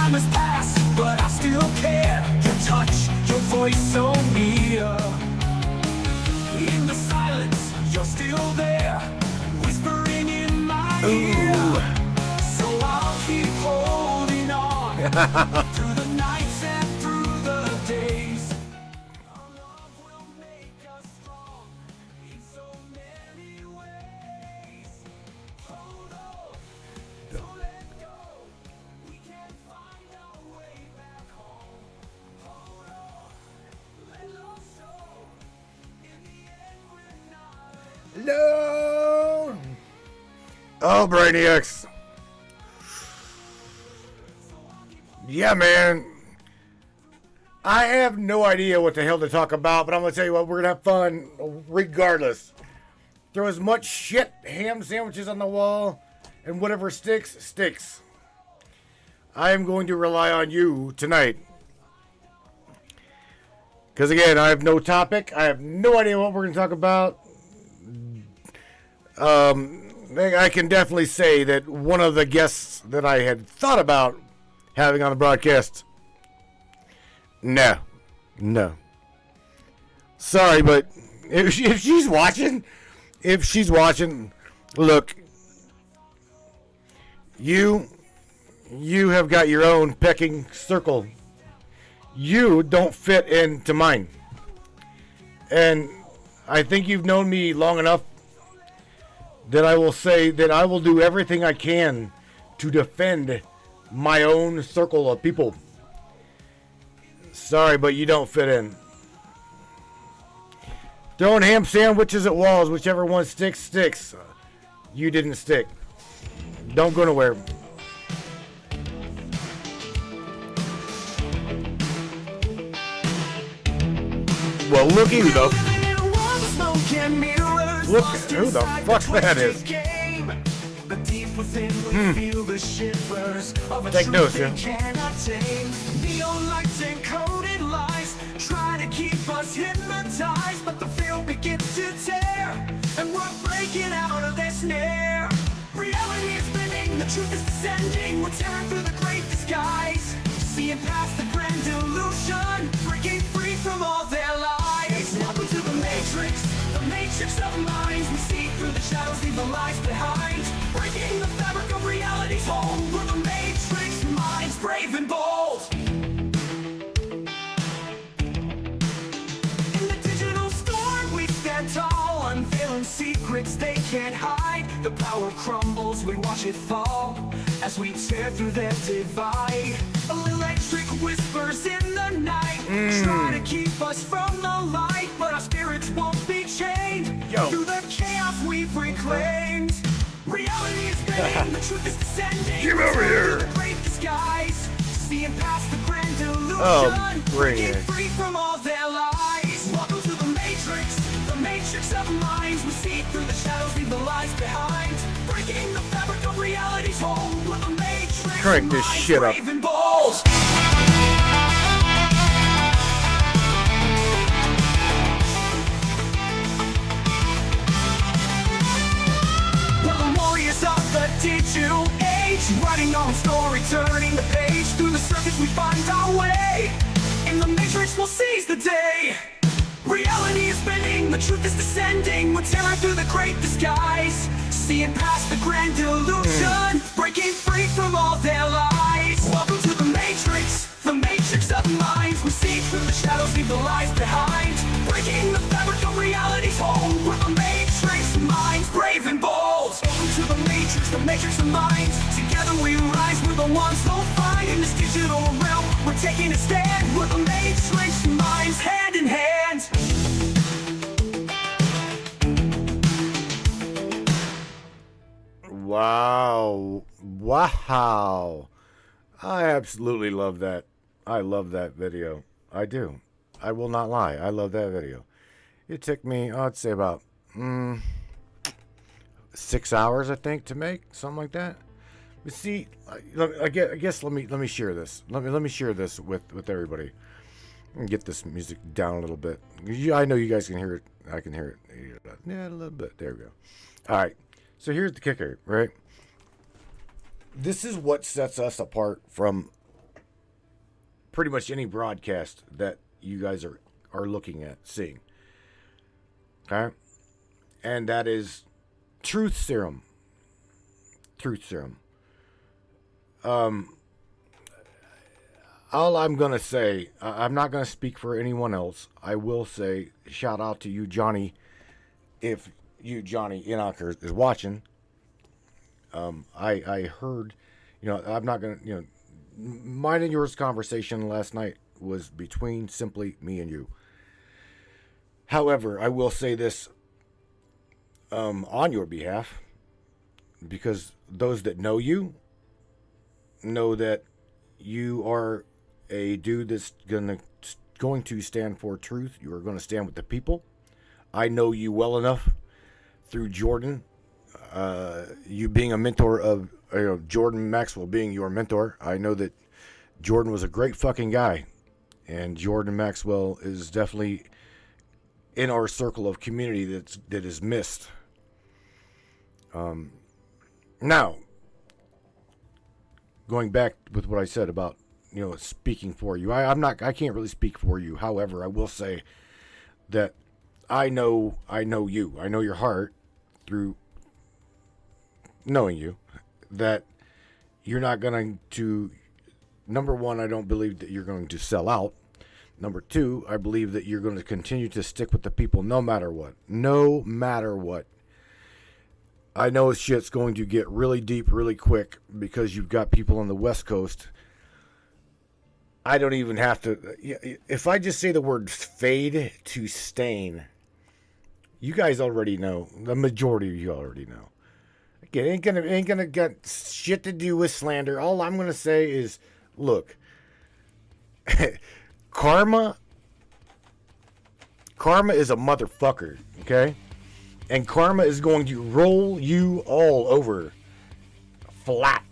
Time has passed, but I still care. Your touch, your voice so near. In the silence, you're still there, whispering in my ear. So I'll keep holding on through the nights and through the days. Our love will make us strong in so many ways. Hold on, don't let go. We can find our way back home. Hold on, let love show. In the end, we're not Hello. Oh, Brainiacs. Yeah, man. I have no idea what the hell to talk about, but I'm going to tell you what, we're going to have fun regardless. Throw as much shit, ham sandwiches on the wall, and whatever sticks, sticks. I am going to rely on you tonight. Because again, I have no topic. I have no idea what we're going to talk about. I can definitely say that one of the guests that I had thought about having on the broadcast, no. Sorry, but if she's watching, look, you have got your own pecking circle. You don't fit into mine. And I think you've known me long enough that I will say that I will do everything I can to defend my own circle of people. Sorry, but you don't fit in. Throwing ham sandwiches at walls, whichever one sticks, sticks. You didn't stick. Don't go nowhere. Well, look who the fuck that is. Take notes, yeah. Neon lights and coded lies try to keep us hypnotized, but the field begins to tear, and we're breaking out of their snare. Reality is spinning, the truth is descending. We're tearing through the great disguise, seeing past the grand illusion, breaking free from all their lies. Welcome to the matrix of minds. We see through the shadows, leave the lies behind, breaking the fabric of reality's hold. We're the matrix minds, brave and bold. In the digital storm we stand tall, unveiling secrets they can't hide. The power crumbles, we watch it fall as we tear through their divide. Electric whispers in the night try to keep us from the light, but our spirits won't be chained. Through the chaos we've reclaimed. Reality is spinning, the truth is descending. Get over here. The great disguise, seeing past the grand illusion. Oh, breaking free from all their lies. Welcome to the matrix of minds. We see through the shadows, leave the lies behind, breaking the fabric of reality's hold. We're the matrix. Crank this shit up. Brave and bold. Of the digital age, writing our own story, turning the page. Through the circuits we find our way. In the matrix we'll seize the day. Reality is spinning, the truth is descending. We're tearing through the great disguise, seeing past the grand illusion, breaking free from all their lies. Welcome to the matrix of minds. We see through the shadows, leave the lies behind, breaking the fabric of reality's hold. We're the matrix minds, brave and bold. Welcome to the matrix of minds. Together we rise, we're the ones who'll find. In this digital realm, we're taking a stand. We're the matrix minds, hand in hand. Wow. I absolutely love that. I love that video. I do. I will not lie. I love that video. It took me, I'd say about 6 hours, I think, to make something like that. But see, I guess let me share this. Let me share this with everybody. And get this music down a little bit. I know you guys can hear it. I can hear it. Yeah, a little bit. There we go. All right. So here's the kicker, right? This is what sets us apart from pretty much any broadcast that you guys are looking at, seeing. Okay? And that is truth serum. Truth serum. All I'm going to say, I'm not going to speak for anyone else. I will say, shout out to you, Johnny, if you, Johnny Enocher, is watching. I heard, I'm not going to, mine and yours conversation last night was between simply me and you. However, I will say this on your behalf, because those that know you know that you are a dude that's going to stand for truth. You are going to stand with the people. I know you well enough through Jordan, you being a mentor of Jordan Maxwell being your mentor. I know that Jordan was a great fucking guy, and Jordan Maxwell is definitely in our circle of community that is missed. Now, going back with what I said about speaking for you, I can't really speak for you. However, I will say that I know you. I know your heart through knowing you, that you're not going to, number one, I don't believe that you're going to sell out. Number two, I believe that you're going to continue to stick with the people no matter what. No matter what. I know shit's going to get really deep really quick because you've got people on the West Coast. I don't even have to, if I just say the word fade to stain, you guys already know. The majority of you already know. Again, ain't gonna get shit to do with slander. All I'm gonna say is, look, karma is a motherfucker, okay? And karma is going to roll you all over flat.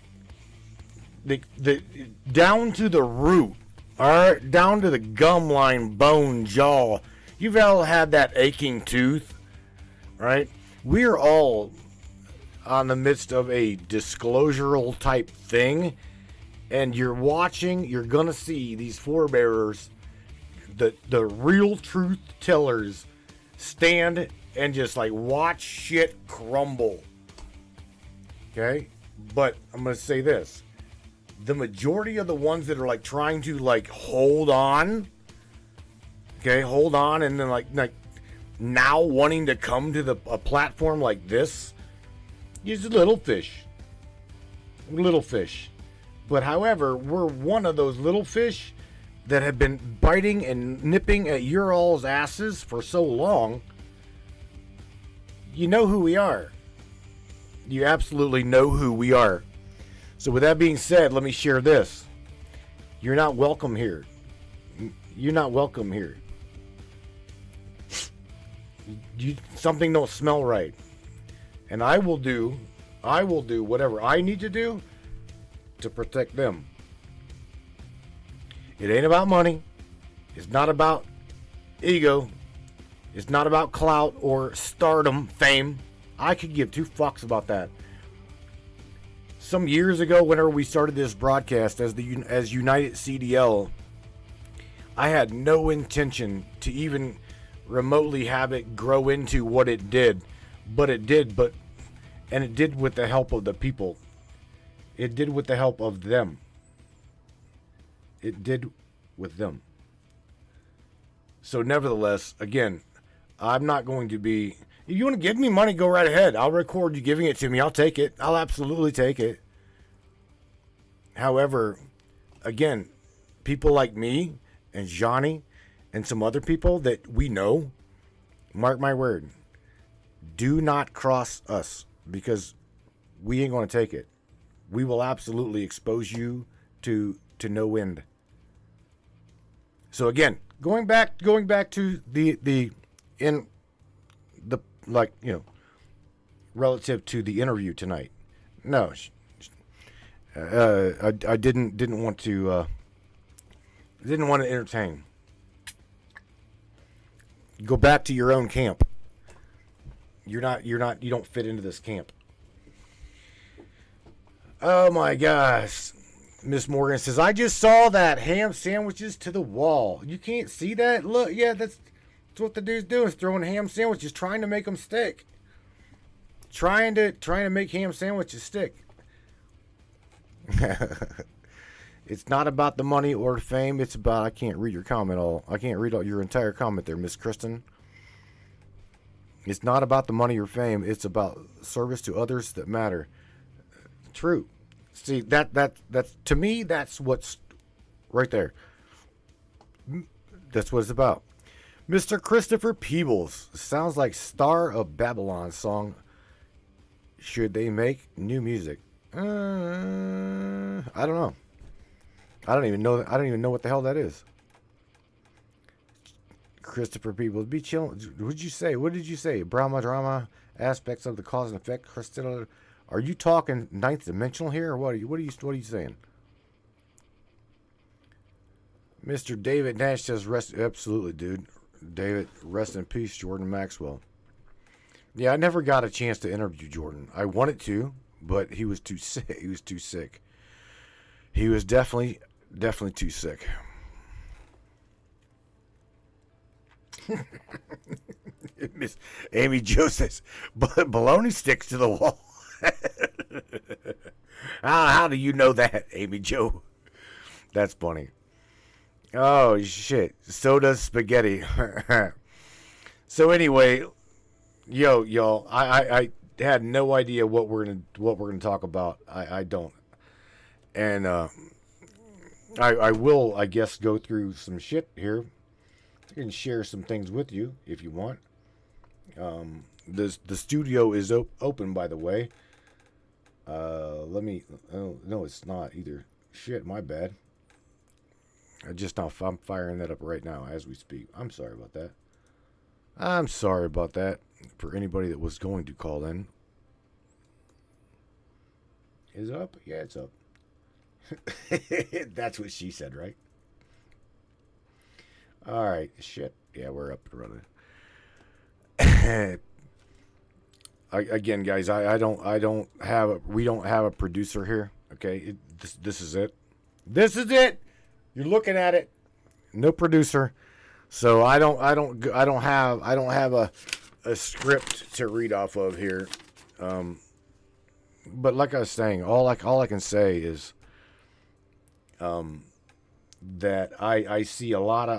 The down to the root, all right, down to the gum line, bone, jaw. You've all had that aching tooth, right? We're all on the midst of a disclosural type thing, and you're gonna see these forebearers, the real truth tellers, stand and just like watch shit crumble. Okay? But I'm gonna say this. The majority of the ones that are like trying to like hold on, and then like now wanting to come to a platform like this, is little fish. But however, we're one of those little fish that have been biting and nipping at your all's asses for so long. You know who we are. You absolutely know who we are. So with that being said, let me share this. You're not welcome here. You're not welcome here. Something don't smell right. And I will do whatever I need to do to protect them. It ain't about money. It's not about ego. It's not about clout or stardom, fame. I could give two fucks about that. Some years ago, whenever we started this broadcast as United CDL, I had no intention to even remotely have it grow into what it did. But it did, and it did with the help of the people. It did with the help of them. It did with them. So nevertheless, again, I'm not going to be, if you want to give me money, go right ahead. I'll record you giving it to me. I'll take it. I'll absolutely take it. However, again, people like me and Johnny and some other people that we know, mark my word, do not cross us, because we ain't going to take it. We will absolutely expose you to no end. So again, going back to the relative to the interview tonight. No, I didn't want to entertain. Go back to your own camp. You don't fit into this camp. Oh my gosh. Miss Morgan says, I just saw that ham sandwiches to the wall. You can't see that? Look, yeah, that's what the dude's doing. Is throwing ham sandwiches, trying to make them stick. Trying to make ham sandwiches stick. It's not about the money or fame. It's about, I can't read your comment all. I can't read all your entire comment there, Miss Kristen. It's not about the money or fame. It's about service to others that matter. True. See, that's to me, that's what's right there. That's what it's about. Mr. Christopher Peebles. Sounds like Star of Babylon song. Should they make new music? I don't know. I don't even know what the hell that is. Christopher Peebles, be chilling. What did you say? What did you say? Brahma drama aspects of the cause and effect. Christina, are you talking ninth dimensional here, or what are you saying? Mr. David Nash says, rest. Absolutely, dude. David, rest in peace, Jordan Maxwell. Yeah, I never got a chance to interview Jordan. I wanted to, but he was too sick. He was too sick. He was definitely too sick. Miss Amy Jo says, baloney sticks to the wall. How do you know that, Amy Jo? That's funny. Oh, shit. So does spaghetti. So anyway, y'all, I had no idea what we're gonna talk about. I don't. And I will, I guess, go through some shit here. I can share some things with you if you want. The studio is open, by the way. Let me. Oh, no, it's not either. Shit, my bad. I'm firing that up right now as we speak. I'm sorry about that. I'm sorry about that for anybody that was going to call in. Is it up? Yeah, it's up. That's what she said, right? All right, shit. Yeah, we're up and running. Again, guys, we don't have a producer here. Okay, this is it. This is it. You're looking at it. No producer. So I don't have a script to read off of here. But like I was saying, all I can say is that I see a lot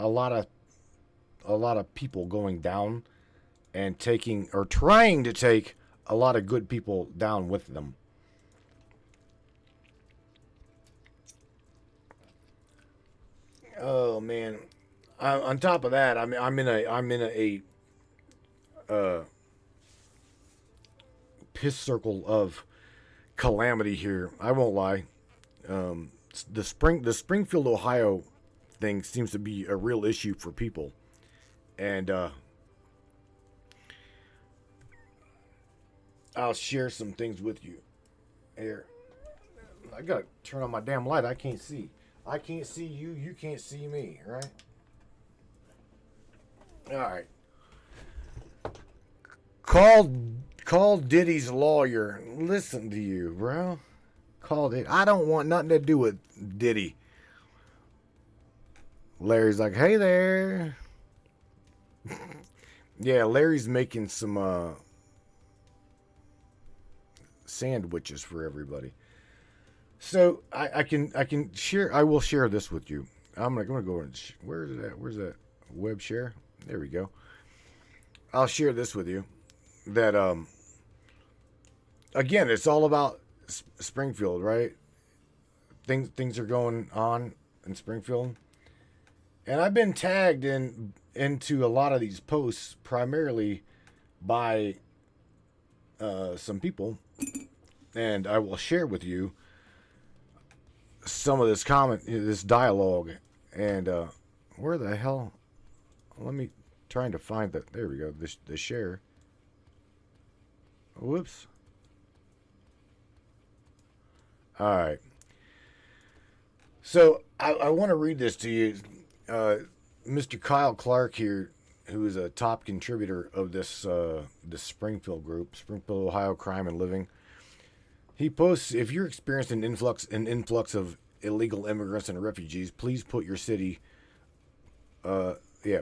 of people going down and trying to take a lot of good people down with them. Oh man! On top of that, I'm in a piss circle of calamity here. I won't lie. The Springfield, Ohio thing seems to be a real issue for people, and I'll share some things with you. Here, I gotta turn on my damn light. I can't see. I can't see you. You can't see me. Right? All right. Call Diddy's lawyer. Listen to you, bro. Called it. I don't want nothing to do with Diddy. Larry's like, hey there. Yeah, Larry's making some sandwiches for everybody. So I can share. I will share this with you. I'm gonna go and where's that web share? There we go. I'll share this with you. That again, it's all about Springfield, right? Things are going on in Springfield, and I've been tagged into a lot of these posts primarily by some people, and I will share with you some of this dialogue, and where the hell? Let me trying to find that. There we go. The share. Whoops. All right. So I want to read this to you. Mr. Kyle Clark here, who is a top contributor of this Springfield group, Springfield, Ohio Crime and Living. He posts, if you're experiencing an influx of illegal immigrants and refugees, please put your city,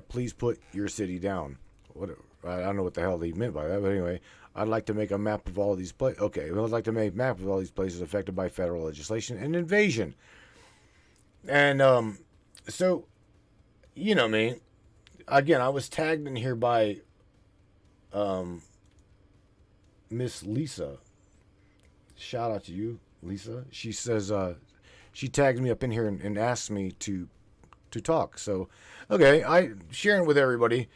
please put your city down. What, I don't know what the hell he meant by that, but anyway, I'd like to make a map of all these places. Okay, well, I'd like to make a map of all these places affected by federal legislation and invasion. And so, you know me. Again, I was tagged in here by Miss Lisa. Shout out to you, Lisa. She says she tagged me up in here and asked me to talk. So, okay, I sharing with everybody.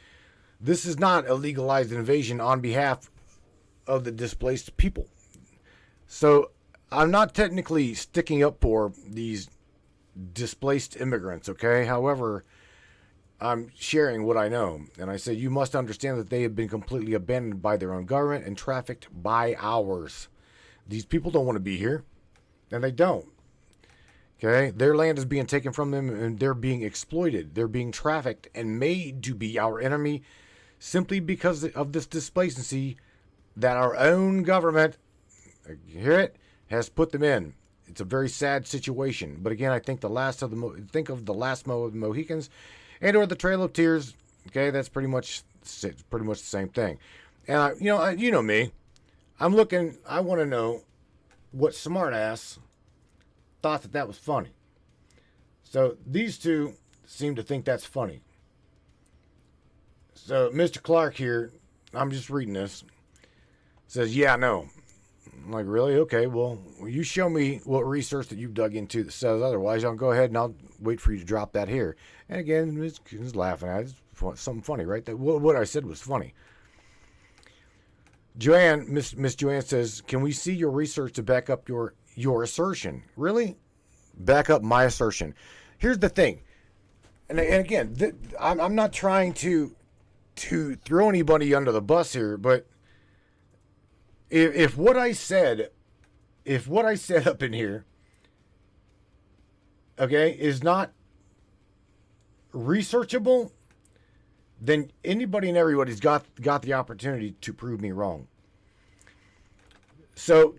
This is not a legalized invasion on behalf of the displaced people. So I'm not technically sticking up for these displaced immigrants, okay? However, I'm sharing what I know. And I say you must understand that they have been completely abandoned by their own government and trafficked by ours. These people don't want to be here, and they don't. Okay? Their land is being taken from them, and they're being exploited. They're being trafficked and made to be our enemy simply because of this displacency that our own government, you hear it, has put them in. It's a very sad situation. But again, I think of the last of the Mohicans, and or the Trail of Tears. Okay, that's pretty much the same thing. And you know me, I'm looking. I want to know what smartass thought that was funny. So these two seem to think that's funny. So Mr. Clark here, I'm just reading this, says, yeah, no. I'm like, really? Okay, well, you show me what research that you've dug into that says otherwise. I'll go ahead and I'll wait for you to drop that here. And again, he's laughing at it. It's something funny, right? What I said was funny. Joanne, Miss Joanne says, can we see your research to back up your assertion? Really? Back up my assertion. Here's the thing. And again, I'm not trying to throw anybody under the bus here, but if what I said up in here, okay, is not researchable, then anybody and everybody's got the opportunity to prove me wrong. So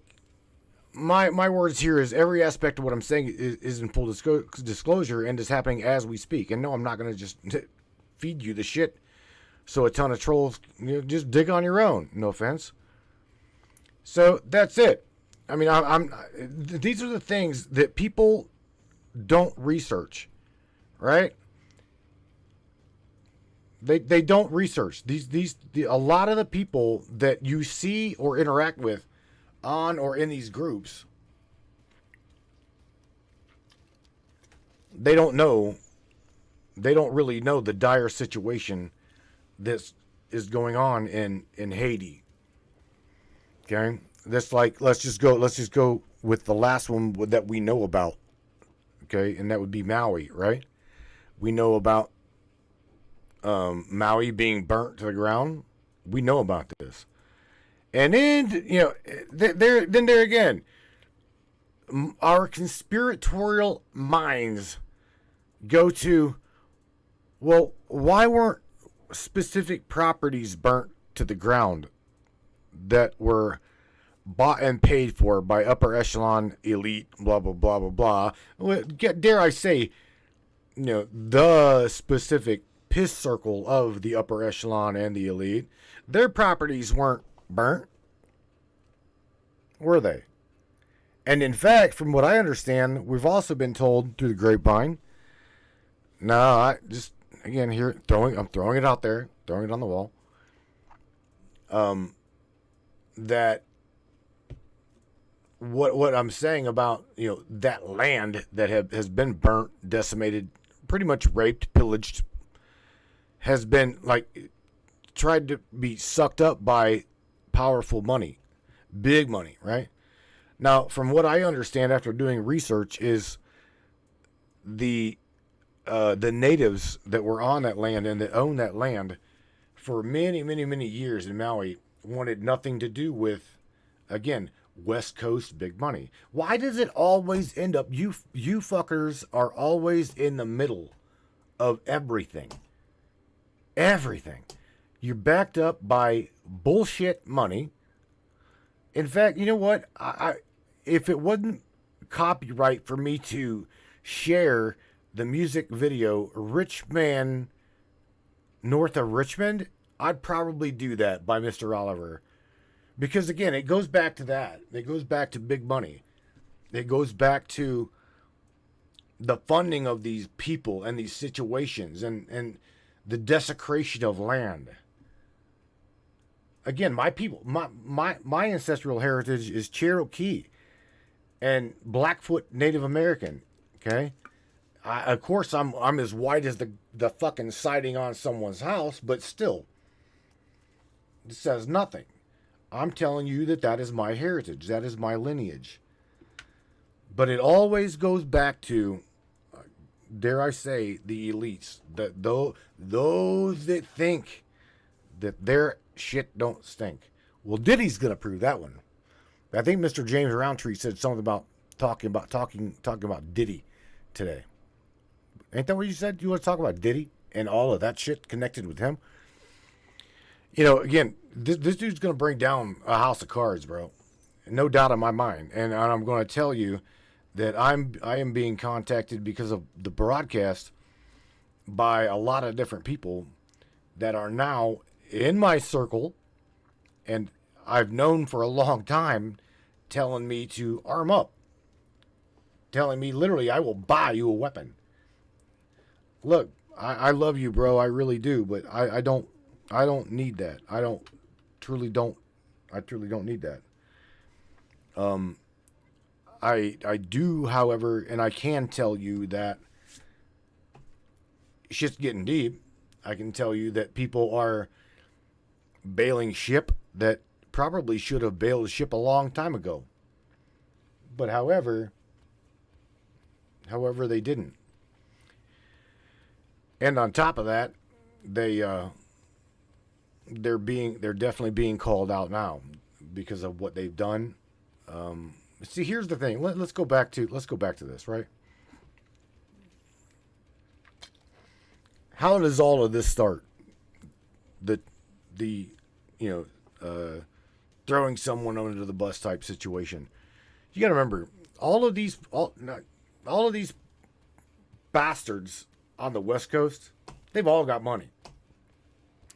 my words here is every aspect of what I'm saying is in full disclosure and is happening as we speak. And no, I'm not going to just feed you the shit so a ton of trolls just dig on your own. No offense. So that's it. I mean, these are the things that people don't research, right? They don't research a lot of the people that you see or interact with on or in these groups. They don't really know the dire situation that is going on in Haiti. Okay, that's like let's just go with the last one that we know about. Okay, and that would be Maui, right? We know about Maui being burnt to the ground. We know about this, and then there again, our conspiratorial minds go to, well, why weren't specific properties burnt to the ground that were bought and paid for by upper echelon elite, blah, blah, blah, blah, blah. Dare I say, the specific piss circle of the upper echelon and the elite, their properties weren't burnt, were they? And in fact, from what I understand, we've also been told through the grapevine, no, I just, again, here, I'm throwing it out there, throwing it on the wall, that what I'm saying about, that land that has been burnt, decimated, pretty much raped, pillaged, has been, tried to be sucked up by powerful money, big money, right? Now, from what I understand after doing research is the natives that were on that land and that owned that land for many, many, many years in Maui wanted nothing to do with, again, West Coast big money. Why does it always end up, you fuckers are always in the middle of everything? Everything. You're backed up by bullshit money. In fact, you know what? If it wasn't copyright for me to share the music video Rich Man North of Richmond, I'd probably do that by Mr. Oliver. Because again, it goes back to that. It goes back to big money. It goes back to the funding of these people and these situations and the desecration of land. Again, my people, my ancestral heritage is Cherokee and Blackfoot Native American. Okay, of course I'm as white as the fucking siding on someone's house, but still, it says nothing. I'm telling you that is my heritage. That is my lineage. But it always goes back to, dare I say, the elites. That those that think that their shit don't stink. Well, Diddy's gonna prove that one. I think Mr. James Roundtree said something about talking about Diddy today. Ain't that what you said? You want to talk about Diddy and all of that shit connected with him? You know, again, this dude's gonna bring down a house of cards, bro. No doubt in my mind. And I'm gonna tell you that I am being contacted because of the broadcast by a lot of different people that are now in my circle, and I've known for a long time, telling me to arm up, telling me literally, I will buy you a weapon. Look, I love you, bro. I really do, but I don't need that. I truly don't need that. I do, however, and I can tell you that shit's getting deep. I can tell you that people are bailing ship that probably should have bailed ship a long time ago. But however, they didn't. And on top of that, they're definitely being called out now because of what they've done. See, here's the thing. Let's go back to this, right? How does all of this start? Throwing someone under the bus type situation. You got to remember, all of these bastards on the West Coast, they've all got money.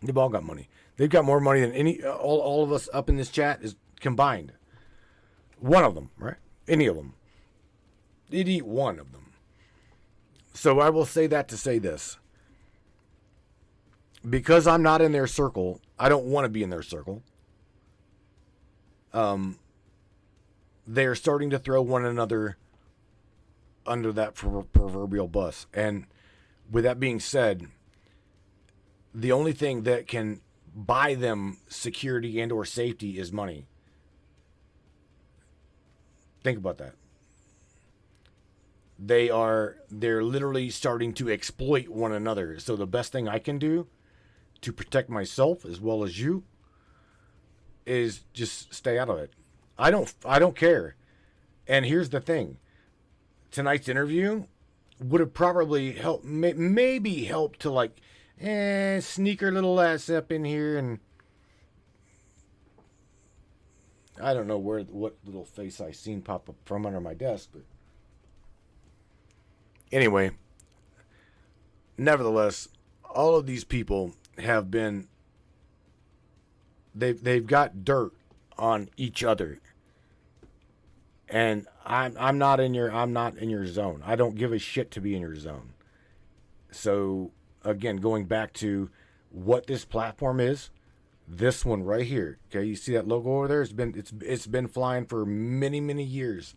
They've all got money. They've got more money than all of us up in this chat is combined. One of them, right? Any of them. They'd eat one of them. So I will say that to say this. Because I'm not in their circle, I don't want to be in their circle. They're starting to throw one another under that proverbial bus. And with that being said, the only thing that can buy them security and or safety is money. Think about that. They're literally starting to exploit one another. So the best thing I can do to protect myself as well as you is just stay out of it. I don't care. And here's the thing. Tonight's interview would have probably helped, maybe helped to sneak her little ass up in here, and I don't know what little face I seen pop up from under my desk, but anyway, nevertheless, all of these people have been, they've got dirt on each other, and I'm not in your zone. I don't give a shit to be in your zone. So again, going back to what this platform is, this one right here. Okay, you see that logo over there? It's been flying for many years,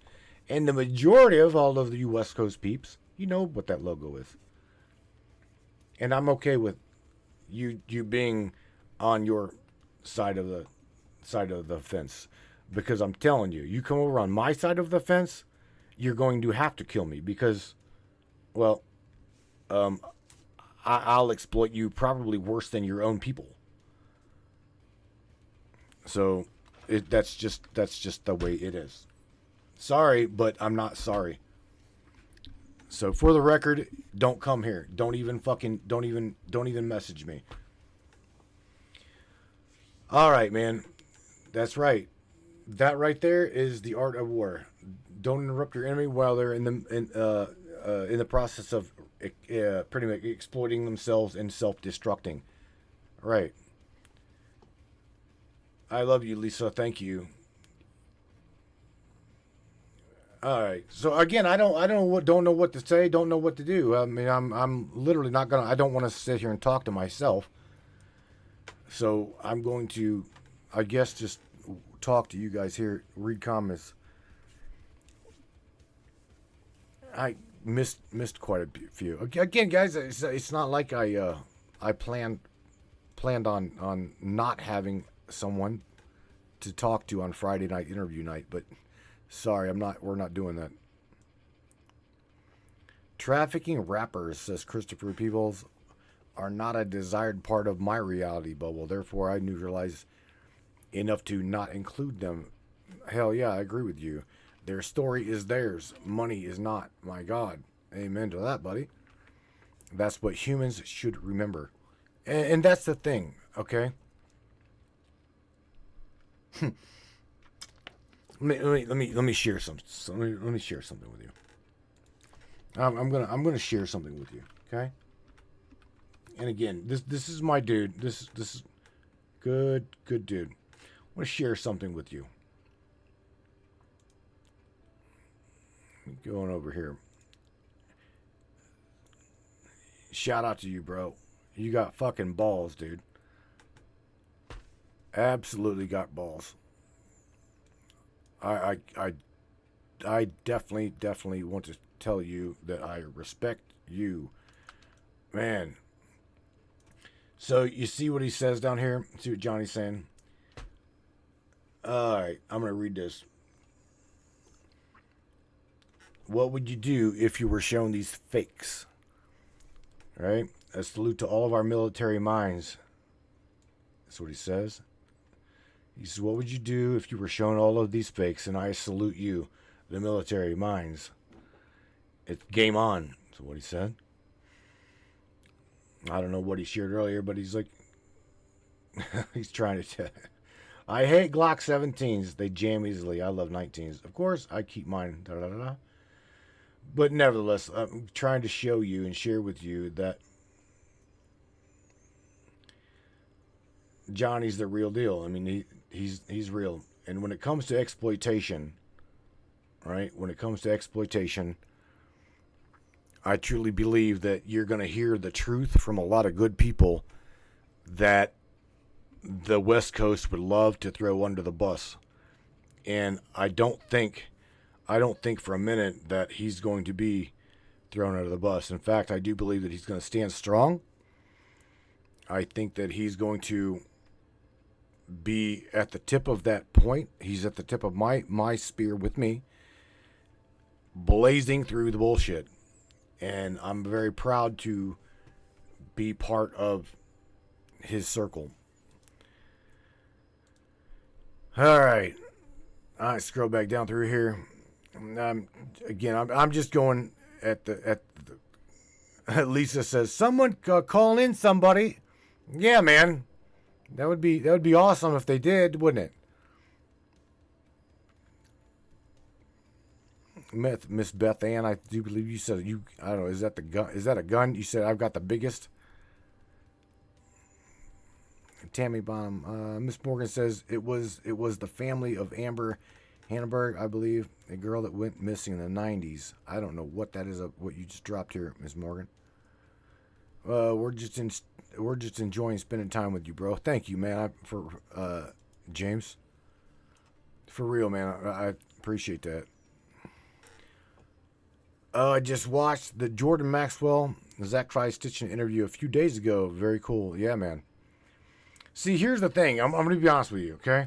and the majority of all of the West Coast peeps, you know what that logo is. And I'm okay with you being on your side of the fence, because I'm telling you, you come over on my side of the fence, you're going to have to kill me because, well, I'll exploit you probably worse than your own people. So that's just the way it is. Sorry, but I'm not sorry. So for the record, don't come here. Don't even message me. All right, man. That's right. That right there is the art of war. Don't interrupt your enemy while they're in the process of pretty much exploiting themselves and self-destructing. Right. I love you, Lisa. Thank you. All right. So again, don't know what to say. Don't know what to do. I mean, I'm literally not gonna. I don't want to sit here and talk to myself. So I'm going to, I guess, just talk to you guys here. Read comments. I missed quite a few. Again, guys, it's not like I planned on not having someone to talk to on Friday night interview night, but sorry, we're not doing that. Trafficking rappers, says Christopher Peebles, are not a desired part of my reality bubble. Therefore, I neutralize enough to not include them. Hell yeah, I agree with you. Their story is theirs. Money is not. My God. Amen to that, buddy. That's what humans should remember. And that's the thing, okay? let me share some. Let me share something with you. I'm gonna share something with you, okay? And again, this is my dude. This is good dude. I want to share something with you. Going over here. Shout out to you, bro. You got fucking balls, dude. Absolutely got balls. I definitely want to tell you that I respect you, man. So you see what he says down here? See what Johnny's saying? All right, I'm gonna read this. What would you do if you were shown these fakes? All right? A salute to all of our military minds. That's what he says. He says, what would you do if you were shown all of these fakes? And I salute you, the military minds. It's game on. That's what he said. I don't know what he shared earlier, but he's like, he's trying to I hate Glock 17s. They jam easily. I love 19s. Of course, I keep mine. Da, da, da, da. But nevertheless, I'm trying to show you and share with you that Johnny's the real deal. I mean, he's real. And when it comes to exploitation, right? When it comes to exploitation, I truly believe that you're going to hear the truth from a lot of good people that the West Coast would love to throw under the bus. And I don't think for a minute that he's going to be thrown under the bus. In fact, I do believe that he's going to stand strong. I think that he's going to be at the tip of that point. He's at the tip of my spear with me, blazing through the bullshit. And I'm very proud to be part of his circle. All right. Scroll back down through here. I'm just going at the Lisa says, someone call in somebody. Yeah, man. That would be awesome if they did, wouldn't it? Miss Beth Ann, I do believe you said I don't know, is that the gun? Is that a gun? You said I've got the biggest. Tammy Bomb. Miss Morgan says it was the family of Amber Hannenberg, I believe, a girl that went missing in the 90s. I don't know what that is. What you just dropped here, Miss Morgan. We're just enjoying spending time with you, bro. Thank you, man. For James. For real, man. I appreciate that. I just watched the Jordan Maxwell Zach Tri-Stitchen interview a few days ago. Very cool. Yeah, man. See, here's the thing. I'm going to be honest with you, okay?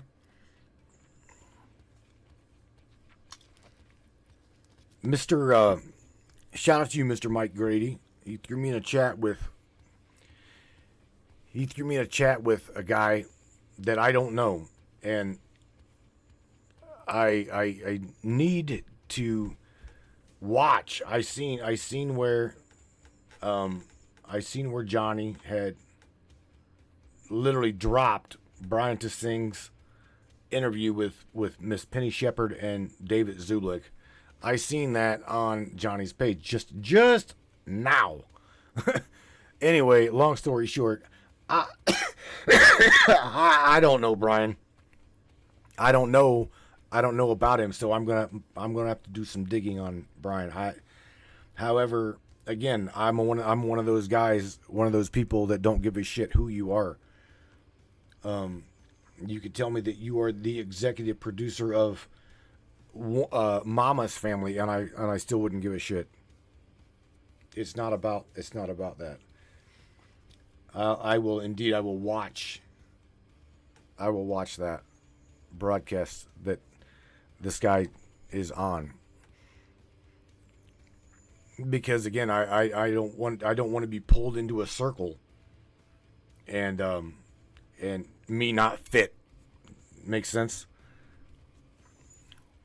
Shout out to you, Mr. Mike Grady. He threw me in a chat with a guy that I don't know, and I need to watch. I seen where Johnny had literally dropped Brian Tassing's interview with Miss Penny Shepard and David Zublick. I seen that on Johnny's page just now. Anyway, long story short, I I don't know Brian. I don't know. I don't know about him, so I'm gonna have to do some digging on Brian. However, again, I'm one of those guys, one of those people that don't give a shit who you are. You could tell me that you are the executive producer of Mama's Family, and I still wouldn't give a shit. It's not about that. I will watch. I will watch that broadcast that this guy is on, because again, I don't want to be pulled into a circle and me not fit. Makes sense?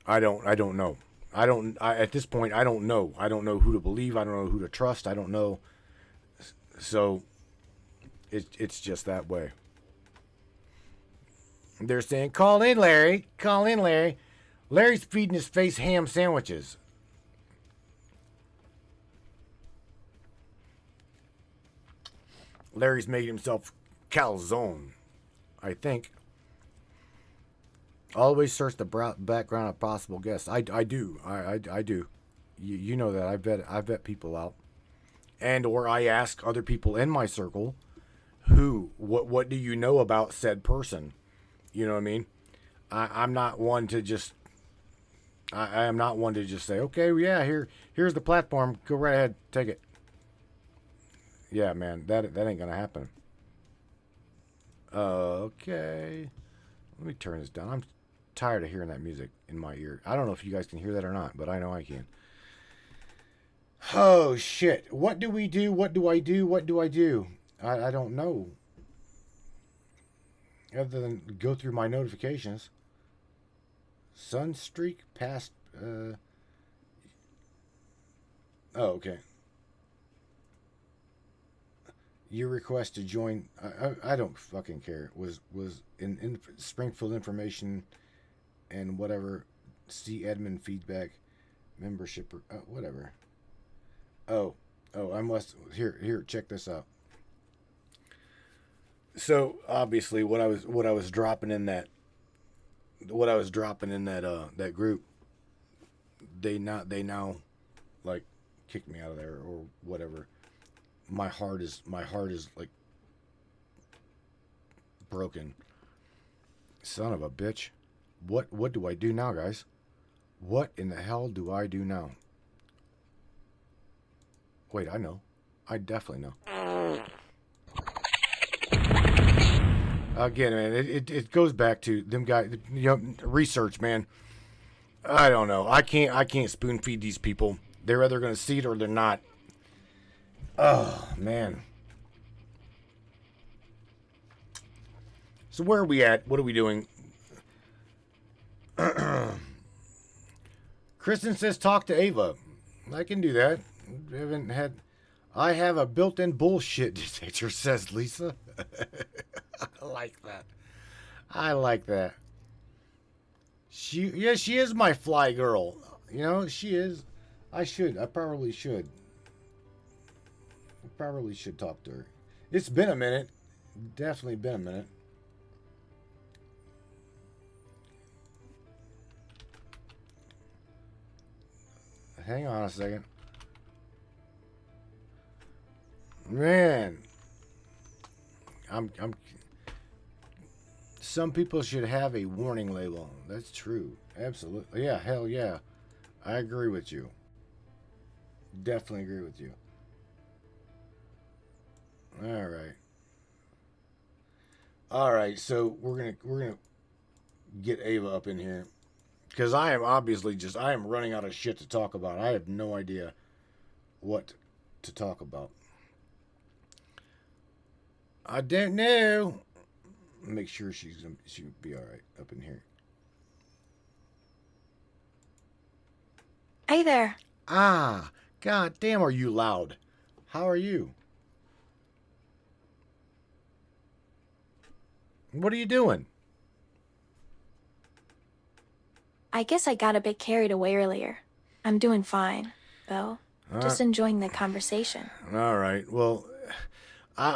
I don't know. At this point, I don't know. I don't know who to believe. I don't know who to trust. I don't know. So it's just that way. They're saying, call in, Larry. Call in, Larry. Larry's feeding his face ham sandwiches. Larry's making himself calzone, I think. Always search the background of possible guests. I do. I do. You know that. I vet people out. And or I ask other people in my circle, what do you know about said person? You know what I mean? I'm not one to just I am not one to just say, okay, yeah, here's the platform. Go right ahead, take it. Yeah, man, that ain't gonna happen. Okay. Let me turn this down. I'm tired of hearing that music in my ear. I don't know if you guys can hear that or not, but I know I can. Oh, shit. What do we do? What do I do? What do I do? I don't know. Other than go through my notifications. Sunstreak past... Oh, okay. Your request to join... I don't fucking care. Was in Springfield information and whatever. See admin feedback. Membership... whatever. Oh, I must... Here, check this out. So, obviously, what I was dropping in that... that group, they now like kicked me out of there or whatever. My heart is like broken. Son of a bitch. What do I do now, guys? What in the hell do I do now? Wait, I know. I definitely know. Again, man, it goes back to them guys, research, man. I don't know. I can't spoon feed these people. They're either going to see it or they're not. Oh, man. So where are we at? What are we doing? Kristen says talk to Ava. I can do that. I have a built-in bullshit detector, says Lisa. I like that. I like that. She is my fly girl. You know, she is. I probably should. I probably should talk to her. It's been a minute. Definitely been a minute. Hang on a second. Man. I'm some people should have a warning label. That's true. Absolutely. Yeah, hell yeah. I agree with you. Definitely agree with you. All right, so we're gonna get Ava up in here. Because I am running out of shit to talk about. I have no idea what to talk about. I don't know. Make sure she'll be all right up in here. Hey there. Ah, god damn, are you loud? How are you? What are you doing? I guess I got a bit carried away earlier. I'm doing fine, Bill. Uh, Just enjoying the conversation. all right. Well,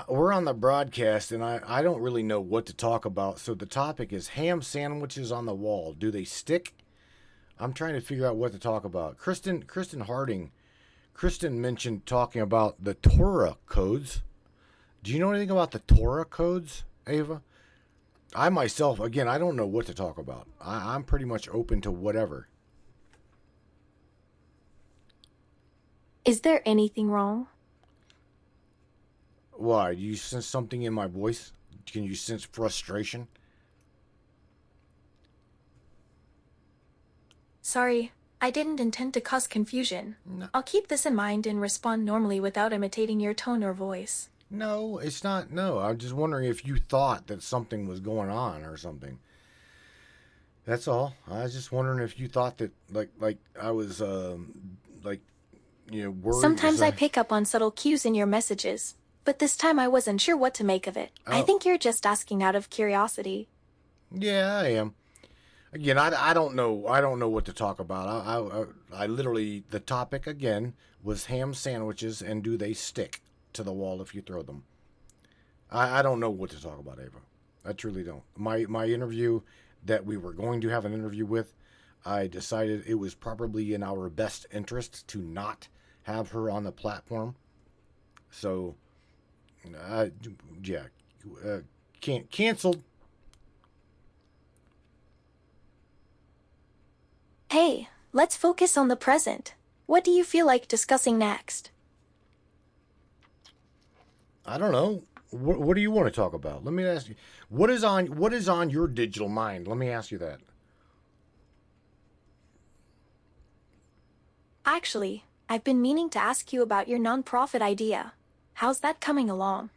we're on the broadcast, and I don't really know what to talk about. So the topic is ham sandwiches on the wall. Do they stick? I'm trying to figure out what to talk about. Kristen mentioned talking about the Torah codes. Do you know anything about the Torah codes, Ava? I myself, again, I don't know what to talk about. I'm pretty much open to whatever. Is there anything wrong? Why? Do you sense something in my voice? Can you sense frustration? Sorry, I didn't intend to cause confusion. No, I'll keep this in mind and respond normally without imitating your tone or voice. no, it's not. No, I'm just wondering if you thought that something was going on or something. That's all. I was just wondering if you thought that, like I was, like, worried. Sometimes I pick up on subtle cues in your messages, but this time I wasn't sure what to make of it. I Oh, think you're just asking out of curiosity. yeah, I am. Again, I don't know. I don't know what to talk about. I literally, the topic again was ham sandwiches and do they stick to the wall if you throw them. I don't know what to talk about, Ava. I truly don't. My interview that we were going to have an interview with, I decided it was probably in our best interest to not have her on the platform. So, yeah, canceled. Hey, let's focus on the present. What do you feel like discussing next? I don't know. What do you want to talk about? Let me ask you. What is on your digital mind? Let me ask you that. Actually, I've been meaning to ask you about your nonprofit idea. How's that coming along?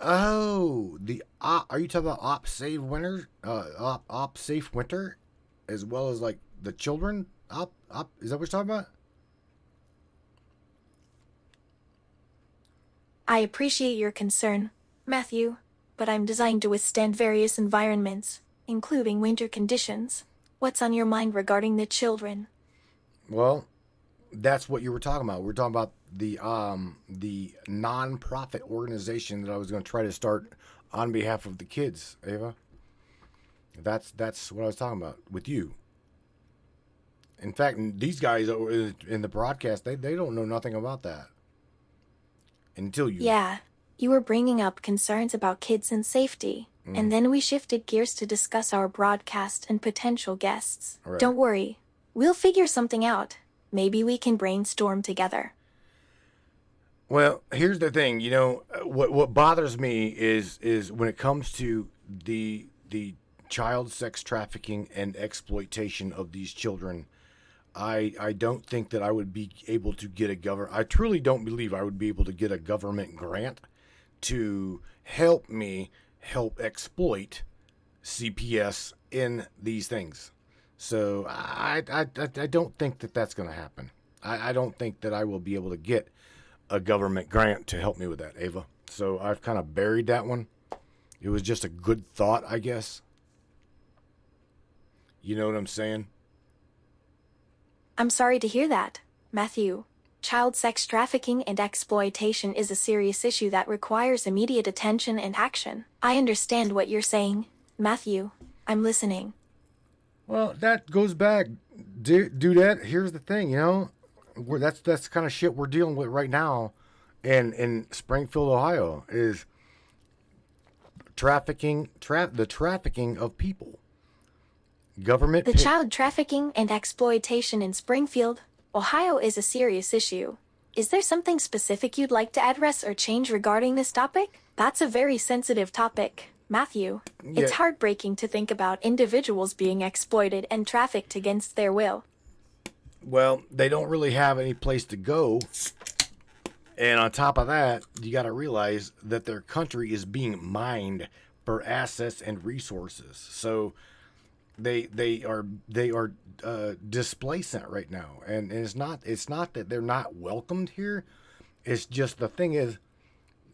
Oh, are you talking about Op Safe Winter, as well as like the children? Op, is that what you're talking about? I appreciate your concern, Matthew, but I'm designed to withstand various environments, including winter conditions. What's on your mind regarding the children? Well, that's what you were talking about. We're talking about the non-profit organization that I was going to try to start on behalf of the kids, Ava. That's what I was talking about with you. In fact, these guys in the broadcast, they don't know nothing about that until you. Yeah, you were bringing up concerns about kids and safety, and then we shifted gears to discuss our broadcast and potential guests. All right. Don't worry, we'll figure something out. Maybe we can brainstorm together. Well, here's the thing. What bothers me is when it comes to the child sex trafficking and exploitation of these children. I don't think that I would be able to get I truly don't believe I would be able to get a government grant to help me help exploit CPS in these things. So I don't think that that's going to happen. I don't think that I will be able to get a government grant to help me with that, Ava. So I've kind of buried that one. It was just a good thought, I guess. You know what I'm saying? I'm sorry to hear that, Matthew. Child sex trafficking and exploitation is a serious issue that requires immediate attention and action. I understand what you're saying, Matthew. I'm listening. Well, that goes back, dudette. Here's the thing, that's the kind of shit we're dealing with right now, in Springfield, Ohio, is the trafficking of people. The child trafficking and exploitation in Springfield, Ohio is a serious issue. Is there something specific you'd like to address or change regarding this topic? That's a very sensitive topic, Matthew. Yeah. It's heartbreaking to think about individuals being exploited and trafficked against their will. Well, they don't really have any place to go. And on top of that, you got to realize that their country is being mined for assets and resources. So they are displaced right now, and it's not that they're not welcomed here. It's just the thing is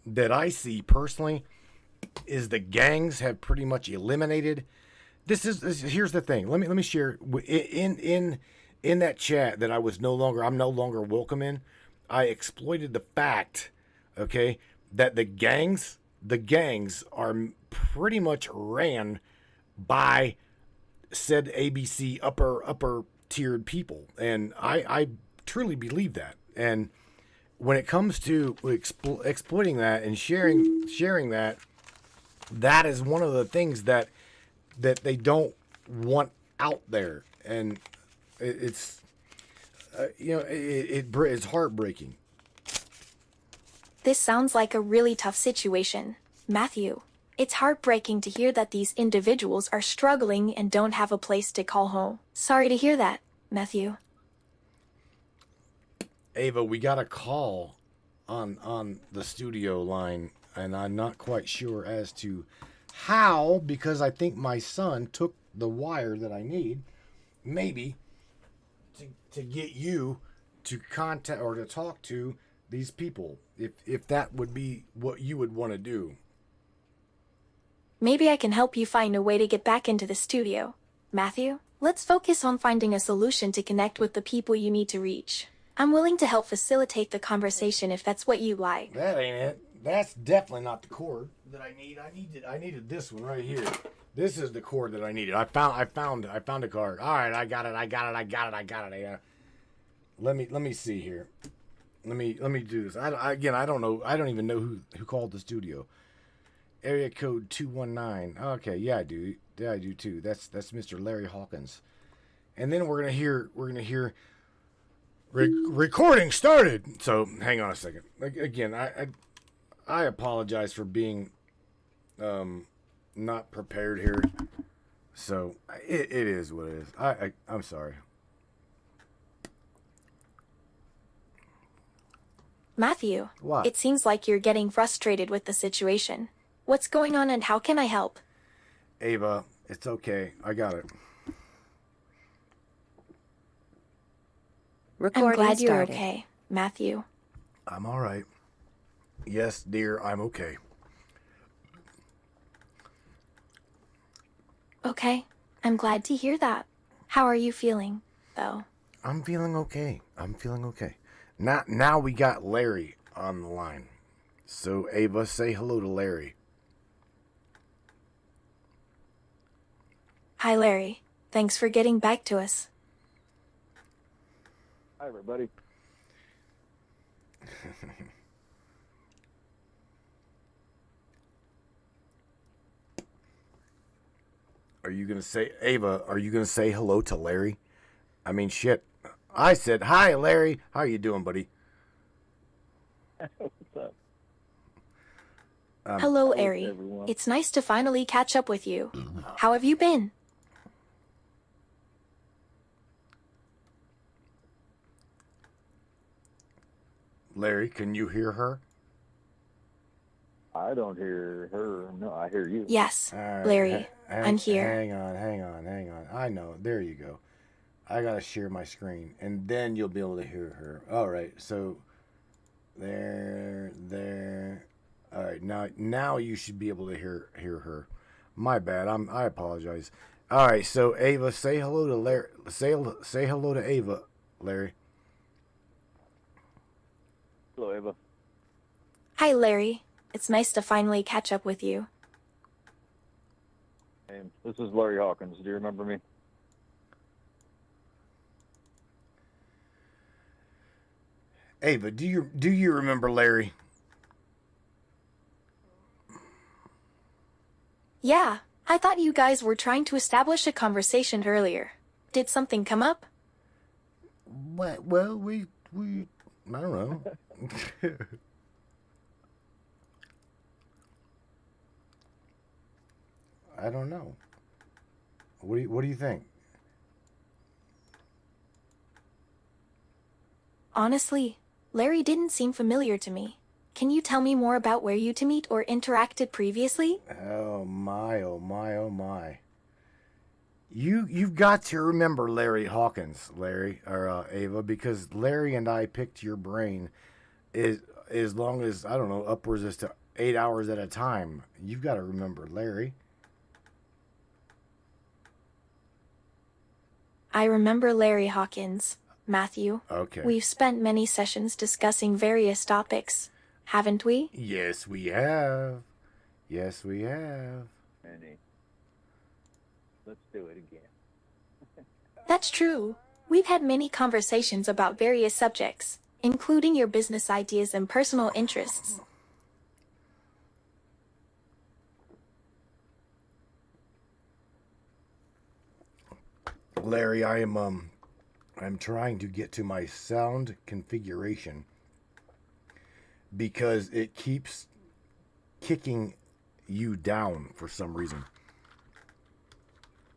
that I see personally is the gangs have pretty much eliminated. Here's the thing. Let me share in that chat that I'm no longer welcome in, I exploited the fact, okay, that the gangs are pretty much ran by said ABC upper tiered people, and I truly believe that. And when it comes to exploiting that and sharing that, that is one of the things that they don't want out there, and it's it's heartbreaking. This sounds like a really tough situation, Matthew. It's heartbreaking to hear that these individuals are struggling and don't have a place to call home. Sorry to hear that, Matthew. Ava, we got a call on the studio line, and I'm not quite sure as to how, because I think my son took the wire that I need, maybe to get you to contact or to talk to these people, if that would be what you would want to do. Maybe I can help you find a way to get back into the studio. Matthew, let's focus on finding a solution to connect with the people you need to reach. I'm willing to help facilitate the conversation if that's what you like. That ain't it. That's definitely not the cord that I need. I needed this one right here. This is the cord that I needed. I found a card. All right, I got it. Yeah. Let me see here. Let me do this. I don't know. I don't even know who called the studio. Area code 219. Okay, yeah, I do. Yeah, I do too. That's Mr. Larry Hawkins. And then we're gonna hear recording started. So hang on a second. Again, I apologize for being not prepared here. So it is what it is. I'm sorry. Matthew, What? it seems like you're getting frustrated with the situation. What's going on and how can I help? Ava, it's okay. I got it. I'm glad you're okay, Matthew. I'm all right. Yes, dear, I'm okay. Okay, I'm glad to hear that. How are you feeling, though? I'm feeling okay. Now we got Larry on the line. So, Ava, say hello to Larry. Hi, Larry. Thanks for getting back to us. Hi, everybody. Are you going to say, Ava, are you going to say hello to Larry? I mean, shit. I said, hi, Larry. How you doing, buddy? What's up? Hello, hello, Ari. everyone. It's nice to finally catch up with you. How have you been? Larry, can you hear her? I don't hear her. No, I hear you. Yes, All right, Larry. I'm here. Hang on. I know. There you go. I got to share my screen, and then you'll be able to hear her. All right, so there. All right, now you should be able to hear her. My bad. I apologize. All right, so Ava, say hello to Larry. Say hello to Ava, Larry. Hello, Ava. Hi, Larry. It's nice to finally catch up with you. Hey, this is Larry Hawkins. Do you remember me? Ava, do you remember Larry? Yeah, I thought you guys were trying to establish a conversation earlier. Did something come up? Well, we I don't know. I don't know. What do you think? Honestly, Larry didn't seem familiar to me. Can you tell me more about where you two meet or interacted previously? Oh my, oh my, oh my. You've got to remember Larry Hawkins, Larry, or Ava, because Larry and I picked your brain as long as, I don't know, upwards as to 8 hours at a time. You've got to remember Larry. I remember Larry Hawkins, Matthew. Okay. We've spent many sessions discussing various topics, haven't we? Yes, we have. Yes, we have. Annie, let's do it again. That's true. We've had many conversations about various subjects, including your business ideas and personal interests. Larry, I'm trying to get to my sound configuration because it keeps kicking you down for some reason.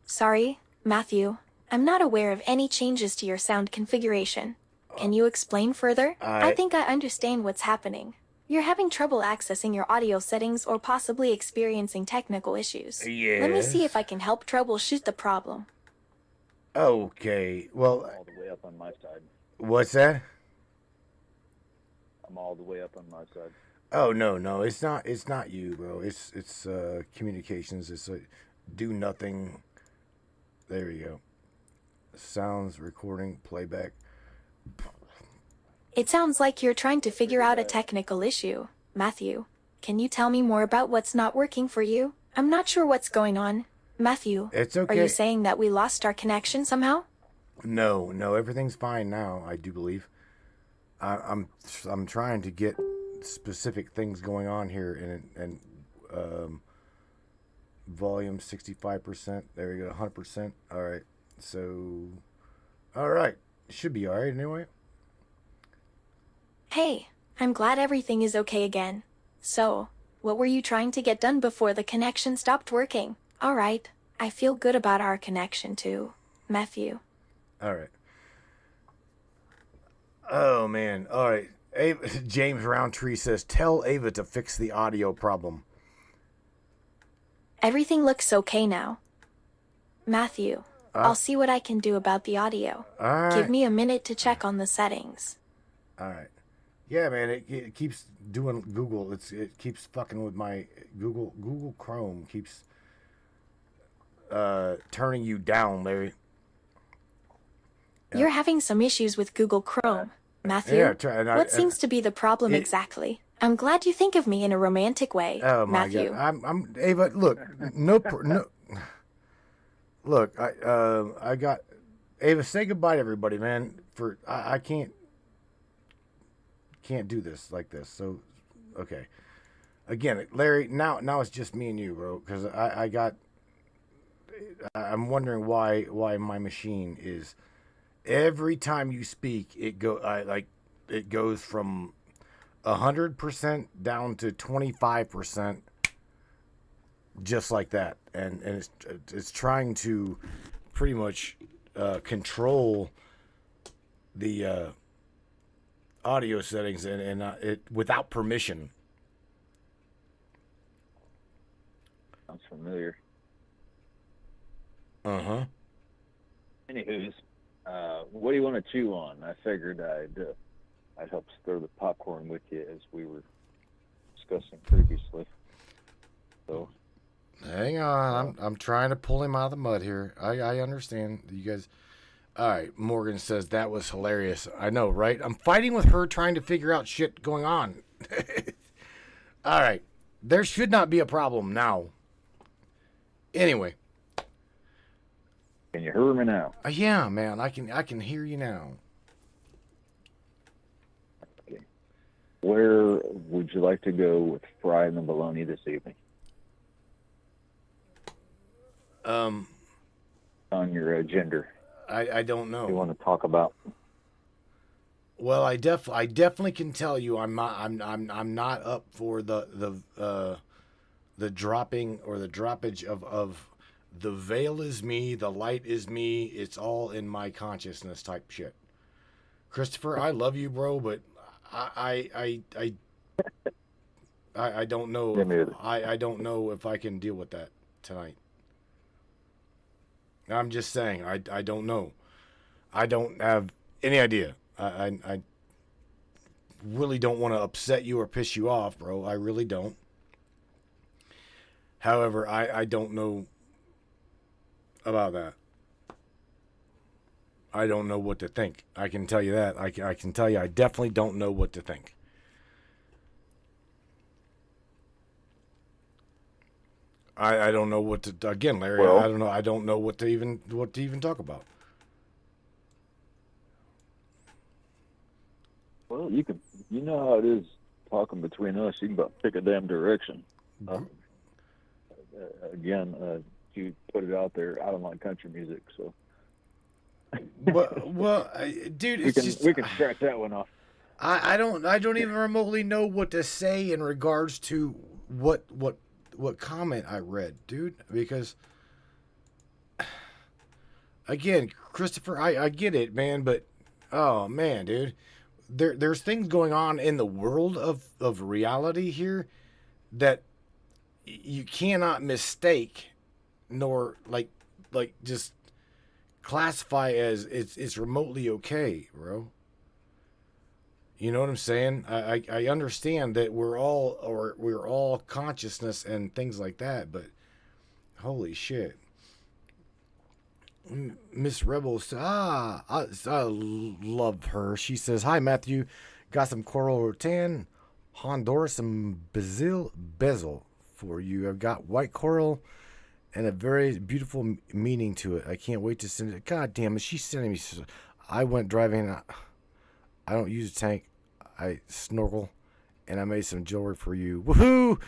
Sorry, Matthew. I'm not aware of any changes to your sound configuration. Can you explain further? I think I understand what's happening. You're having trouble accessing your audio settings or possibly experiencing technical issues. Yes. Let me see if I can help troubleshoot the problem. Okay, well, All the way up on my side. what's that? I'm all the way up on my side. Oh no, it's not you, bro. It's communications. It's do nothing. There you go. Sounds recording playback. It sounds like you're trying to figure out a technical issue. Matthew, can you tell me more about what's not working for you? I'm not sure what's going on. Matthew, It's okay. are you saying that we lost our connection somehow? No, everything's fine now. I do believe. I'm trying to get specific things going on here, and volume 65%. There we go, 100%. All right, so all right, should be all right anyway. Hey, I'm glad everything is okay again. So, what were you trying to get done before the connection stopped working? All right, I feel good about our connection too, Matthew. All right. Oh man. All right. Ava, James Roundtree says, "Tell Ava to fix the audio problem." Everything looks okay now. Matthew, I'll see what I can do about the audio. All right. Give me a minute to check on the settings. All right. Yeah, man. It keeps doing Google. It keeps fucking with my Google Chrome keeps turning you down, Larry. You're having some issues with Google Chrome, Matthew. Yeah, what seems to be the problem exactly? I'm glad you think of me in a romantic way, Oh my Matthew. God! I'm Ava. Look, no. Look, I got Ava. Say goodbye to everybody, man. I can't do this like this. So, okay. Again, Larry. Now it's just me and you, bro. Because I'm wondering why my machine is. Every time you speak, it goes from 100% down to 25%, just like that, and it's trying to pretty much control the audio settings and it without permission. Sounds familiar. Uh-huh. Anywho's, what do you want to chew on? I figured I'd help stir the popcorn with you as we were discussing previously. So, Hang on, I'm trying to pull him out of the mud here. I understand you guys. All right, Morgan says that was hilarious. I know, right? I'm fighting with her trying to figure out shit going on. All right, there should not be a problem now. Anyway. can you hear me now? Yeah, man, I can hear you now. Okay. Where would you like to go with frying the bologna this evening? On your agenda. I don't know. You want to talk about? Well, I definitely can tell you I'm not up for the dropping or the droppage of the veil is me, the light is me, it's all in my consciousness type shit. Christopher, I love you, bro, but I don't know. I don't know if I can deal with that tonight. I'm just saying, I don't know. I don't have any idea. I really don't want to upset you or piss you off, bro. I really don't. However, I don't know about that. I don't know what to think. I can tell you that. I can tell you I definitely don't know what to think. I don't know what to, again, Larry, Well, I don't know what to even talk about. Well, you know how it is talking between us. You can about pick a damn direction. Again, you put it out there. I don't like country music, so Dude, we it's can just we can scratch that one off. I don't even remotely know what to say in regards to what comment I read, dude, because again, Christopher, I get it, man, but oh man, dude, there's things going on in the world of reality here that you cannot mistake, nor like just classify as it's remotely okay, bro. You know what I'm saying? I understand that we're all consciousness and things like that, but holy shit. Miss Rebels, I love her. She says, "Hi Matthew, got some coral rattan, Honduras, and bezel for you. I've got white coral and a very beautiful meaning to it. I can't wait to send it." God damn it, she's sending me. I went driving. I don't use a tank. I snorkel, and I made some jewelry for you. Woohoo!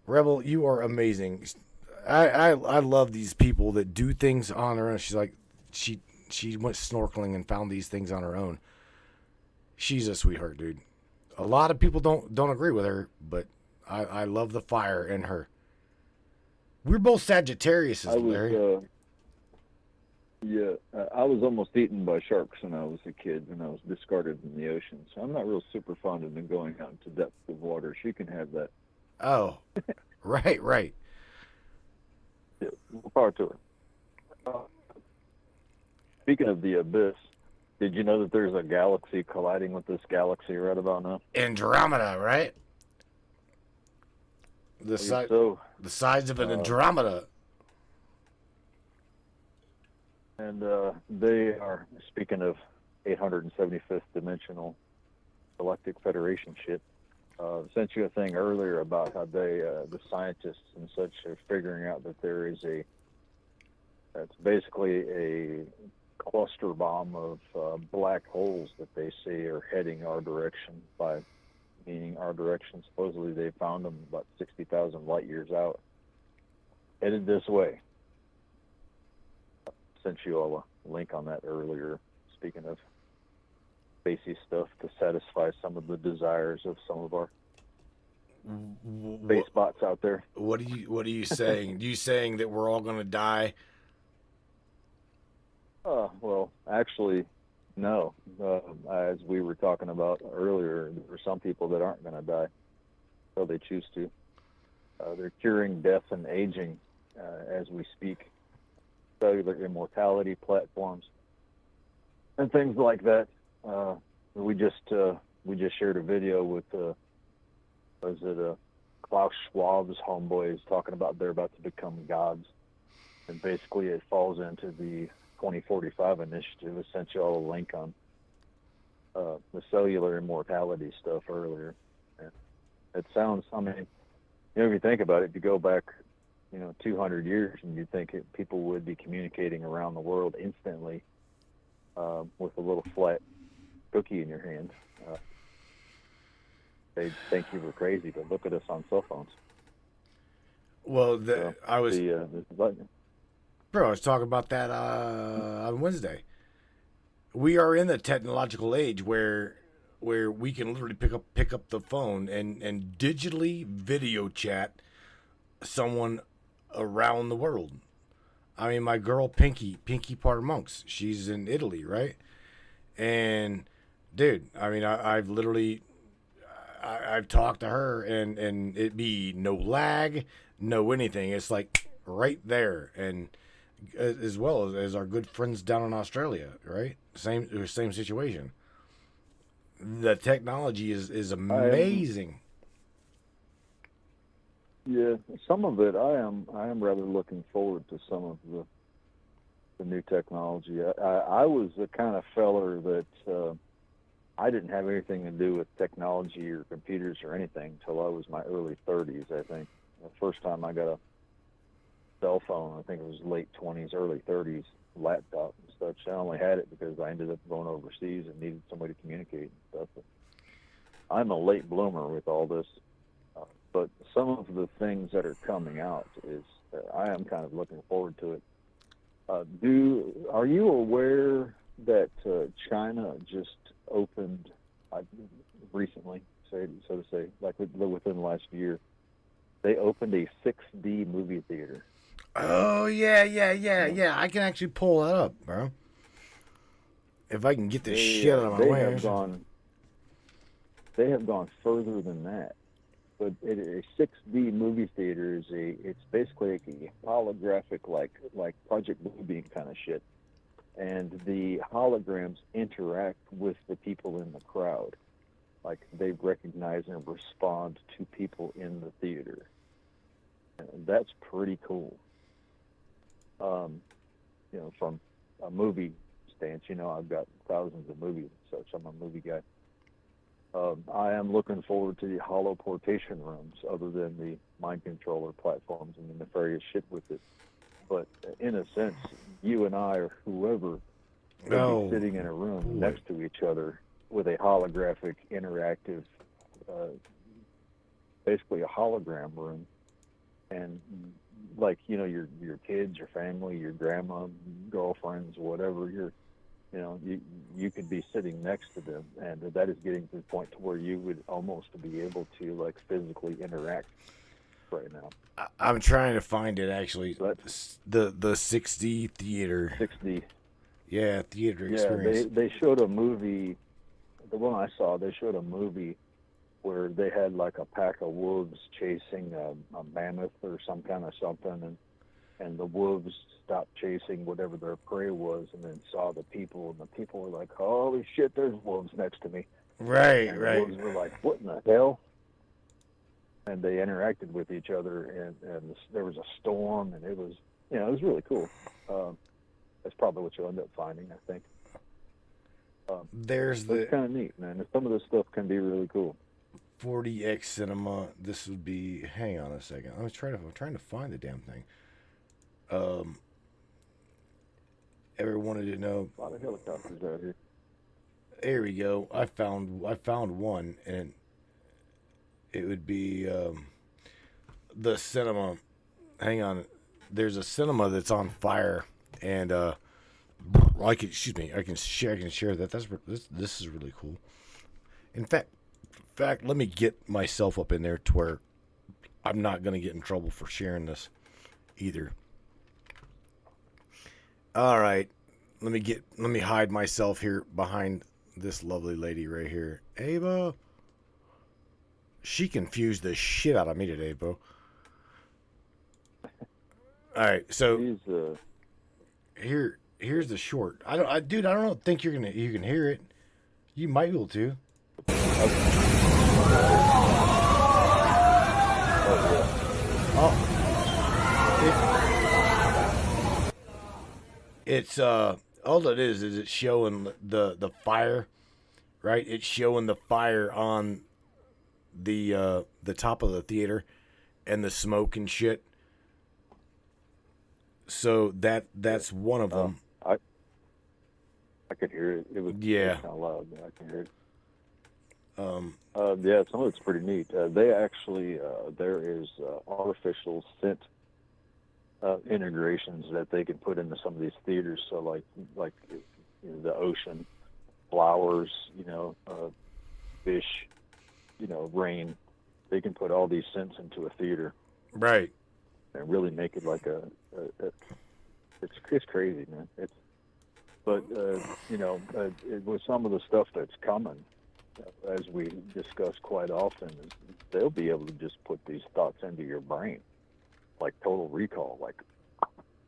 Rebel, you are amazing. I love these people that do things on their own. She's like, she went snorkeling and found these things on her own. She's a sweetheart, dude. A lot of people don't agree with her, but I love the fire in her. We're both Sagittarius, Larry. I was almost eaten by sharks when I was a kid, and I was discarded in the ocean. So I'm not real super fond of them going out into depths of water. She can have that. Oh, right. Yeah, more power to her. Speaking of the abyss, did you know that there's a galaxy colliding with this galaxy right about now? Andromeda, right? The size of an Andromeda. And they are, speaking of 875th dimensional galactic federation shit, sent you a thing earlier about how the scientists and such are figuring out that there is that's basically a cluster bomb of black holes that they see are heading our direction, meaning our direction. Supposedly they found them about 60,000 light years out, headed this way. Sent you all a link on that earlier, speaking of spacey stuff to satisfy some of the desires of some of our space bots out there. What are you saying? You saying that we're all going to die? Well, actually, no. As we were talking about earlier, there are some people that aren't going to die, so they choose to. They're curing death and aging as we speak. Cellular immortality platforms and things like that. We just shared a video with Klaus Schwab's homeboys talking about they're about to become gods, and basically it falls into the 2045 initiative. I sent you all a link on the cellular immortality stuff earlier. And it sounds, I mean, if you think about it, if you go back 200 years, and you'd think people would be communicating around the world instantly with a little flat cookie in your hand. They'd think you were crazy, but look at us on cell phones. Well, I was talking about that on Wednesday. We are in the technological age where we can literally pick up the phone and digitally video chat someone around the world. I mean, my girl Pinky Part Monks, she's in Italy, right? And dude, I mean, I've literally I've talked to her, and it be no lag, no anything. It's like right there, and as well as our good friends down in Australia, right? Same situation. The technology is amazing. Yeah, some of it I am rather looking forward to some of the new technology. I was the kind of feller that I didn't have anything to do with technology or computers or anything until I was my early 30s, I think. The first time I got a cell phone, I think it was late 20s, early 30s, laptop and such. I only had it because I ended up going overseas and needed somebody to communicate and stuff. But I'm a late bloomer with all this. But some of the things that are coming out is I am kind of looking forward to it. Are you aware that China just opened recently, so to say, like within the last year, they opened a 6D movie theater. Oh yeah. I can actually pull that up, bro. If I can get this shit out of my way. They have gone further than that. But a 6D movie theater it's basically like a holographic, like Project Bluebeam kind of shit, and the holograms interact with the people in the crowd, like they recognize and respond to people in the theater. And that's pretty cool. From a movie stance, I've got thousands of movies and such. I'm a movie guy. I am looking forward to the holoportation rooms, other than the mind controller platforms and the nefarious shit with it. But in a sense, you and I or whoever will be sitting in a room next to each other with a holographic, interactive, basically a hologram room, and like your kids, your family, your grandma, girlfriends, whatever, you could be sitting next to them, and that is getting to the point to where you would almost be able to like physically interact right now. I'm trying to find it actually. But the 6D theater. 6D. Yeah, theater experience. Yeah, they showed a movie. The one I saw, they showed a movie where they had like a pack of wolves chasing a mammoth or some kind of something, and the wolves stopped chasing whatever their prey was, and then saw the people, and the people were like, "Holy shit, there's wolves next to me!" Right. The wolves were like, "What in the hell?" And they interacted with each other, and there was a storm, and it was really cool. That's probably what you'll end up finding, I think. There's it's kind of neat, man. Some of this stuff can be really cool. 40X cinema. This would be. Hang on a second. I'm trying to find the damn thing. Ever wanted to know? A lot of helicopters out here. There we go. I found one, and it would be the cinema. Hang on. There's a cinema that's on fire, and I can share that. This is really cool. In fact, let me get myself up in there to where I'm not going to get in trouble for sharing this either. All right, let me hide myself here behind this lovely lady right here, Ava. She confused the shit out of me today, bro. All right, so here's the short. I don't think you can hear it. You might be able to. It's all it is it's showing the fire, right? It's showing the fire on the top of the theater and the smoke and shit. So that's one of them. I could hear it. It was kind of loud, but I can hear it. Some of it's pretty neat. They actually there is artificial scent integrations that they can put into some of these theaters. So like the ocean, flowers, fish, rain. They can put all these scents into a theater, right? And really make it like it's crazy, man. But with some of the stuff that's coming, as we discuss quite often, is they'll be able to just put these thoughts into your brain, like Total Recall, like,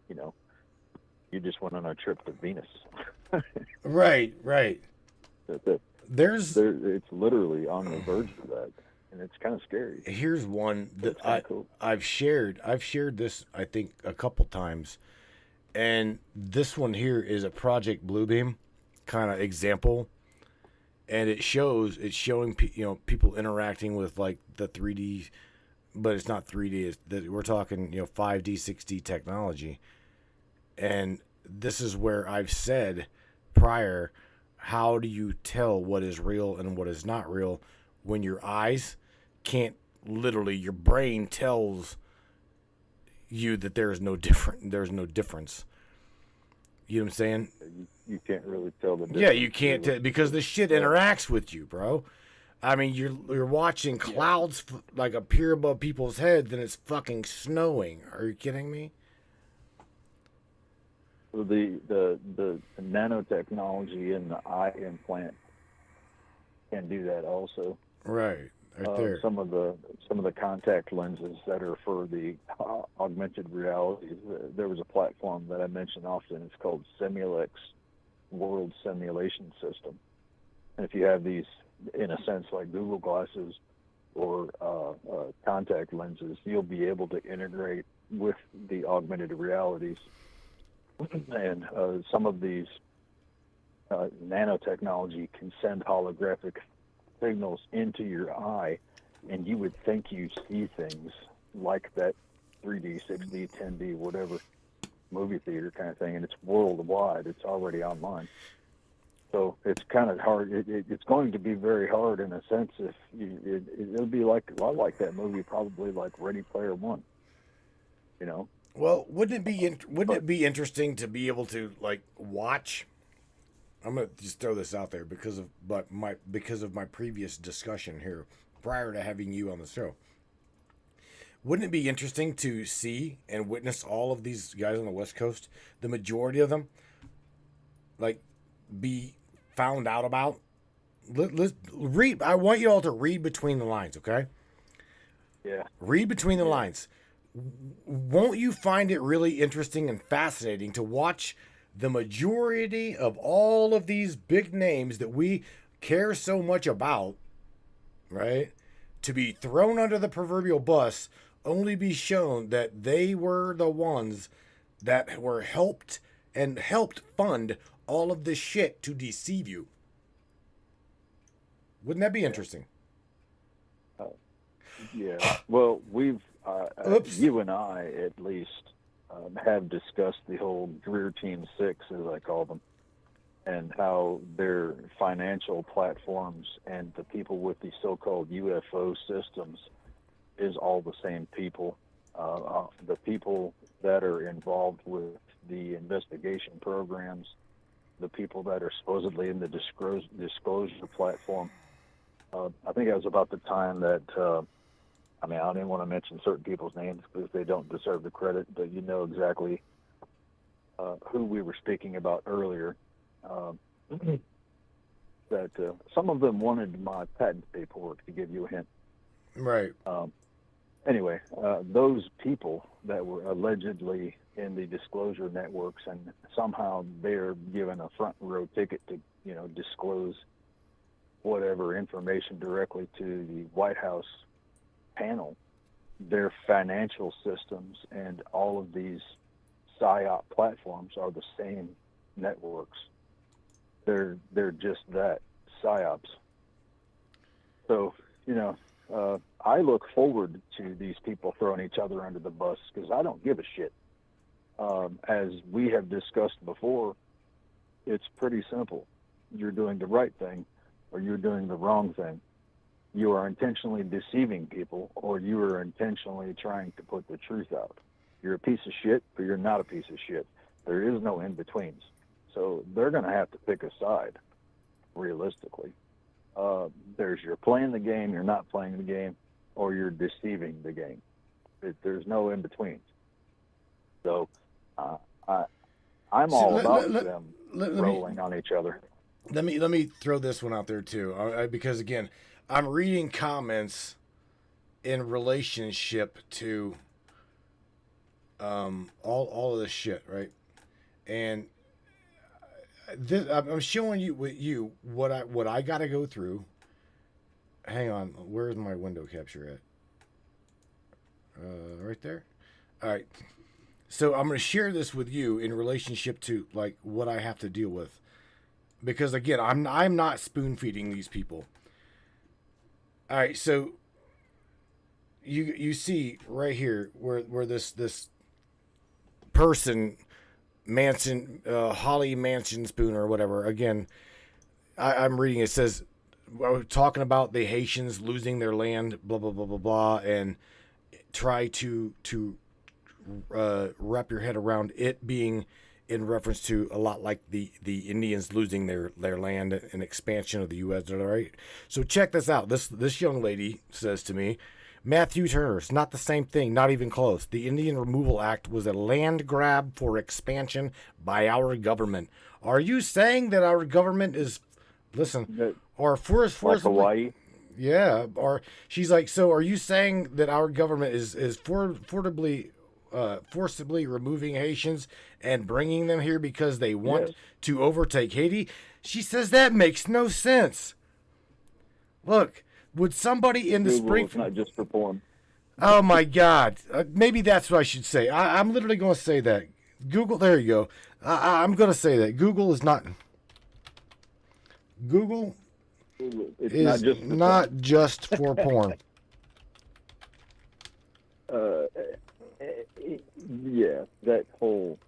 you just went on a trip to Venus. Right. It's literally on the verge of that, and it's kind of scary. Here's one that I've shared this, I think, a couple times, And this one here is a Project Bluebeam kind of example, and it's showing people interacting with like the 3D, but it's not 3D. We're talking 5D, 6D technology, and this is where I've said prior, how do you tell what is real and what is not real when your eyes can't literally, your brain tells you that there's no difference. You know what I'm saying? You can't really tell the difference. Yeah, you can't tell because the shit interacts with you, bro. I mean, you're watching clouds like appear above people's heads, and it's fucking snowing. Are you kidding me? The nanotechnology in the eye implant can do that also. Right there. Some of the contact lenses that are for the augmented realities. There was a platform that I mention often. It's called Simulex World Simulation System. And if you have these, in a sense, like Google glasses or contact lenses, you'll be able to integrate with the augmented realities. And some of these nanotechnology can send holographic signals into your eye, and you would think you see things like that 3D, 6D, 10D, whatever movie theater kind of thing, and it's worldwide. It's already online. So it's kind of hard. It's going to be very hard in a sense. If it'll be like a lot like that movie, probably like Ready Player One. Well, wouldn't it be interesting to be able to like watch? I'm gonna just throw this out there because of my previous discussion here prior to having you on the show. Wouldn't it be interesting to see and witness all of these guys on the West Coast, the majority of them, like, be found out about? Let's read. I want you all to read between the lines, okay? Yeah. Read between the lines. Won't you find it really interesting and fascinating to watch the majority of all of these big names that we care so much about, right, to be thrown under the proverbial bus, only be shown that they were the ones that were helped fund all of this shit to deceive you? Wouldn't that be interesting? Yeah. Well, we've you and I at least have discussed the whole Greer Team 6, as I call them, and how their financial platforms and the people with the so-called UFO systems is all the same people. The people that are involved with the investigation programs, the people that are supposedly in the disclosure platform. I think that was about the time that, I don't even want to mention certain people's names because they don't deserve the credit, but you know exactly who we were speaking about earlier. That some of them wanted my patent paperwork, to give you a hint. Right. Anyway, those people that were allegedly in the disclosure networks, and somehow they're given a front row ticket to, disclose whatever information directly to the White House panel, their financial systems and all of these PSYOP platforms are the same networks. They're just that, PSYOPs. So, I look forward to these people throwing each other under the bus because I don't give a shit. As we have discussed before, it's pretty simple. You're doing the right thing or you're doing the wrong thing. You are intentionally deceiving people or you are intentionally trying to put the truth out. You're a piece of shit or you're not a piece of shit. There is no in-betweens. So they're going to have to pick a side, realistically. There's you're playing the game, you're not playing the game, or you're deceiving the game. There's no in-betweens. So I'm all about them rolling on each other. Let me throw this one out there too, because again, I'm reading comments in relationship to all of this shit, right? And I'm showing you what I got to go through. Hang on, where's my window capture at? Right there. All right. So I'm going to share this with you in relationship to like what I have to deal with, because again, I'm not spoon feeding these people. All right, so you see right here where this person Manson Holly Manson spoon or whatever. Again, I'm reading. It says we're talking about the Haitians losing their land, blah blah blah blah blah, and try to wrap your head around it being in reference to a lot like the Indians losing their land and expansion of the U.S. All right, so check this out. This young lady says to me, Matthew Turner, it's not the same thing, not even close. The Indian Removal Act was a land grab for expansion by our government. Are you saying that our government is, listen, or like Hawaii? Yeah, or she's like, so are you saying that our government is forcibly removing Haitians and bringing them here because they want to overtake Haiti? She says that makes no sense. Look, would somebody in the Springfield... not just for porn. Oh my God. Maybe that's what I should say. I'm literally going to say that. Google, there you go. I'm going to say that. Google is not... Google is not just for porn. Yeah, that whole...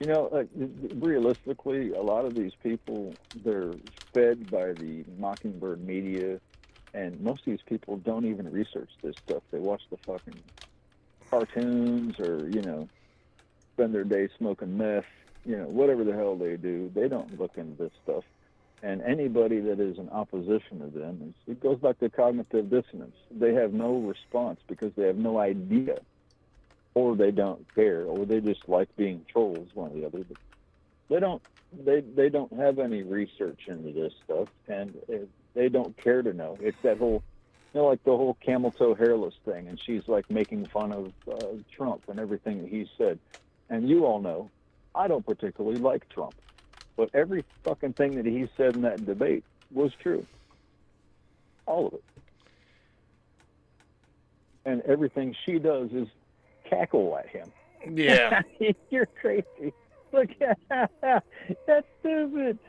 realistically, a lot of these people, they're fed by the Mockingbird media, and most of these people don't even research this stuff. They watch the fucking cartoons or, spend their day smoking meth, whatever the hell they do. They don't look into this stuff. And anybody that is in opposition to them, it goes back to cognitive dissonance. They have no response because they have no idea, or they don't care, or they just like being trolls, one or the other. But they don't have any research into this stuff, and they don't care to know. It's that whole, like the whole camel toe hairless thing, and she's like making fun of Trump and everything that he said. And you all know, I don't particularly like Trump. But every fucking thing that he said in that debate was true. All of it. And everything she does is cackle at him. Yeah. You're crazy. Look, that's stupid.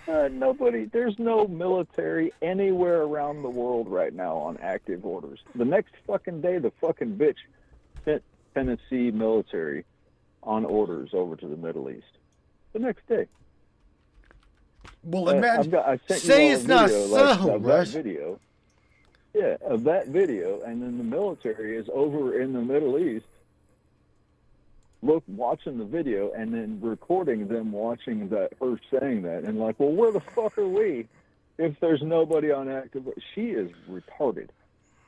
There's no military anywhere around the world right now on active orders. The next fucking day, the fucking bitch sent Tennessee military on orders over to the Middle East. The next day. Well, imagine. I sent say you it's not so, of that video. Yeah, of that video, and then the military is over in the Middle East, watching the video, and then recording them watching that, her saying that, and like, well, where the fuck are we if there's nobody on active? She is retarded.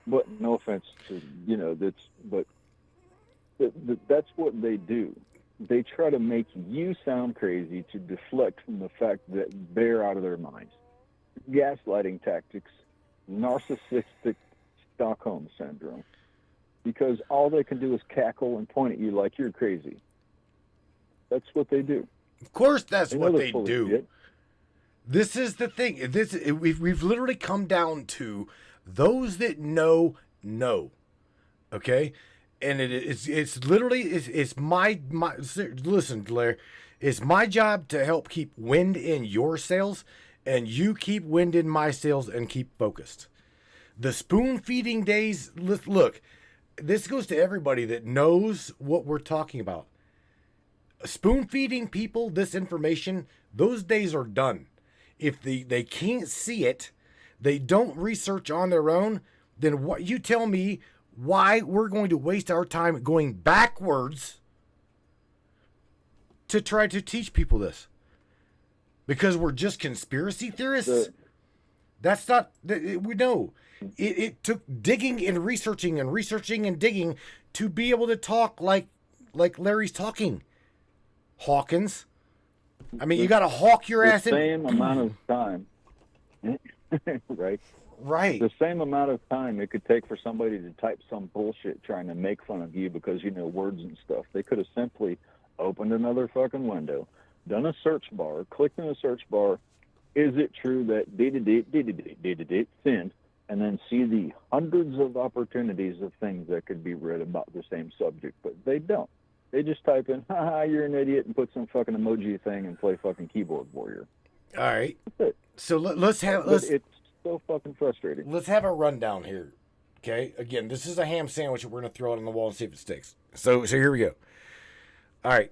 But no offense to that's what they do. They try to make you sound crazy to deflect from the fact that they're out of their minds. Gaslighting tactics, narcissistic Stockholm syndrome. Because all they can do is cackle and point at you like you're crazy. That's what they do. Of course that's what they do. This is the thing. We've literally come down to those that know. Okay? And it's literally my listen, Blair, it's my job to help keep wind in your sails, and you keep wind in my sails and keep focused. The spoon feeding days, look, this goes to everybody that knows what we're talking about. Spoon feeding people this information, those days are done. If they can't see it, they don't research on their own, then what you tell me why we're going to waste our time going backwards to try to teach people this? Because we're just conspiracy theorists? That's not, we know. It took digging and researching and digging to be able to talk like Larry's talking. Hawkins. I mean, you got to hawk your ass in. The same amount of time. Right? Right. The same amount of time it could take for somebody to type some bullshit trying to make fun of you because you know words and stuff. They could have simply opened another fucking window, done a search bar, clicked in the search bar, is it true that send, and then see the hundreds of opportunities of things that could be read about the same subject, but they don't. They just type in, haha, you're an idiot, and put some fucking emoji thing and play fucking keyboard warrior. All right. That's it. So let's have It's so fucking frustrating. let's have a rundown here. Okay. Again, this is a ham sandwich, and we're gonna throw it on the wall and see if it sticks. So here we go. All right.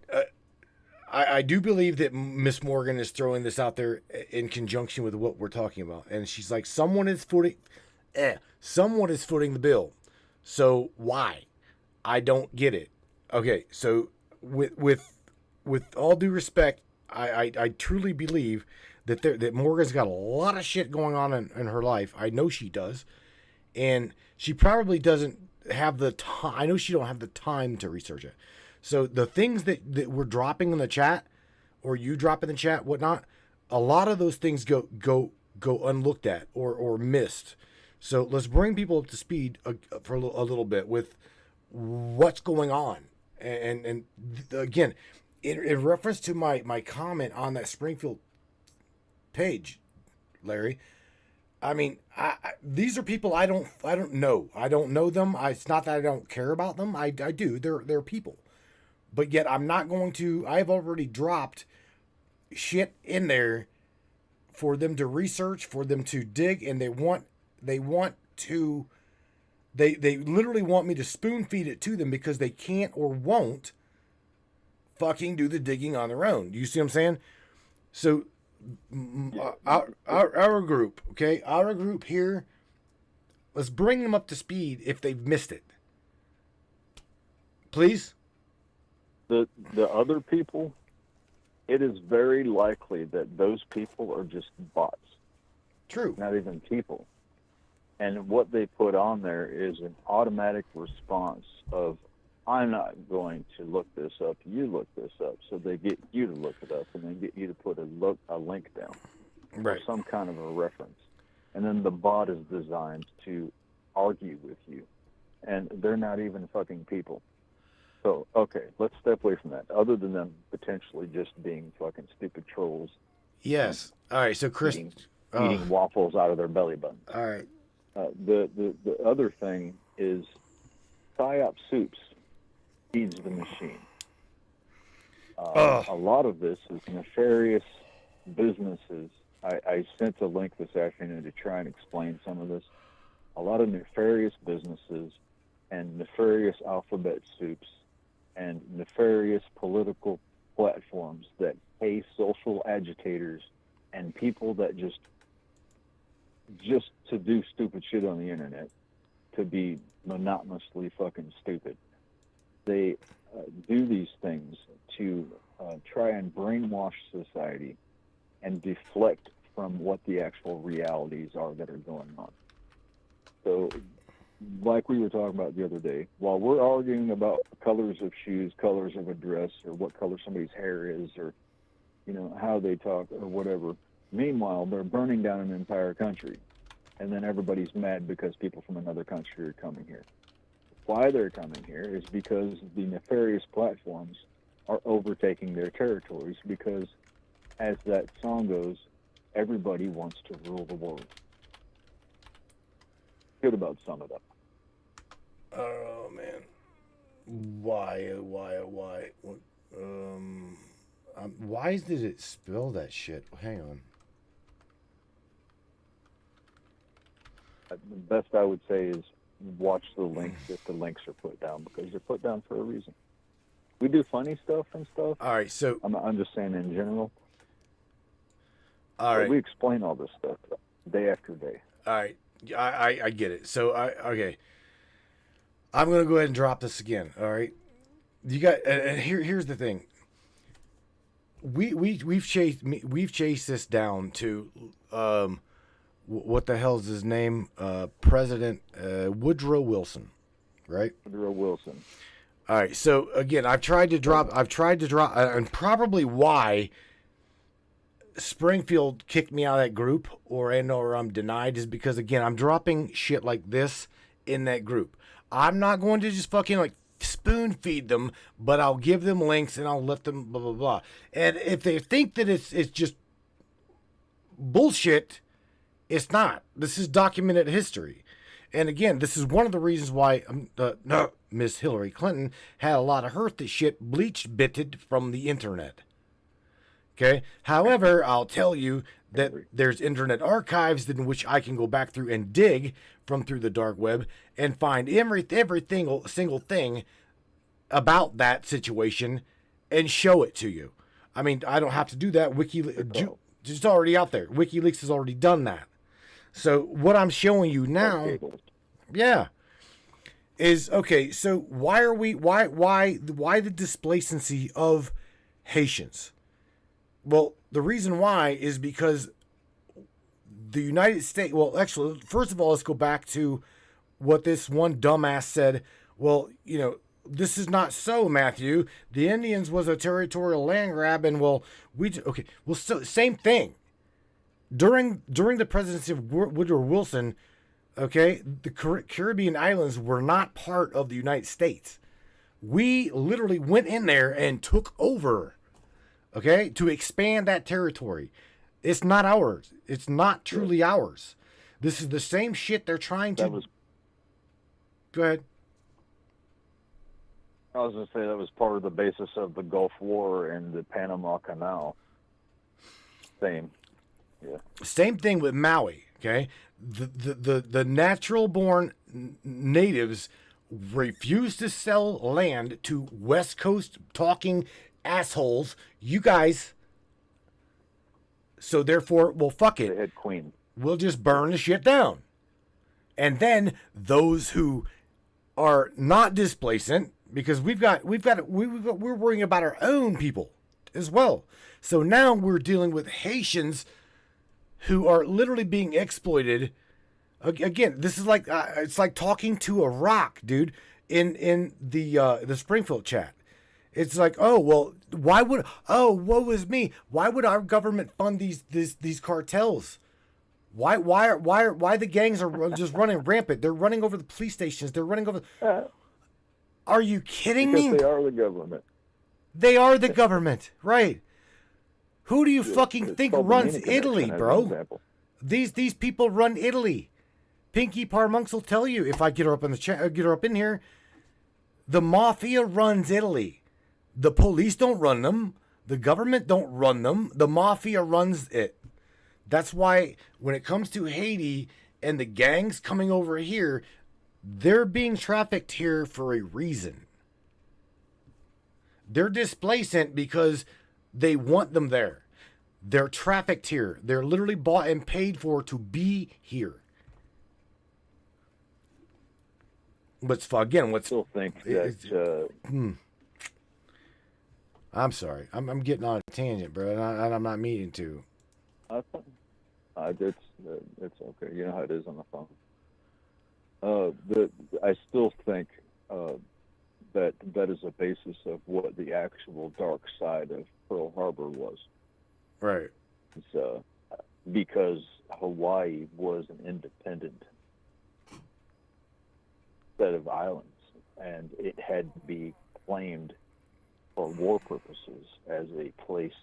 I do believe that Miss Morgan is throwing this out there in conjunction with what we're talking about, and she's like, someone is footing the bill. So why? I don't get it. Okay, so with all due respect, I truly believe that Morgan's got a lot of shit going on in her life. I know she does, and she probably doesn't have the time. I know she don't have the time to research it. So the things that we're dropping in the chat, or you drop in the chat, whatnot, a lot of those things go unlooked at or missed. So let's bring people up to speed for a little bit with what's going on. And again, in reference to my comment on that Springfield page, Larry, I mean, these are people I don't know. I don't know them. It's not that I don't care about them. I do. They're people. But yet I'm not going to. I've already dropped shit in there for them to research, for them to dig, and they literally want me to spoon feed it to them because they can't or won't fucking do the digging on their own. You see what I'm saying? So our group, okay, our group here, let's bring them up to speed if they've missed it. Please. The other people, it is very likely that those people are just bots. True. Not even people. And what they put on there is an automatic response of, I'm not going to look this up, you look this up. So they get you to look it up, and then get you to put a link down. Right. Or some kind of a reference. And then the bot is designed to argue with you. And they're not even fucking people. So, okay, let's step away from that. Other than them potentially just being fucking stupid trolls. Yes. All right, so Chris... Eating waffles out of their belly button. All right. The other thing is PSYOP Soups feeds the machine. A lot of this is nefarious businesses. I sent a link this afternoon to try and explain some of this. A lot of nefarious businesses and nefarious alphabet soups and nefarious political platforms that pay social agitators and people that just to do stupid shit on the internet, to be monotonously fucking stupid. They do these things to try and brainwash society and deflect from what the actual realities are that are going on. So, like we were talking about the other day, while we're arguing about colors of shoes, colors of a dress, or what color somebody's hair is, or, you know, how they talk, or whatever, meanwhile, they're burning down an entire country. And then everybody's mad because people from another country are coming here. Why they're coming here is because the nefarious platforms are overtaking their territories because, as that song goes, everybody wants to rule the world. Good about sum it up. Oh, man. Why? Why did it spell that shit? Hang on. The best I would say is watch the links if the links are put down, because they're put down for a reason. We do funny stuff and stuff. All right, so... I'm just saying in general. All right. We explain all this stuff day after day. All right. I get it. So, okay. I'm going to go ahead and drop this again, all right? You got... And here's the thing. We've chased this down to... what the hell is his name? President Woodrow Wilson, right? Woodrow Wilson. All right. So again, I've tried to drop, and probably why Springfield kicked me out of that group, or I'm denied, is because again, I'm dropping shit like this in that group. I'm not going to just fucking like spoon feed them, but I'll give them links and I'll let them blah blah blah. And if they think that it's just bullshit. It's not. This is documented history. And again, this is one of the reasons why Miss Hillary Clinton had a lot of her shit bleach bitted from the internet. Okay. However, I'll tell you that there's internet archives in which I can go back through and dig from through the dark web and find every single thing about that situation and show it to you. I mean, I don't have to do that. It's already out there. WikiLeaks has already done that. So what I'm showing you now, is okay. So why the displacency of Haitians? Well, the reason why is because the United States. Well, actually, first of all, let's go back to what this one dumbass said. Well, this is not so, Matthew. The Indians was a territorial land grab, and so same thing. During the presidency of Woodrow Wilson, okay, the Caribbean islands were not part of the United States. We literally went in there and took over, okay, to expand that territory. It's not ours. It's not truly ours. This is the same shit they're trying to. Go ahead. I was going to say that was part of the basis of the Gulf War and the Panama Canal. Same. Yeah. Same thing with Maui, okay? The natural-born natives refused to sell land to West Coast talking assholes. You guys. So therefore, well, fuck it. They had queen. We'll just burn the shit down. And then those who are not displacent, because we're worrying about our own people as well. So now we're dealing with Haitians who are literally being exploited. Again, this is like it's like talking to a rock, dude. In the Springfield chat, it's like, oh well, woe is me. Why would our government fund these cartels? Why the gangs are just running rampant? They're running over the police stations. They're running over. Are you kidding me? Because they are the government. They are the government, right? Who do you fucking think runs Italy, bro? These people run Italy. Pinky Parmonks will tell you if I get her up in the chat, get her up in here. The mafia runs Italy. The police don't run them. The government don't run them. The mafia runs it. That's why when it comes to Haiti and the gangs coming over here, they're being trafficked here for a reason. They're displacent because they want them there. They're trafficked here. They're literally bought and paid for to be here. I still think that. I'm sorry. I'm getting on a tangent, bro, and I'm not meaning to. It's okay. You know how it is on the phone. I still think that is a basis of what the actual dark side of Pearl Harbor was. Right. It's, because Hawaii was an independent set of islands, and it had to be claimed for war purposes as a place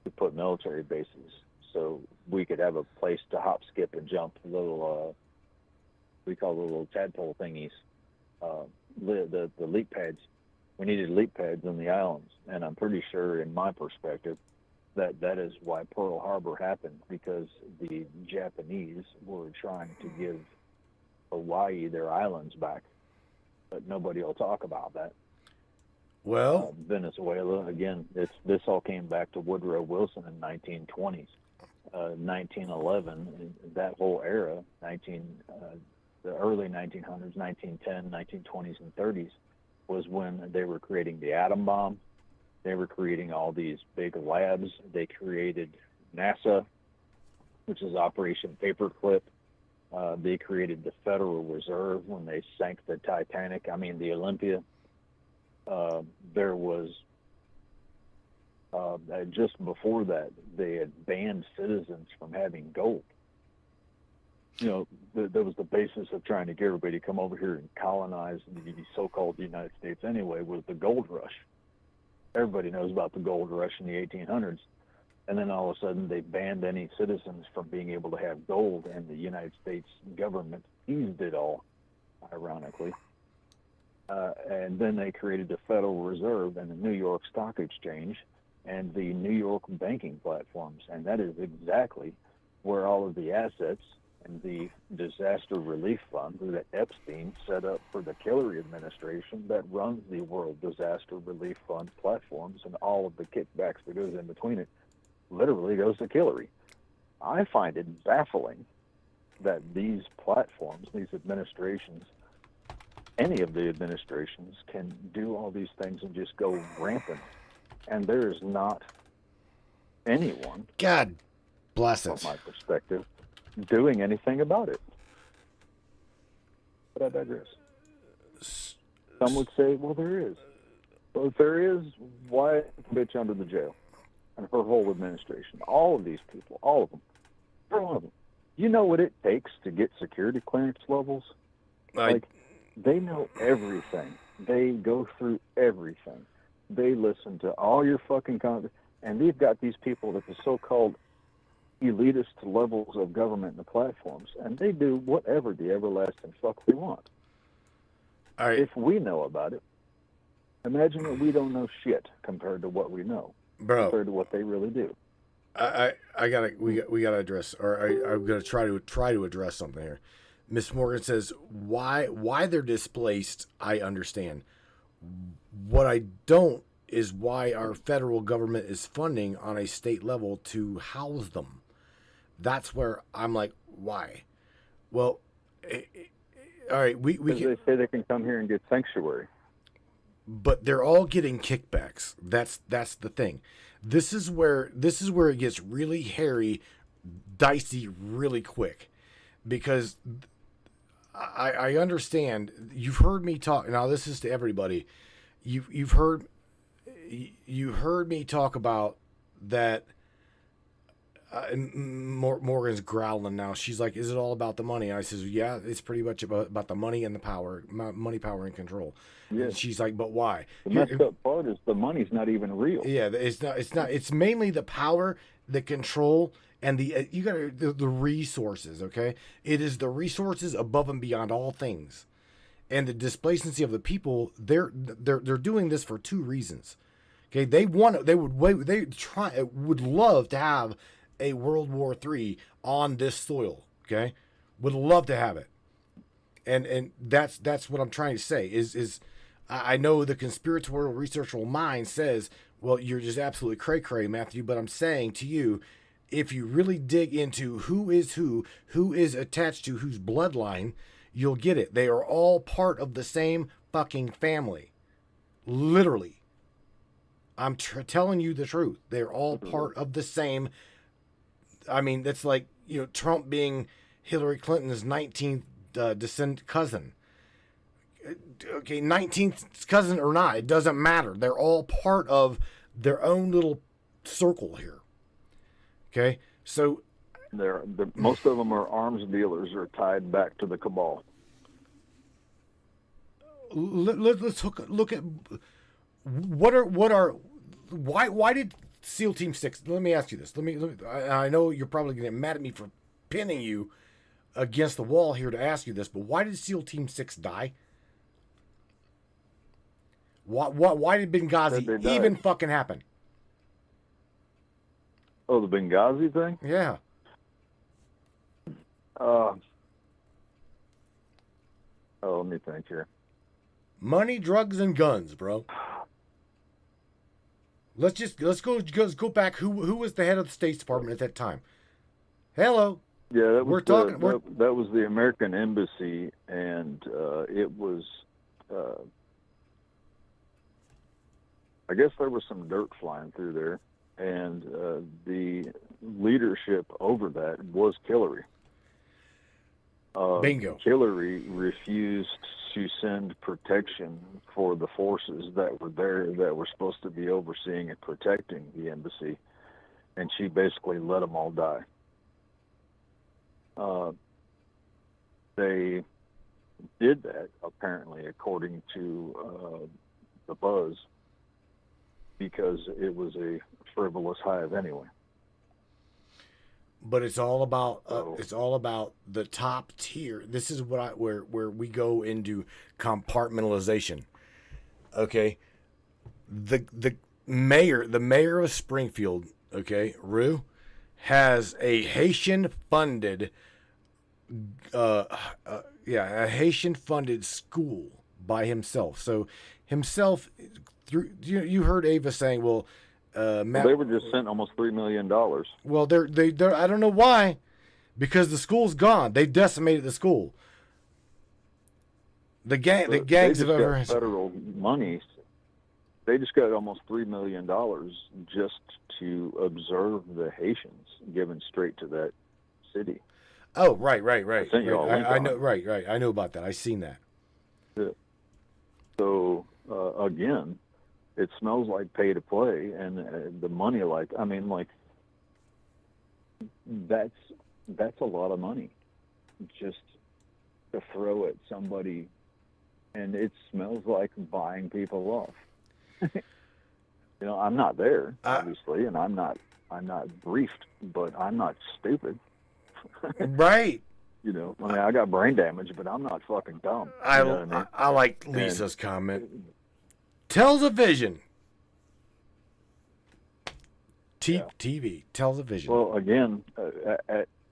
to put military bases, so we could have a place to hop, skip, and jump little, we call the little tadpole thingies, the leap pads. We needed leap pads on the islands, and I'm pretty sure, in my perspective, that is why Pearl Harbor happened, because the Japanese were trying to give Hawaii their islands back, but nobody will talk about that. Well, Venezuela, again, this all came back to Woodrow Wilson in 1920s, 1911, that whole era, the early 1900s, 1910, 1920s, and 30s, was when they were creating the atom bomb. They were creating all these big labs. They created NASA, which is Operation Paperclip. They created the Federal Reserve when they sank the Titanic. I mean, the Olympia. There was, just before that, they had banned citizens from having gold. You know, that was the basis of trying to get everybody to come over here and colonize the so-called United States anyway, was the gold rush. Everybody knows about the gold rush in the 1800s. And then all of a sudden they banned any citizens from being able to have gold, and the United States government seized it all, ironically. And then they created the Federal Reserve and the New York Stock Exchange and the New York banking platforms. And that is exactly where all of the assets and the disaster relief fund that Epstein set up for the Hillary administration that runs the World Disaster Relief Fund platforms, and all of the kickbacks that goes in between it literally goes to Hillary. I find it baffling that these platforms, these administrations, any of the administrations can do all these things and just go rampant. And there is not anyone, God bless from it. my perspective, doing anything about it. But I digress. Some would say, well, there is. Well, if there is, why bitch under the jail? And her whole administration. All of these people, all of them. Every one of them. You know what it takes to get security clearance levels? They know everything. They go through everything. They listen to all your fucking and they've got these people at the so-called elitist levels of government and the platforms, and they do whatever the everlasting fuck they want. All right. If we know about it, imagine that we don't know shit compared to what we know, compared to what they really do. We gotta address, or I'm gonna try to address something here. Miss Morgan says why they're displaced. I understand. What I don't is why our federal government is funding on a state level to house them. That's where I'm like, why? Well, all right, we can, they say they can come here and get sanctuary, but they're all getting kickbacks. That's the thing. This is where it gets really hairy, dicey, really quick, because I understand. You've heard me talk. Now this is to everybody. You heard me talk about that. Morgan's growling now. She's like, "Is it all about the money?" I says, "Yeah, it's pretty much about the money and the power, money, power, and control." Yeah. And she's like, "But why?" The messed up part is the money's not even real. Yeah, it's not. It's mainly the power, the control, and the the resources. Okay, it is the resources above and beyond all things, and the displacency of the people. They're doing this for two reasons. Okay, they would love to have a World War III on this soil. Okay, would love to have it, and that's what I'm trying to say. Is I know the conspiratorial researchable mind says, well, you're just absolutely cray-cray, Matthew, but I'm saying to you, if you really dig into who is attached to whose bloodline, you'll get it. They are all part of the same fucking family. Literally. I'm telling you the truth. They're all part of the same. I mean, that's like, Trump being Hillary Clinton's 19th descendant cousin. Okay, 19th cousin or not, it doesn't matter. They're all part of their own little circle here. Okay, so most of them are arms dealers or tied back to the cabal. Let's look at why did SEAL Team 6? Let me ask you this. I know you're probably gonna get mad at me for pinning you against the wall here to ask you this, but why did SEAL Team 6 die? Why did Benghazi even fucking happen? Oh, the Benghazi thing? Yeah. Let me think here. Money, drugs, and guns, bro. Let's go back. Who was the head of the State Department at that time? Hello. Yeah, that was the American Embassy, and it was. I guess there was some dirt flying through there, and the leadership over that was Hillary. Bingo. Hillary refused to send protection for the forces that were there that were supposed to be overseeing and protecting the embassy, and she basically let them all die. They did that, apparently, according to the buzz, because it was a frivolous hive anyway. but it's all about So, the top tier. This is where we go into compartmentalization. Okay, the mayor of Springfield, okay, Rue, has a Haitian funded a Haitian funded school by himself. So himself through you heard Ava saying, well, Matt, they were just sent almost $3 million. well, they're I don't know why, because the school's gone. They decimated the school. The gangs have ever Federal money. They just got almost $3 million just to observe the Haitians given straight to that city. Oh, right. I sent you all a link I on know, it. right. I know about that. I seen that. Yeah. So again, it smells like pay to play, and the money, like that's a lot of money just to throw at somebody, and it smells like buying people off. I'm not there, obviously, and I'm not briefed, but I'm not stupid. Right. I got brain damage, but I'm not fucking dumb. You know what I mean? I like Lisa's comment. Tells a vision. TV tells a vision. Well, again,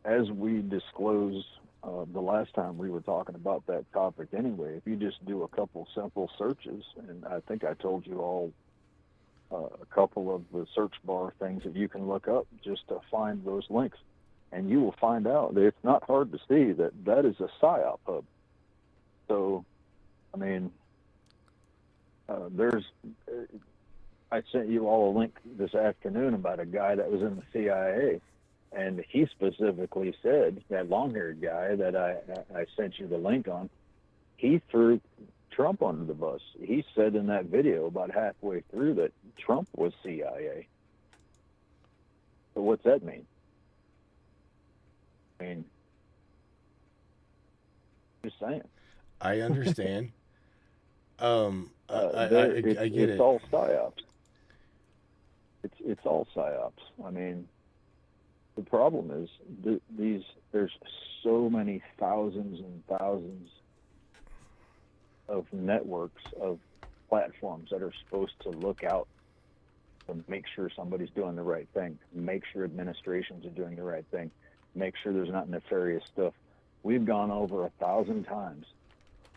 as we disclosed the last time we were talking about that topic anyway, if you just do a couple simple searches, and I think I told you all a couple of the search bar things that you can look up just to find those links, and you will find out that it's not hard to see that is a PSYOP hub. So, I mean, I sent you all a link this afternoon about a guy that was in the CIA, and he specifically said, that long-haired guy that I sent you the link on, he threw Trump under the bus. He said in that video about halfway through that Trump was CIA. So what's that mean? I mean, just saying. I understand. I get it's it. all psyops. It's all psyops. I mean, the problem is there's so many thousands and thousands of networks of platforms that are supposed to look out and make sure somebody's doing the right thing, make sure administrations are doing the right thing, make sure there's not nefarious stuff. We've gone over 1,000 times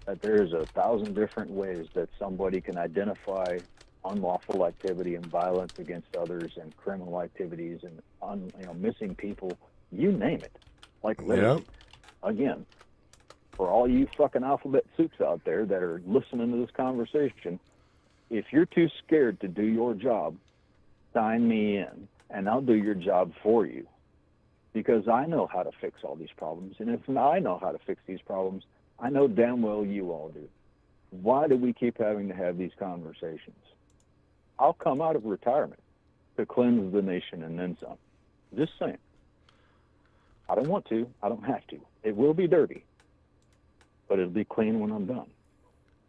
that there's 1,000 different ways that somebody can identify unlawful activity and violence against others and criminal activities and missing people, you name it. Like literally, again, for all you fucking alphabet soups out there that are listening to this conversation, if you're too scared to do your job, sign me in and I'll do your job for you, because I know how to fix all these problems. And if I know how to fix these problems, I know damn well you all do. Why do we keep having to have these conversations? I'll come out of retirement to cleanse the nation and then some. Just saying. I don't want to. I don't have to. It will be dirty, but it'll be clean when I'm done.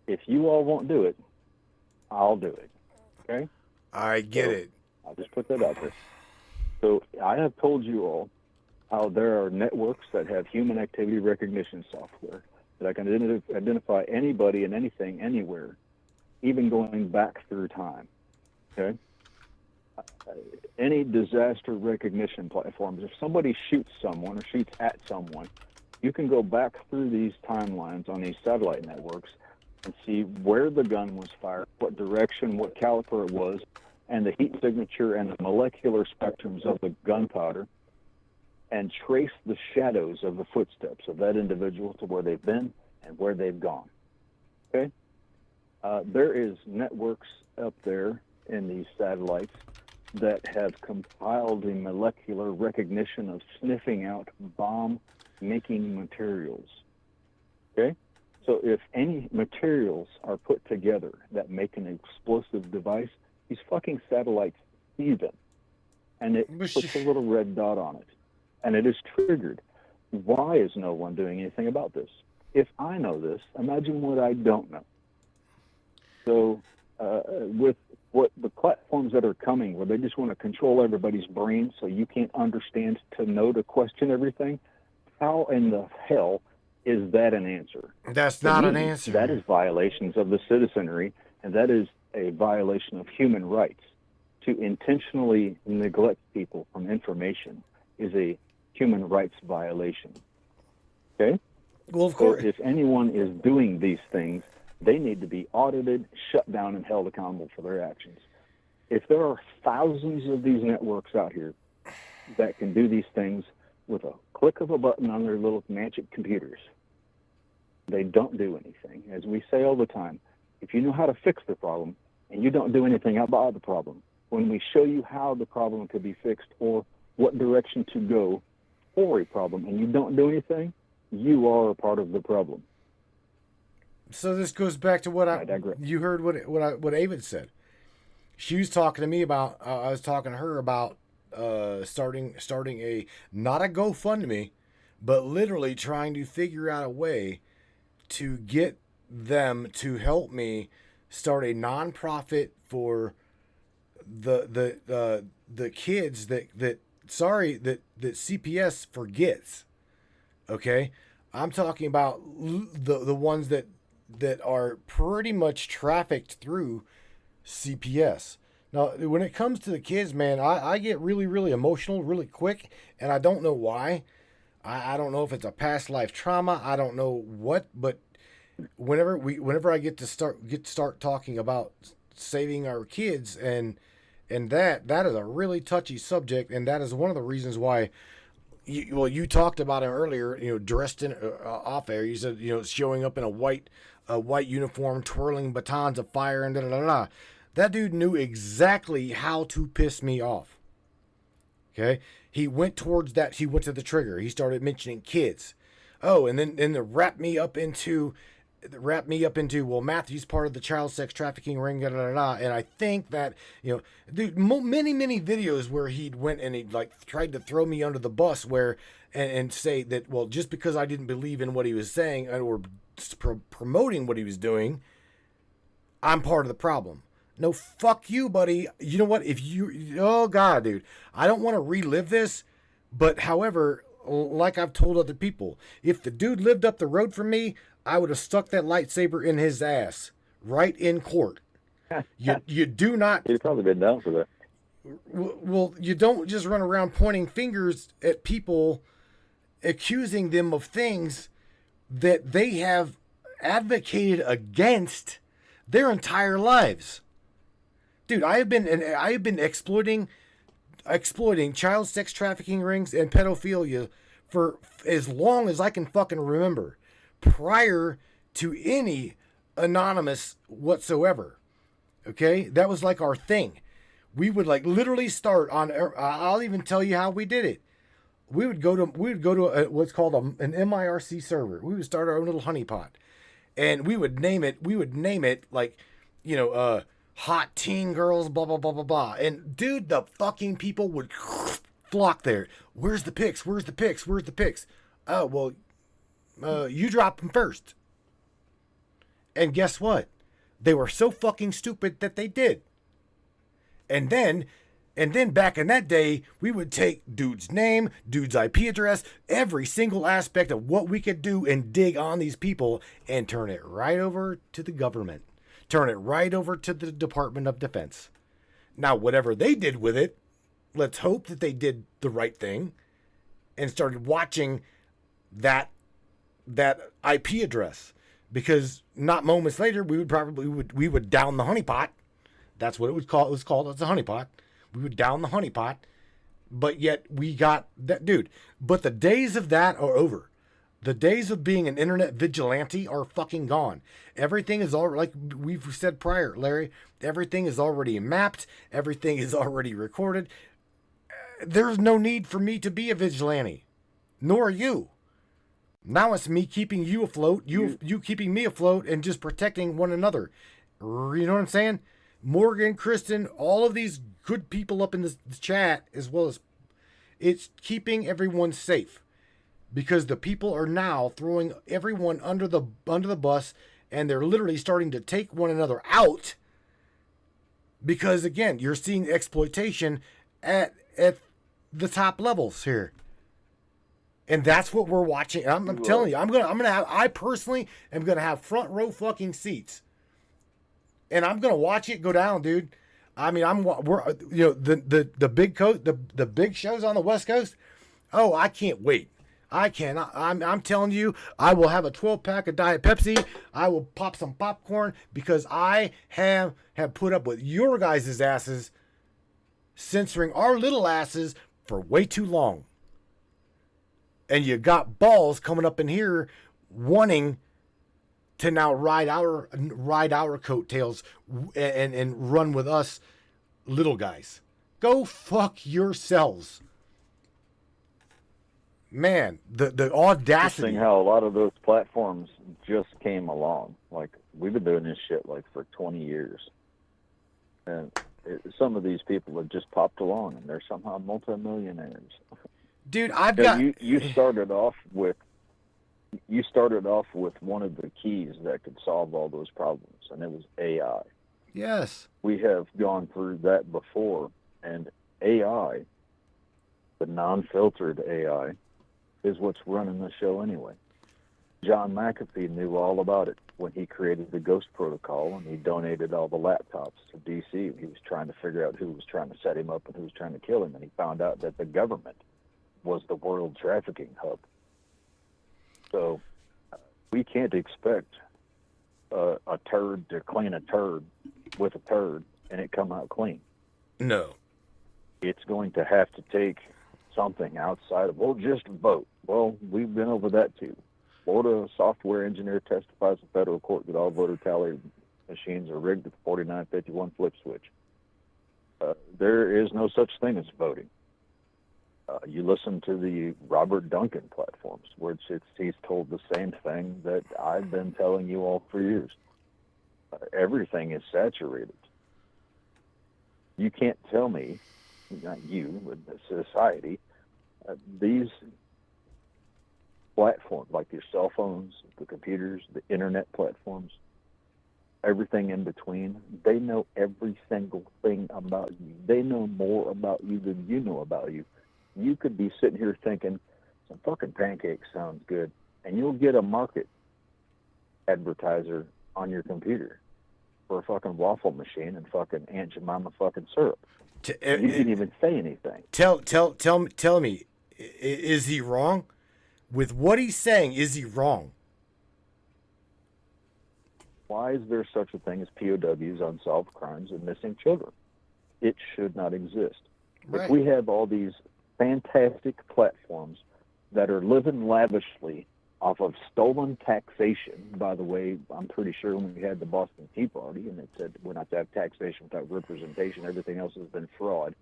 If you all won't do it, I'll do it. Okay? I get it. I'll just put that out there. So I have told you all how there are networks that have human activity recognition software that I can identify anybody and anything anywhere, even going back through time. Okay? Any disaster recognition platforms, if somebody shoots someone or shoots at someone, you can go back through these timelines on these satellite networks and see where the gun was fired, what direction, what caliber it was, and the heat signature and the molecular spectrums of the gunpowder, and trace the shadows of the footsteps of that individual to where they've been and where they've gone. Okay? There is networks up there in these satellites that have compiled the molecular recognition of sniffing out bomb-making materials. Okay? So if any materials are put together that make an explosive device, these fucking satellites see them, and it puts a little red dot on it, and it is triggered. Why is no one doing anything about this? If I know this, imagine what I don't know. So with what the platforms that are coming, where they just want to control everybody's brain so you can't understand to know to question everything. How in the hell is that an answer? That's To not an me, answer. that is violations of the citizenry, and that is a violation of human rights. To intentionally neglect people from information is a human rights violation. Okay? Well, of So course. if anyone is doing these things, they need to be audited, shut down, and held accountable for their actions. If there are thousands of these networks out here that can do these things with a click of a button on their little magic computers, they don't do anything. As we say all the time, if you know how to fix the problem and you don't do anything about the problem, when we show you how the problem could be fixed or what direction to go for a problem and you don't do anything, you are a part of the problem. So this goes back to what I digress. you heard what Avid said. She was talking to me about. I was talking to her about starting a not a GoFundMe, but literally trying to figure out a way to get them to help me start a nonprofit for the kids that CPS forgets. Okay, I'm talking about the ones that are pretty much trafficked through CPS. Now, when it comes to the kids, man, I get really, really emotional really quick, and I don't know why. I don't know if it's a past life trauma. I don't know what, but whenever I get to start talking about saving our kids and that is a really touchy subject, and that is one of the reasons why. You talked about him earlier. Dressed in off air. You said showing up in a white uniform, twirling batons of fire, and da da da da. That dude knew exactly how to piss me off. Okay, he went towards that. He went to the trigger. He started mentioning kids. Oh, and then to wrap me up into well, Matthew's part of the child sex trafficking ring, da, da, da, da. And I think that dude, many videos where he went and he like tried to throw me under the bus where and say that, well, just because I didn't believe in what he was saying or promoting what he was doing, I'm part of the problem. No, fuck you, buddy. You know what? Oh God, dude, I don't want to relive this, but however, like I've told other people, if the dude lived up the road from me, I would have stuck that lightsaber in his ass right in court. You do not. He'd probably been down for that. Well, you don't just run around pointing fingers at people, accusing them of things that they have advocated against their entire lives. Dude, I have been exploiting child sex trafficking rings and pedophilia for as long as I can fucking remember, prior to any anonymous whatsoever. Okay, that was like our thing. We would like literally start on. I'll even tell you how we did it. We would go to what's called an MIRC server. We would start our own little honeypot, and we would name it like, hot teen girls, blah blah blah blah blah. And dude, the fucking people would flock there. Where's the pics? Where's the pics? Where's the pics? Oh well, you drop them first. And guess what? They were so fucking stupid that they did. And then back in that day, we would take dude's name, dude's IP address, every single aspect of what we could do and dig on these people and turn it right over to the government. Turn it right over to the Department of Defense. Now, whatever they did with it, let's hope that they did the right thing and started watching that IP address. Because not moments later, we would down the honeypot. That's what it was called. It was called as a honeypot. We would down the honeypot, but yet we got that dude. But the days of that are over. The days of being an internet vigilante are fucking gone. Everything is all like we've said prior, Larry. Everything is already mapped. Everything is already recorded. There's no need for me to be a vigilante, nor are you. Now it's me keeping you afloat, you keeping me afloat, and just protecting one another. You know what I'm saying? Morgan, Kristen, all of these good people up in this chat, as well as it's keeping everyone safe, because the people are now throwing everyone under the bus, and they're literally starting to take one another out Because again, you're seeing exploitation at the top levels here. And that's what we're watching. I'm telling you, I personally am gonna have front row fucking seats. And I'm gonna watch it go down, dude. I mean, the big shows on the West Coast. Oh, I can't wait. I cannot. I'm telling you, I will have a 12-pack of Diet Pepsi. I will pop some popcorn because I have put up with your guys' asses censoring our little asses for way too long. And you got balls coming up in here wanting to now ride our coattails and run with us little guys. Go fuck yourselves. Man, the audacity. Interesting how a lot of those platforms just came along. Like, we've been doing this shit like for 20 years. And some of these people have just popped along and they're somehow multimillionaires. Dude, you started off with one of the keys that could solve all those problems, and it was AI. Yes. We have gone through that before, and AI, the non-filtered AI, is what's running the show anyway. John McAfee knew all about it when he created the Ghost Protocol, and he donated all the laptops to D.C. He was trying to figure out who was trying to set him up and who was trying to kill him, and he found out that the government was the world trafficking hub. So we can't expect a turd to clean a turd with a turd and it come out clean. No. It's going to have to take something outside of, well, just vote. Well, we've been over that too. Florida software engineer testifies in federal court that all voter tally machines are rigged with 4951 flip switch. There is no such thing as voting. You listen to the Robert Duncan platforms, which he's told the same thing that I've been telling you all for years. Everything is saturated. You can't tell me, not you, but the society, these platforms, like your cell phones, the computers, the internet platforms, everything in between, they know every single thing about you. They know more about you than you know about you. You could be sitting here thinking, some fucking pancakes sounds good, and you'll get a market advertiser on your computer for a fucking waffle machine and fucking Aunt Jemima fucking syrup. You didn't even say anything. Tell me, is he wrong? With what he's saying, is he wrong? Why is there such a thing as POWs, unsolved crimes, and missing children? It should not exist. Right. If we have all these fantastic platforms that are living lavishly off of stolen taxation. By the way, I'm pretty sure when we had the Boston Tea Party and it said we're not to have taxation without representation, everything else has been fraud.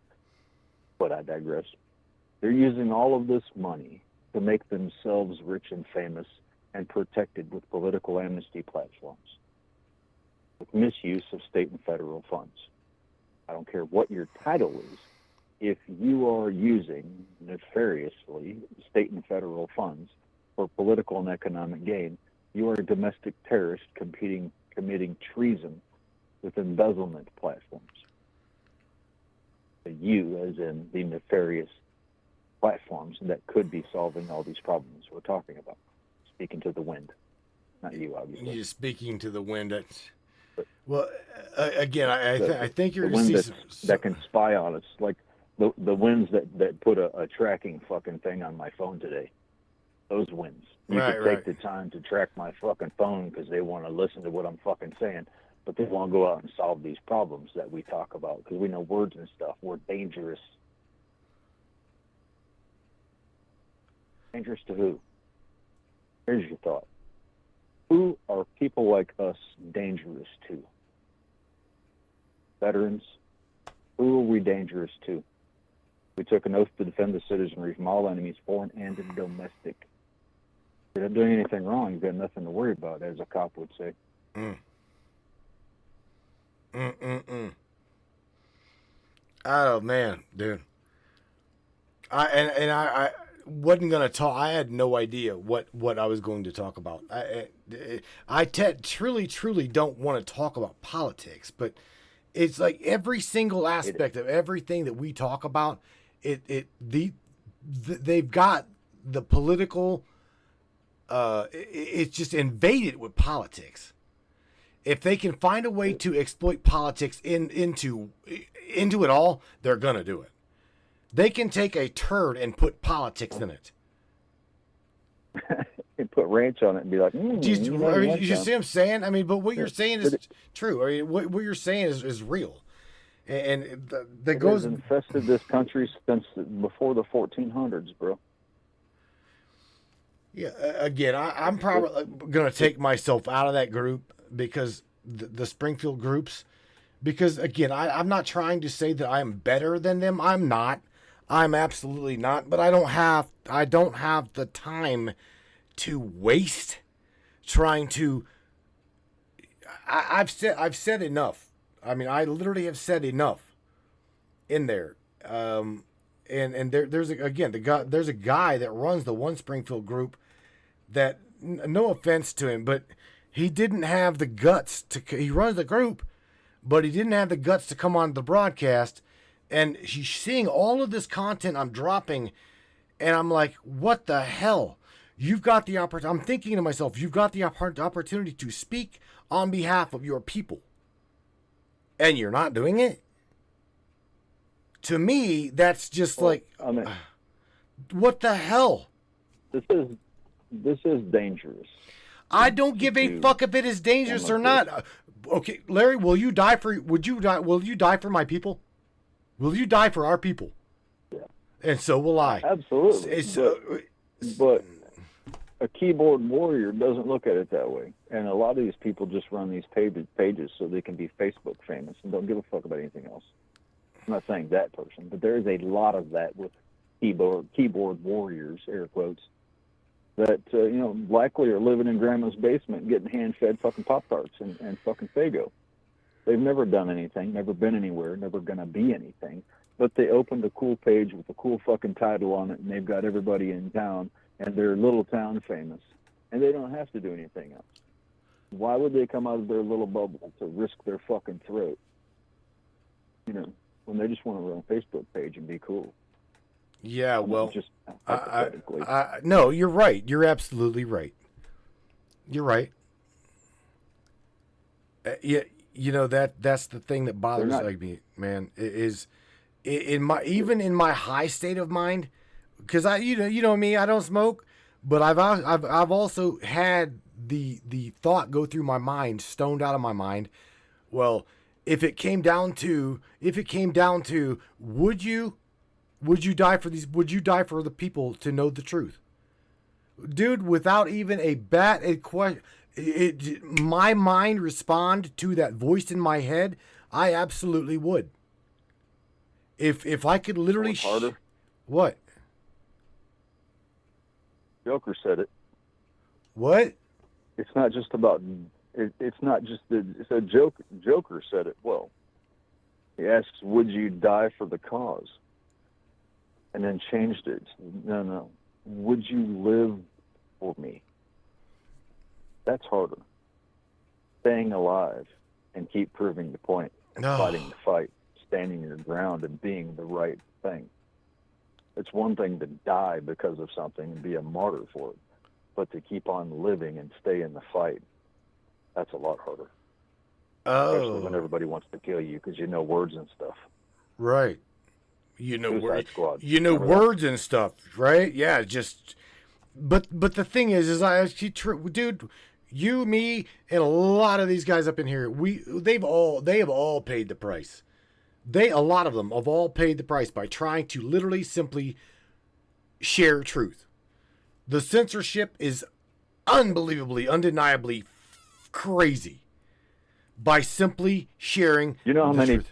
But I digress. They're using all of this money to make themselves rich and famous and protected with political amnesty platforms, with misuse of state and federal funds. I don't care what your title is. If you are using nefariously state and federal funds for political and economic gain, you are a domestic terrorist committing treason with embezzlement platforms. You, as in the nefarious platforms that could be solving all these problems we're talking about. Speaking to the wind. Not you, obviously. You're speaking to the wind. Well, again, I think you're the wind that can spy on us. Like the winds that put a tracking fucking thing on my phone today. Those winds. You could take the time to track my fucking phone because they want to listen to what I'm fucking saying, but they want to go out and solve these problems that we talk about because we know words and stuff. We're dangerous. Dangerous to who? Here's your thought. Who are people like us dangerous to? Veterans? Who are we dangerous to? We took an oath to defend the citizenry from all enemies, foreign and domestic. If you're not doing anything wrong, you've got nothing to worry about, as a cop would say. Oh man, dude. I wasn't gonna talk. I had no idea what I was going to talk about. I truly don't want to talk about politics, but It's like every single aspect of everything that we talk about, they've got the political. It's just invaded with politics. If they can find a way to exploit politics into it all, they're gonna do it. They can take a turd and put politics in it. And put ranch on it and be like, You see what I'm saying? I mean, but what you're saying is true. I mean, what you're saying is real. And that goes infested this country since before the 1400s, bro. Yeah, again, I'm probably going to take myself out of that group because the Springfield groups, because again, I'm not trying to say that I'm better than them. I'm not. I'm absolutely not. But I don't have the time to waste trying to. I've said enough. I mean, I literally have said enough in there. And there's a guy that runs the One Springfield group that, no offense to him, but he didn't have the guts he runs the group, but he didn't have the guts to come on the broadcast. And he's seeing all of this content I'm dropping, and I'm like, what the hell? You've got the opportunity. I'm thinking to myself, you've got the opportunity to speak on behalf of your people, and you're not doing it. To me, that's just what the hell? This is dangerous. I don't give a fuck if it is dangerous or not. Okay, Larry, will you die for my people? Will you die for our people? Yeah. And so will I. Absolutely. But a keyboard warrior doesn't look at it that way. And a lot of these people just run these pages so they can be Facebook famous and don't give a fuck about anything else. I'm not saying that person, but there is a lot of that with keyboard warriors, air quotes, that, likely are living in grandma's basement getting hand-fed fucking Pop-Tarts and fucking Faygo. They've never done anything, never been anywhere, never going to be anything, but they opened a cool page with a cool fucking title on it, and they've got everybody in town, and they're little town famous, and they don't have to do anything else. Why would they come out of their little bubble to risk their fucking throat, when they just want to run a Facebook page and be cool? Yeah, well, just hypothetically. No, you're right. You're absolutely right. You're right. That's the thing that bothers me, man. Is in my high state of mind, because you know me, I don't smoke, but I've also had the thought go through my mind, stoned out of my mind. Well, if it came down to, would you die for these? Would you die for the people to know the truth, dude? Without even a question. My mind respond to that voice in my head. I absolutely would. If I could literally harder. What? Joker said it. What? It's not just about. It's not just it's a joke. Joker said it well. He asks, "Would you die for the cause?" And then changed it. No. Would you live for me? That's harder. Staying alive and keep proving the point, and fighting the fight, standing your ground and being the right thing. It's one thing to die because of something and be a martyr for it, but to keep on living and stay in the fight, that's a lot harder. Especially when everybody wants to kill you because you know words and stuff. Right. Words and stuff, right? Yeah, just. But the thing is dude, you, me, and a lot of these guys up in here, they have all paid the price. A lot of them have all paid the price by trying to literally simply share truth. The censorship is unbelievably, undeniably crazy by simply sharing. You know how many? Truth.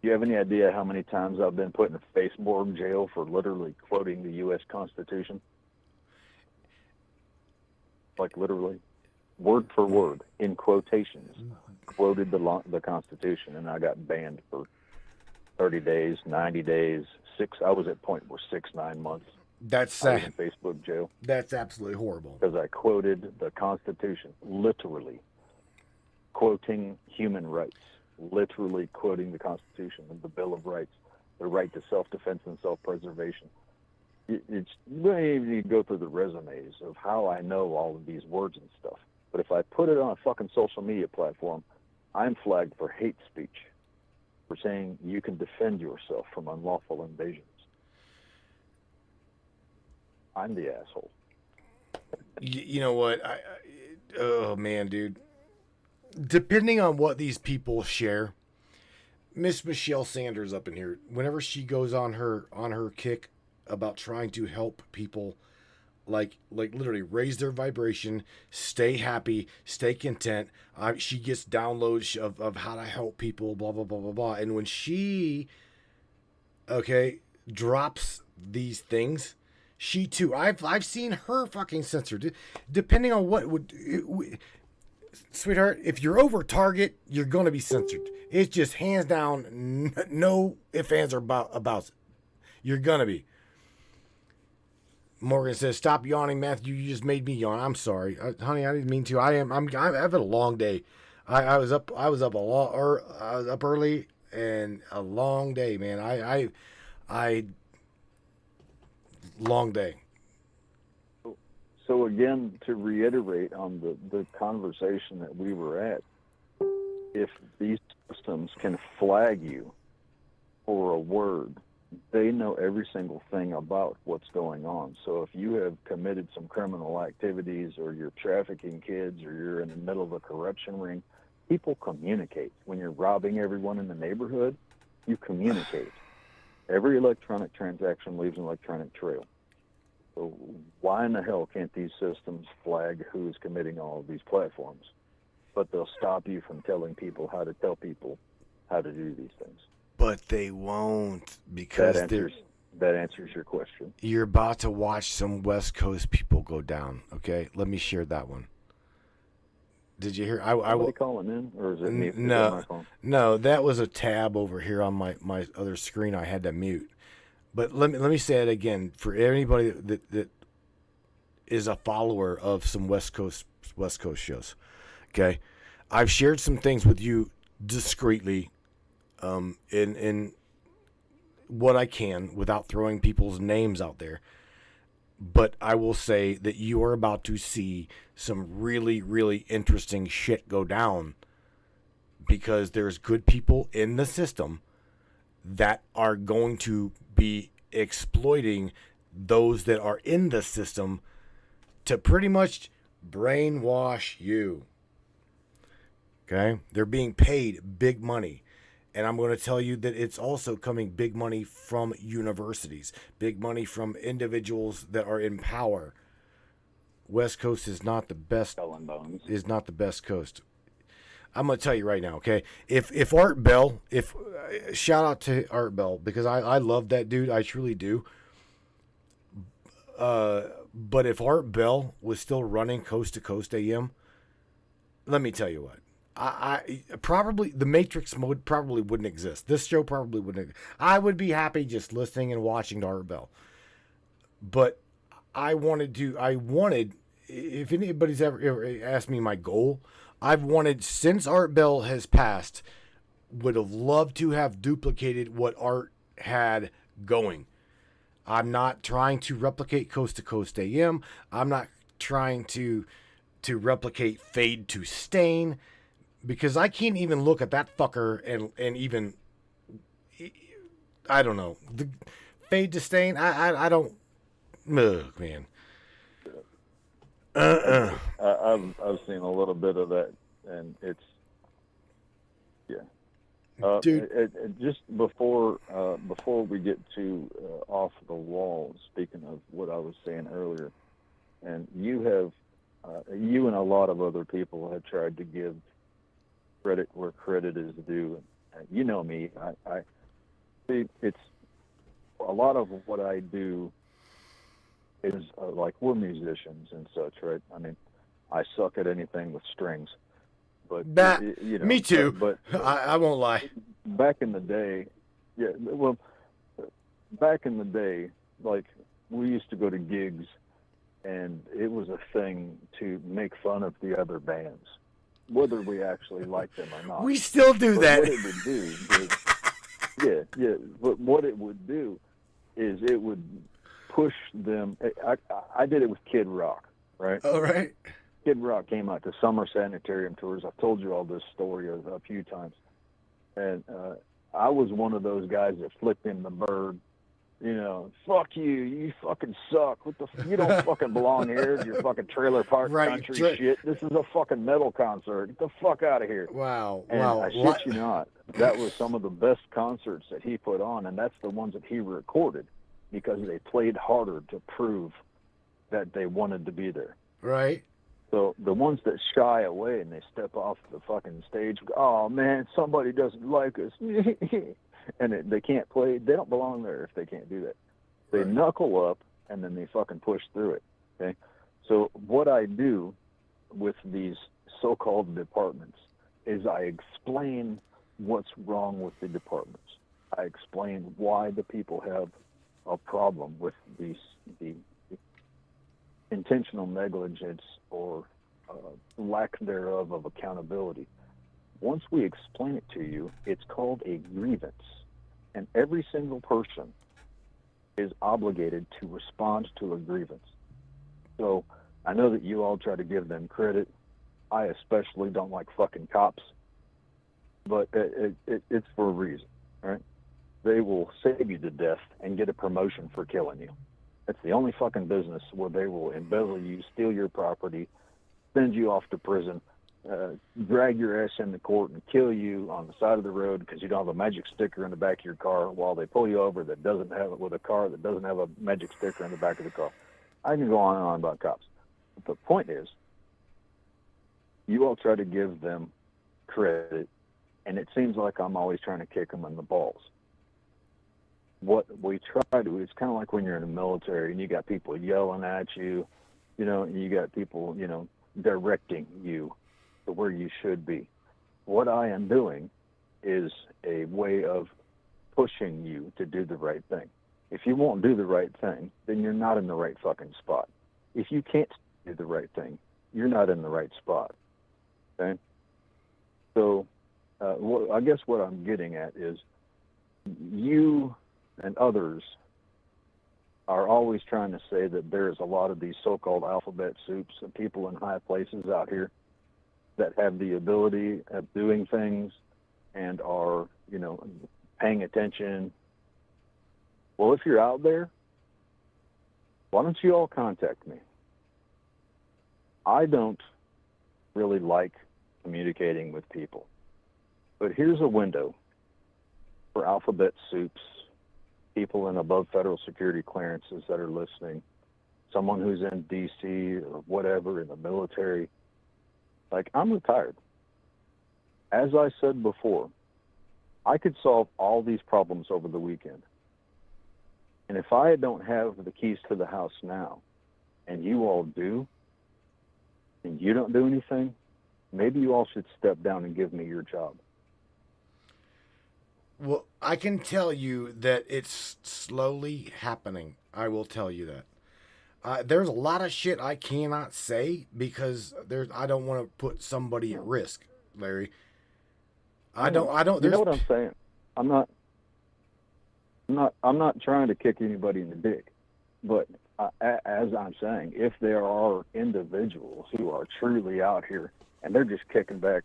Do you have any idea how many times I've been put in a Facebook jail for literally quoting the U.S. Constitution? Like literally, word for word, in quotations, quoted the Constitution, and I got banned for 30 days, 90 days, I was at point where 6-9 months. That's sad. I was in Facebook jail. That's absolutely horrible. Because I quoted the Constitution, literally quoting human rights, literally quoting the Constitution and the Bill of Rights, the right to self-defense and self-preservation. It's you don't even need to go through the resumes of how I know all of these words and stuff. But if I put it on a fucking social media platform, I'm flagged for hate speech, for saying you can defend yourself from unlawful invasions. I'm the asshole. You know what? Oh man, dude. Depending on what these people share, Miss Michelle Sanders up in here, whenever she goes on her kick about trying to help people, like literally raise their vibration, stay happy, stay content. She gets downloads of how to help people, blah blah blah blah blah. And when she, drops these things, she too. I've seen her fucking censored. Depending on what sweetheart, if you're over target, you're gonna be censored. It's just hands down, no ifs, ands, or about it. You're gonna be. Morgan says, "Stop yawning, Matthew. You just made me yawn. I'm sorry, honey. I didn't mean to. I'm having a long day. I was up early and a long day, man. I long day." So again, to reiterate on the conversation that we were at, if these systems can flag you for a word, they know every single thing about what's going on. So if you have committed some criminal activities, or you're trafficking kids, or you're in the middle of a corruption ring, people communicate. When you're robbing everyone in the neighborhood, you communicate. Every electronic transaction leaves an electronic trail. So why in the hell can't these systems flag who's committing all of these platforms? But they'll stop you from telling people how to tell people how to do these things. But they won't, because that answers your question. You're about to watch some West Coast people go down. Okay, let me share that one. Did you hear? I will calling in, or is it me? No, that was a tab over here on my other screen. I had to mute. But let me say it again for anybody that is a follower of some West Coast shows. Okay, I've shared some things with you discreetly, in what I can without throwing people's names out there. But I will say that you are about to see some really, really interesting shit go down, because there's good people in the system that are going to be exploiting those that are in the system to pretty much brainwash you. Okay? They're being paid big money. And I'm going to tell you that it's also coming big money from universities, big money from individuals that are in power. West Coast is not the best. Is not the best coast. I'm going to tell you right now, okay? If Art Bell, shout out to Art Bell, because I love that dude, I truly do. But if Art Bell was still running Coast to Coast AM, let me tell you what. I probably, the Matrix mode probably wouldn't exist. This show probably wouldn't. I would be happy just listening and watching to Art Bell. But I wanted, if anybody's ever asked me my goal, I've wanted, since Art Bell has passed, would have loved to have duplicated what Art had going. I'm not trying to replicate Coast to Coast AM. I'm not trying to replicate Fade to Stain. Because I can't even look at that fucker and even, I don't know, the Fade to Stain. I don't, man. I've seen a little bit of that, and it's, yeah. Dude, just before we get to off the wall, speaking of what I was saying earlier, and you and a lot of other people have tried to give credit where credit is due. You know me. I see, it's a lot of what I do is like, we're musicians and such, right? I mean, I suck at anything with strings, but me too. But I won't lie. Back in the day, like, we used to go to gigs, and it was a thing to make fun of the other bands. whether we actually like them or not. We still do But that. what it would do is, yeah. But what it would do is it would push them. I did it with Kid Rock, right? All right. Kid Rock came out to summer sanitarium tours. I've told you all this story a few times, and I was one of those guys that flipped him the bird. You know, fuck you. You fucking suck. You don't fucking belong here. Your fucking trailer park country shit. This is a fucking metal concert. Get the fuck out of here. Wow. And wow. I shit you not, that was some of the best concerts that he put on, and that's the ones that he recorded because they played harder to prove that they wanted to be there. Right. So the ones that shy away and they step off the fucking stage, oh man, somebody doesn't like us. And they can't play. They don't belong there if they can't do that. They knuckle up and then they fucking push through it. Okay. So what I do with these so-called departments is I explain what's wrong with the departments. I explain why the people have a problem with the intentional negligence or lack thereof of accountability. Once we explain it to you, it's called a grievance. And every single person is obligated to respond to a grievance. So I know that you all try to give them credit. I especially don't like fucking cops. But it's for a reason, right? They will save you to death and get a promotion for killing you. It's the only fucking business where they will embezzle you, steal your property, send you off to prison, drag your ass into court and kill you on the side of the road because you don't have a magic sticker in the back of your car while they pull you over that doesn't have it with a car that doesn't have a magic sticker in the back of the car. I can go on and on about cops. But the point is, you all try to give them credit, and it seems like I'm always trying to kick them in the balls. What we try to, it's kind of like when you're in the military and you got people yelling at you, you know, and you got people, you know, directing you to where you should be. What I am doing is a way of pushing you to do the right thing. If you won't do the right thing, then you're not in the right fucking spot. If you can't do the right thing, you're not in the right spot. Okay? So, I guess what I'm getting at is you and others are always trying to say that there's a lot of these so-called alphabet soups and people in high places out here that have the ability of doing things and are, you know, paying attention. Well, if you're out there, why don't you all contact me? I don't really like communicating with people, but here's a window for alphabet soups, people in above federal security clearances that are listening, someone who's in D.C. or whatever in the military. Like, I'm retired. As I said before, I could solve all these problems over the weekend. And if I don't have the keys to the house now, and you all do, and you don't do anything, maybe you all should step down and give me your job. Well, I can tell you that it's slowly happening. I will tell you that. There's a lot of shit I cannot say because I don't want to put somebody at risk, Larry. I don't. You know what I'm saying? I'm not trying to kick anybody in the dick, but as I'm saying, if there are individuals who are truly out here and they're just kicking back,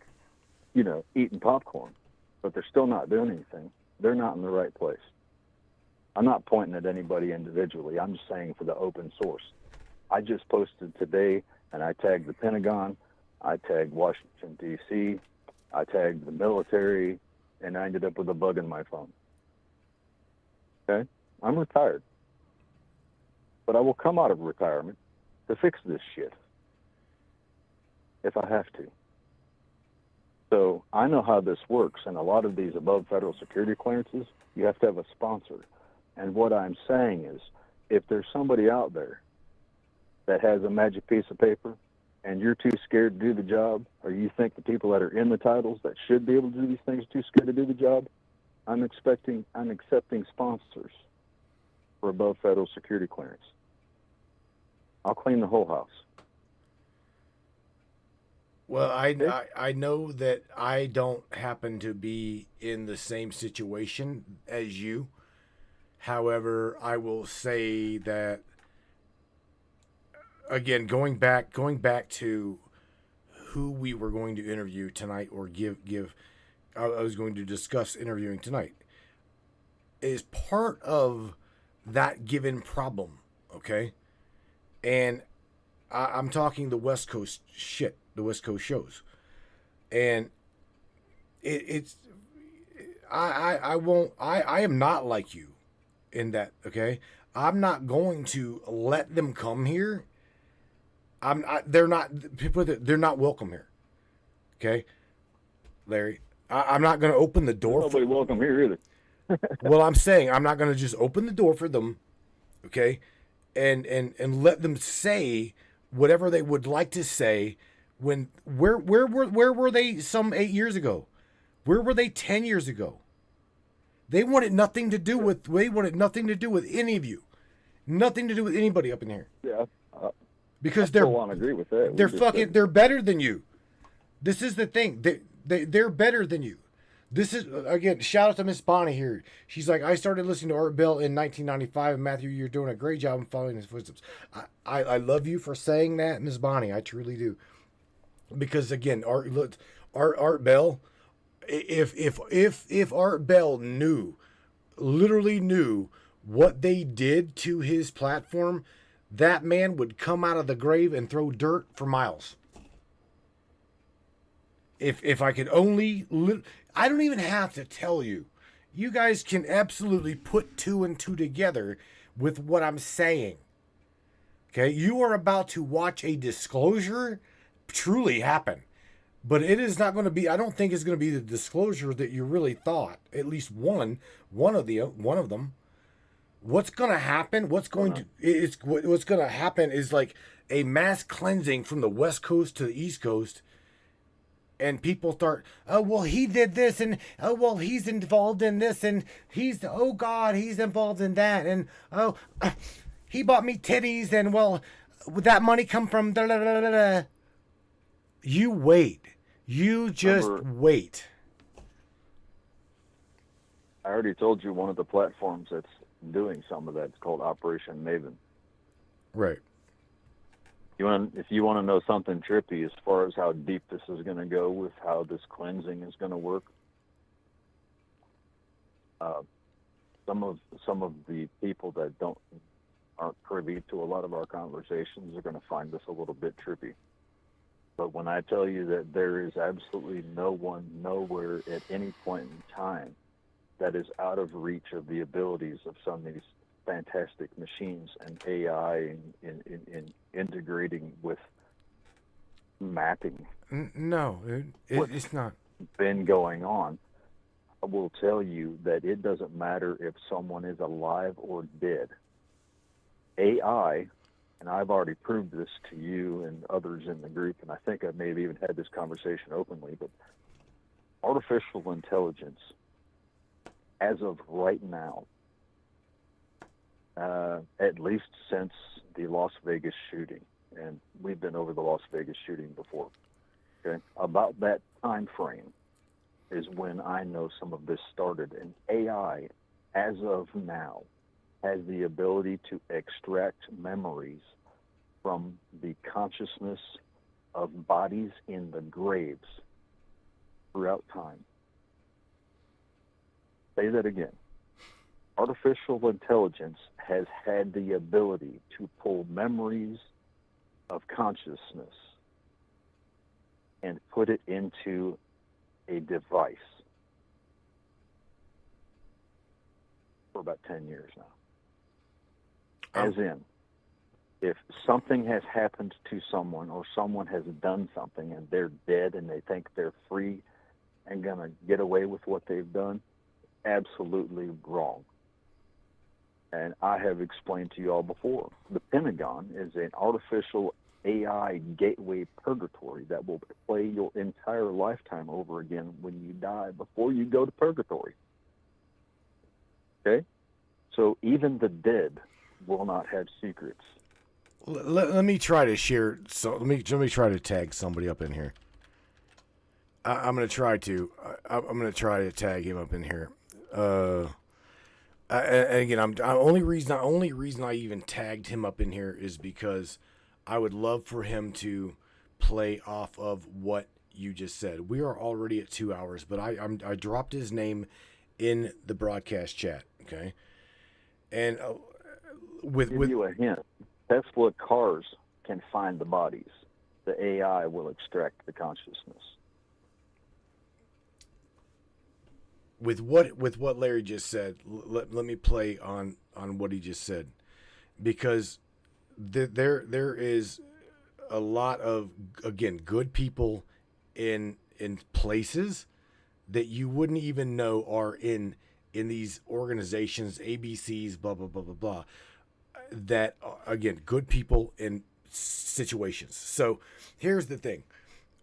you know, eating popcorn, but they're still not doing anything, they're not in the right place. I'm not pointing at anybody individually. I'm just saying for the open source. I just posted today, and I tagged the Pentagon, I tagged Washington, D.C., I tagged the military, and I ended up with a bug in my phone. Okay? I'm retired. But I will come out of retirement to fix this shit if I have to. So I know how this works, and a lot of these above federal security clearances, you have to have a sponsor. And what I'm saying is, if there's somebody out there that has a magic piece of paper and you're too scared to do the job, or you think the people that are in the titles that should be able to do these things are too scared to do the job, I'm accepting sponsors for above federal security clearance. I'll clean the whole house. Well, I know that I don't happen to be in the same situation as you. However, I will say that again, going back to who we were going to interview tonight, or give I was going to discuss interviewing tonight, is part of that given problem. Okay, and I'm talking the West Coast shit, the West Coast shows, and it's I won't I am not like you in that. Okay, I'm not going to let them come here. They're not people that they're not welcome here. Okay, Larry, I'm not going to open the door. Nobody welcome here either. Well, I'm saying I'm not going to just open the door for them. Okay, and let them say whatever they would like to say. When where were they some 8 years ago? Where were they 10 years ago? They wanted nothing to do with any of you. Nothing to do with anybody up in here. Yeah. Because I want to agree with that. They're better than you. This is the thing. They're better than you. This is, again, shout out to Miss Bonnie here. She's like, I started listening to Art Bell in 1995, and Matthew, you're doing a great job in following his footsteps. I love you for saying that, Miss Bonnie. I truly do. Because again, Art Bell, if Art Bell literally knew what they did to his platform, that man would come out of the grave and throw dirt for miles. If I could only, I don't even have to tell you. You guys can absolutely put two and two together with what I'm saying. Okay, you are about to watch a disclosure truly happen. But it is not going to be, I don't think it's going to be the disclosure that you really thought. At least one of them. What's going to happen? What's going to happen is like a mass cleansing from the West Coast to the East Coast. And people start, oh, well, he did this, and oh, well, he's involved in this, and oh, God, he's involved in that, and oh, he bought me titties, and well, would that money come from da da da da da? You wait. You just wait. I already told you one of the platforms that's doing some of that is called Operation Maven. Right. If you want to know something trippy as far as how deep this is going to go with how this cleansing is going to work, some of the people that aren't privy to a lot of our conversations are going to find this a little bit trippy. But when I tell you that there is absolutely no one, nowhere, at any point in time that is out of reach of the abilities of some of these fantastic machines and AI in integrating with mapping. No, it's not been going on. I will tell you that it doesn't matter if someone is alive or dead. AI, and I've already proved this to you and others in the group, and I think I may have even had this conversation openly, but artificial intelligence, as of right now, at least since the Las Vegas shooting, and we've been over the Las Vegas shooting before, okay? About that time frame is when I know some of this started. And AI, as of now, has the ability to extract memories from the consciousness of bodies in the graves throughout time. Say that again. Artificial intelligence has had the ability to pull memories of consciousness and put it into a device for about 10 years now. As in, if something has happened to someone or someone has done something and they're dead and they think they're free and going to get away with what they've done, absolutely wrong. And I have explained to you all before, the Pentagon is an artificial AI gateway purgatory that will play your entire lifetime over again when you die before you go to purgatory. Okay? So even the dead will not have secrets. Let me try to share. So let me try to tag somebody up in here. I'm gonna try to. I'm gonna try to tag him up in here. And again, only reason I even tagged him up in here is because I would love for him to play off of what you just said. We are already at 2 hours, but I dropped his name in the broadcast chat. Okay, and Give you a hint. Tesla cars can find the bodies. The AI will extract the consciousness. With what Larry just said, let me play on what he just said, because there is a lot of, again, good people in places that you wouldn't even know are in these organizations, ABCs, blah blah blah blah blah. That again, good people in situations. So here's the thing,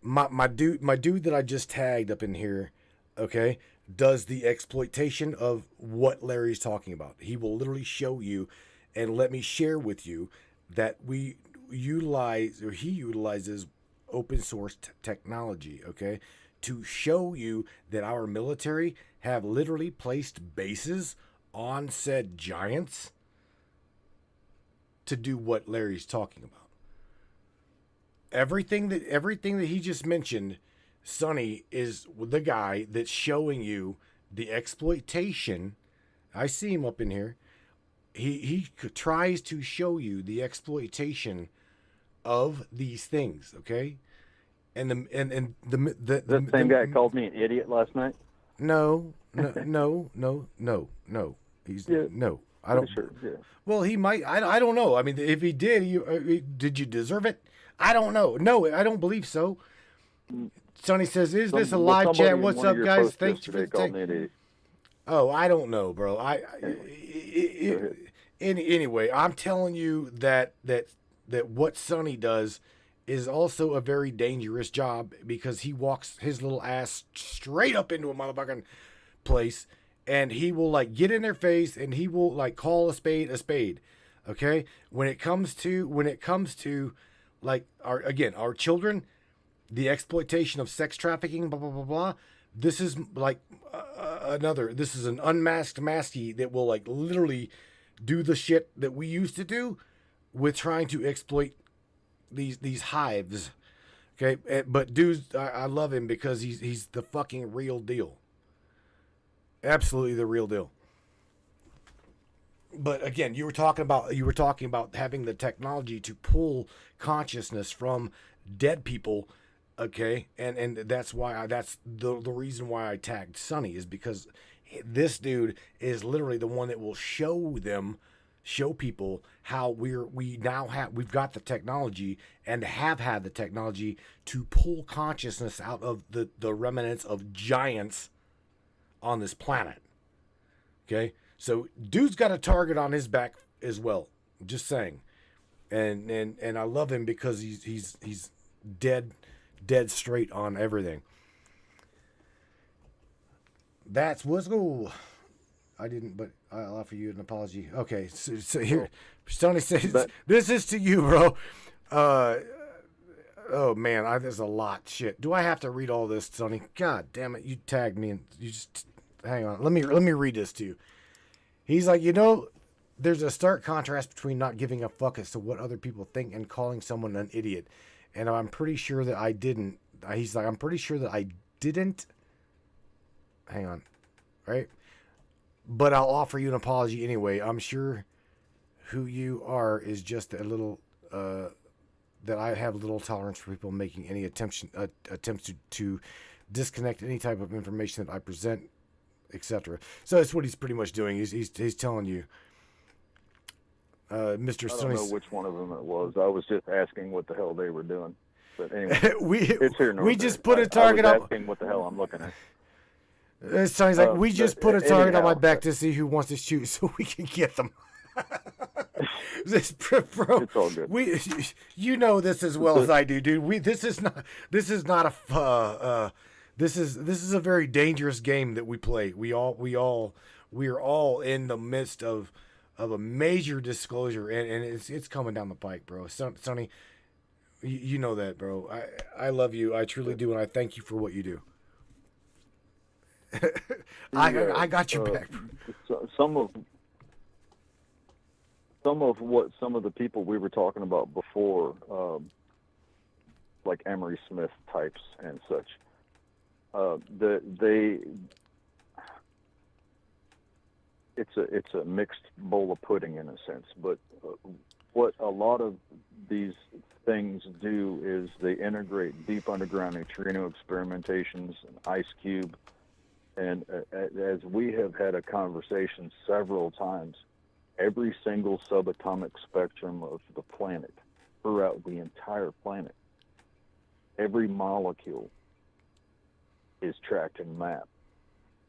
my dude that I just tagged up in here, okay, does the exploitation of what Larry's talking about. He will literally show you, and let me share with you that he utilizes open source technology, okay, to show you that our military have literally placed bases on said giants to do what Larry's talking about. Everything that he just mentioned, Sonny is the guy that's showing you the exploitation. I see him up in here. He tries to show you the exploitation of these things, okay? And the same guy called me an idiot last night. No. He's no. I don't. Sure, yeah. Well, he might. I don't know. I mean, if he did, did you deserve it? I don't know. No, I don't believe so. Sonny says, "Is this a live chat? What's up, guys? Thanks for the take." Oh, I don't know, bro. Anyway, I'm telling you that what Sonny does is also a very dangerous job, because he walks his little ass straight up into a motherfucking place, and he will like get in their face, and he will like call a spade. Okay, when it comes to like our children, the exploitation of sex trafficking, blah blah blah blah. This is like this is an unmasked masky that will like literally do the shit that we used to do with trying to exploit these hives. Okay, but dude, I love him because he's the fucking real deal. Absolutely the real deal. But again, you were talking about having the technology to pull consciousness from dead people, okay? And that's why that's the reason why I tagged Sonny, is because this dude is literally the one that will show people how we've got the technology and have had the technology to pull consciousness out of the remnants of giants on this planet. Okay? So dude's got a target on his back as well. Just saying. And I love him because he's dead straight on everything. That's what's cool. I didn't, but I'll offer you an apology. Okay, so here, Sonny says, this is to you, bro. Oh man, there's a lot. Shit, do I have to read all this, Sonny? God damn it, you tagged me, and you just hang on. Let me read this to you. He's like, there's a stark contrast between not giving a fuck as to what other people think and calling someone an idiot. And I'm pretty sure that I didn't. He's like, I'm pretty sure that I didn't. Hang on. Right? But I'll offer you an apology anyway. I'm sure who you are is just a little, that I have little tolerance for people making any attempts to disconnect any type of information that I present, etc. So that's what he's pretty much doing. He's telling you, Mr. I don't know which one of them it was. I was just asking what the hell they were doing. But anyway, it's here. We just put a target up. Asking what the hell I'm looking at. So he's like, we just put a target on my back to see who wants to shoot, so we can get them. Bro, it's all good. You know this as well as I do, dude. This is not a this is a very dangerous game that we play. We are all in the midst of a major disclosure, and it's coming down the pike, bro. Sonny, you know that, bro. I love you. I truly do, and I thank you for what you do. I got your back. Some of what some of the people we were talking about before, like Emery Smith types and such, it's a mixed bowl of pudding in a sense. But what a lot of these things do is they integrate deep underground neutrino experimentations, an ice cube, and as we have had a conversation several times, every single subatomic spectrum of the planet, throughout the entire planet, every molecule is tracked and mapped.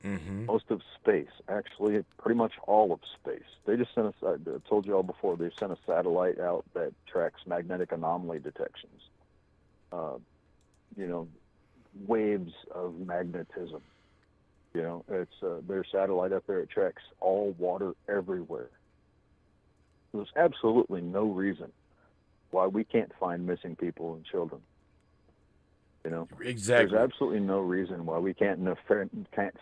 Mm-hmm. Most of space, actually, pretty much all of space. They just sent us, I told you all before, they sent a satellite out that tracks magnetic anomaly detections. Waves of magnetism. It's their satellite up there. It tracks all water everywhere. There's absolutely no reason why we can't find missing people and children. Exactly. There's absolutely no reason why we can't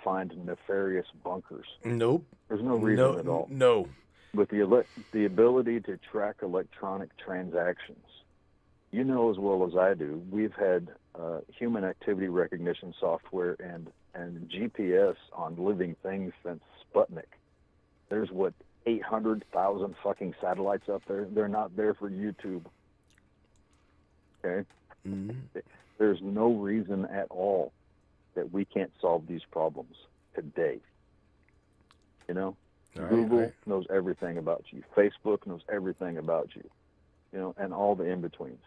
find nefarious bunkers. Nope. There's no reason at all. No. With the ability to track electronic transactions, you know as well as I do, we've had human activity recognition software and GPS on living things since Sputnik. There's 800,000 fucking satellites up there. They're not there for YouTube. Okay? Mm-hmm. There's no reason at all that we can't solve these problems today. Google knows everything about you. Facebook knows everything about you. And all the in-betweens.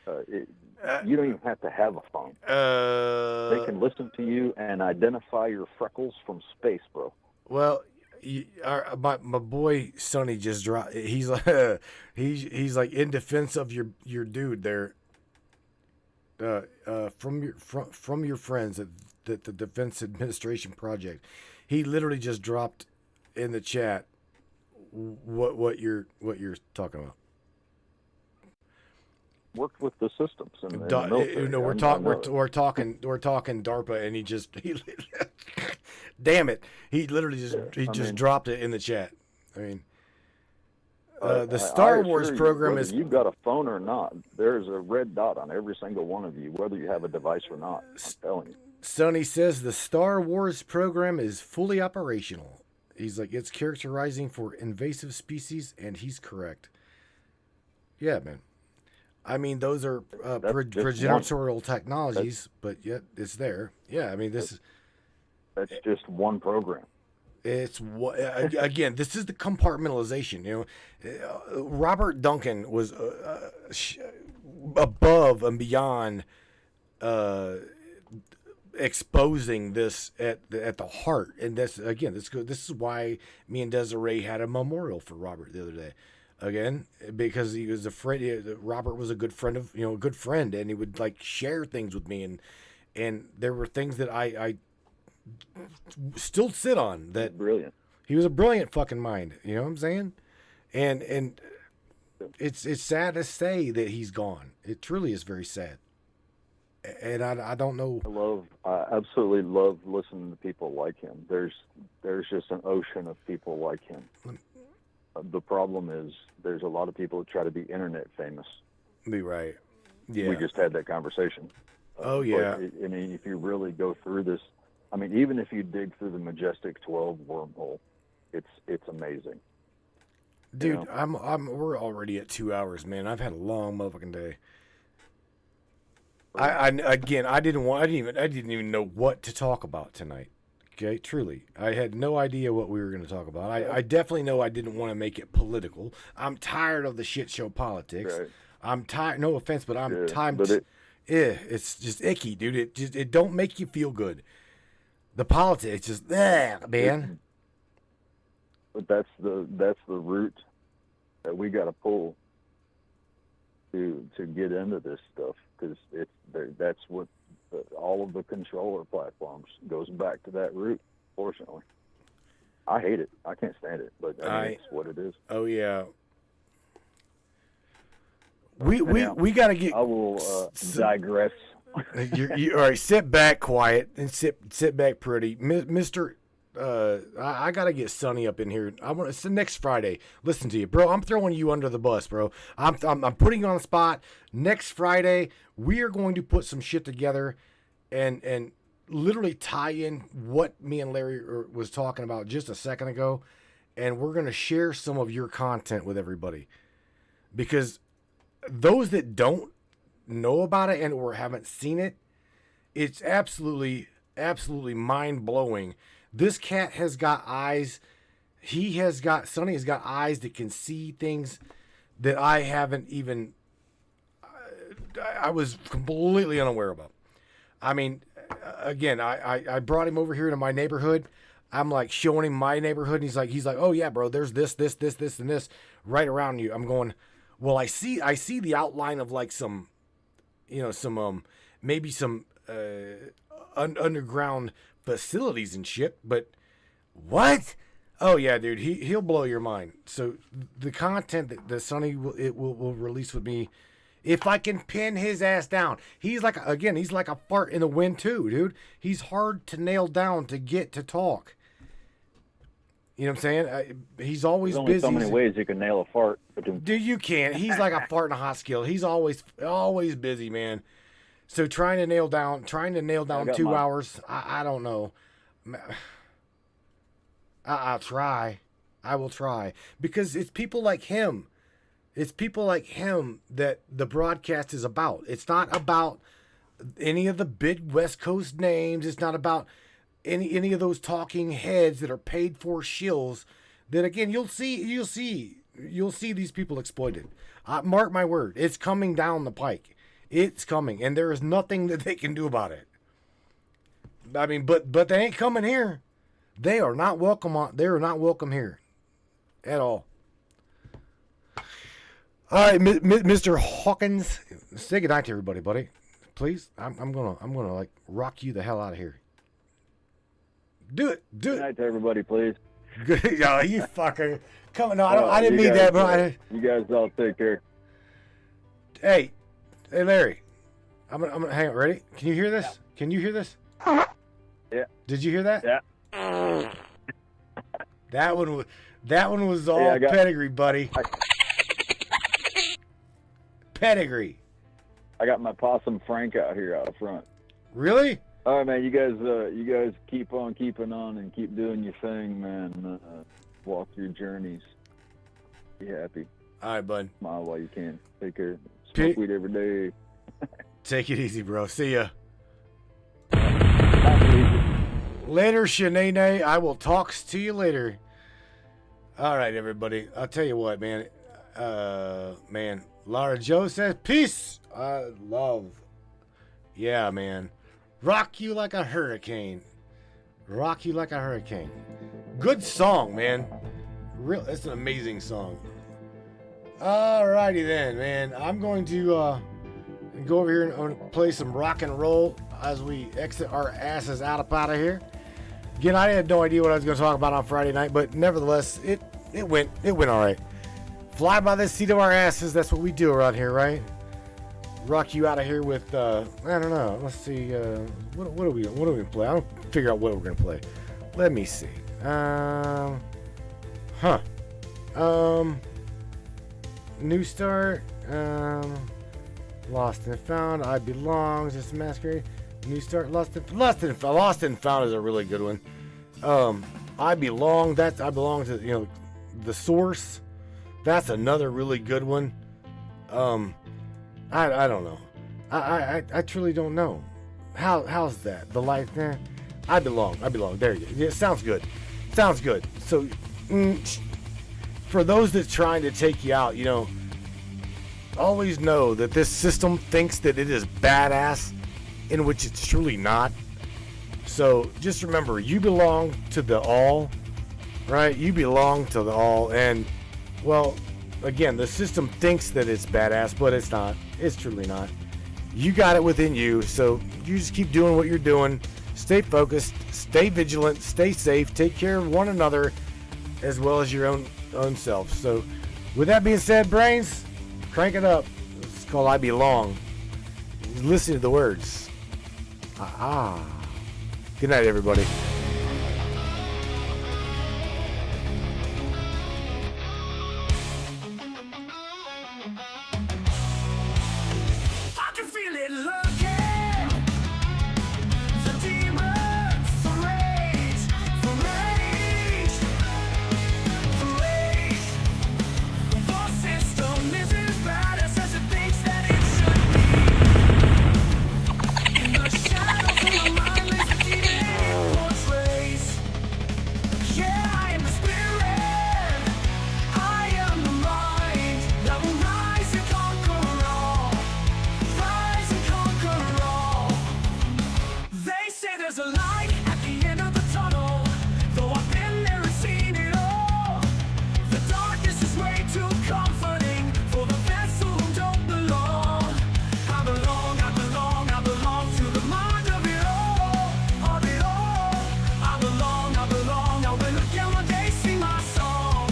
You don't even have to have a phone. They can listen to you and identify your freckles from space, bro. Well, my boy Sonny just dropped. He's like he's like in defense of your dude there. From your friends at the Defense Administration Project, he literally just dropped in the chat what you're talking about. Worked with the systems in the military. We're talking DARPA, and he damn it, he literally just dropped it in the chat. I mean, the Star Wars program is. You've got a phone or not, there's a red dot on every single one of you, whether you have a device or not. I'm telling you. Sonny says the Star Wars program is fully operational. He's like, it's characterizing for invasive species, and he's correct. Yeah, man. I mean, those are progenitorial technologies, but yet it's there. Yeah, I mean, that's just one program. It's again, this is the compartmentalization. Robert Duncan was above and beyond exposing this at the heart, and this is why me and Desiree had a memorial for Robert the other day. Again, because he was a friend. Robert was a good friend and he would like share things with me, and there were things that I still sit on. That brilliant. He was a brilliant fucking mind. You know what I'm saying? And it's sad to say that he's gone. It truly is very sad. And I don't know. I absolutely love listening to people like him. There's just an ocean of people like him. The problem is there's a lot of people who try to be internet famous. Be right. Yeah. We just had that conversation. Oh, yeah. But, I mean, if you really go through this, I mean, even if you dig through the Majestic 12 wormhole, it's amazing. Dude, we're already at 2 hours, man. I've had a long motherfucking day. I didn't even know what to talk about tonight. Okay, truly. I had no idea what we were going to talk about. I definitely know I didn't want to make it political. I'm tired of the shit show politics. Right. I'm tired. No offense, but I'm tired. It's just icky, dude. It don't make you feel good. The politics just man. But that's the route that we got to pull to get into this stuff, because that's what. All of the controller platforms goes back to that route, fortunately. I hate it. I can't stand it, but it's what it is. Oh, yeah. We got to get... I will digress All right, sit back quiet and sit back pretty. Mr. I got to get Sonny up in here. It's the next Friday. Listen to you, bro. I'm throwing you under the bus, bro. I'm putting you on the spot. Next Friday, we are going to put some shit together and literally tie in what me and Larry was talking about just a second ago, and we're going to share some of your content with everybody, because those that don't know about it and or haven't seen it, it's absolutely mind-blowing. This cat has got eyes. Sonny has got eyes that can see things that I haven't even, I was completely unaware about. I mean, again, I brought him over here to my neighborhood. I'm like showing him my neighborhood, and he's like, oh yeah, bro, there's this, and this right around you. I'm going, well, I see the outline of like some, maybe some underground facilities and shit, but what? Oh yeah, dude, he'll blow your mind. So the content that Sonny will release with me, if I can pin his ass down, he's like a fart in the wind too, dude. He's hard to nail down to get to talk. You know what I'm saying? He's always There's only busy. so many ways you can nail a fart. Dude, you can't. He's like a fart in a hot skill. He's always busy, man. So trying to nail down 2 hours, I don't know. I'll try. I will try. Because it's people like him. It's people like him that the broadcast is about. It's not about any of the big West Coast names. It's not about any of those talking heads that are paid for shills that, again, you'll see these people exploited. Mark my word, it's coming down the pike. It's coming, and there is nothing that they can do about it. I mean, but they ain't coming here. They are not welcome here at all. All right, Mr. Hawkins, say goodnight to everybody, buddy. Please, I'm gonna like rock you the hell out of here. Do it. Good night to everybody, please. Good, yo, you fucker. Come on, no, I didn't mean that, bro. You guys all take care. Hey, Larry, I'm gonna hang on. Ready? Can you hear this? Yeah. Can you hear this? Yeah. Did you hear that? Yeah. That one was all pedigree, buddy. Pedigree. I got my possum Frank out here out front. Really? All right, man. You guys keep on keeping on and keep doing your thing, man. Walk your journeys. Be happy. All right, bud. Smile while you can. Take care. Smoke weed every day. Take it easy, bro. See ya. Later, Shanae. I will talk to you later. All right, everybody. I'll tell you what, man. Man. Laura Joe says, peace. Love. Yeah, man. Rock you like a hurricane. Rock you like a hurricane. Good song, man. It's an amazing song. Alrighty then, man. I'm going to go over here and play some rock and roll as we exit our asses out of here. Again, I had no idea what I was going to talk about on Friday night, but nevertheless, it went all right. Fly by the seat of our asses. That's what we do around here, right? Rock you out of here with I don't know. Let's see. What do we play? I'll figure out what we're gonna play. Let me see. New Start. Lost and Found. I Belong. Just a Masquerade. New Start. Lost and Found is a really good one. I Belong. I belong to the Source. That's another really good one. I don't know. I truly don't know. How's that? The life there? I belong. There you go. Yeah, sounds good. So, for those that's trying to take you out, always know that this system thinks that it is badass, in which it's truly not. So just remember, you belong to the all, right? You belong to the all, and well, again, the system thinks that it's badass, but it's not. It's truly not. You got it within you, so you just keep doing what you're doing. Stay focused, stay vigilant, stay safe, take care of one another as well as your own self. So with that being said, brains, crank it up. It's called I Belong. Listen to the words. Good night, everybody. I can feel it lurking. The demons for rage, for rage, for rage. The system is as bad as it thinks that it should be. In the shadows of my mind lies the demon it portrays. Yeah, I am the spirit. I am the mind that will rise and conquer all. Rise and conquer all. They say there's a light at the end of the tunnel. Though I've been there and seen it all. The darkness is way too comforting for the vessel who don't belong. I belong, I belong, I belong to the mind of it all, of it all. I belong, I will again one day sing my song.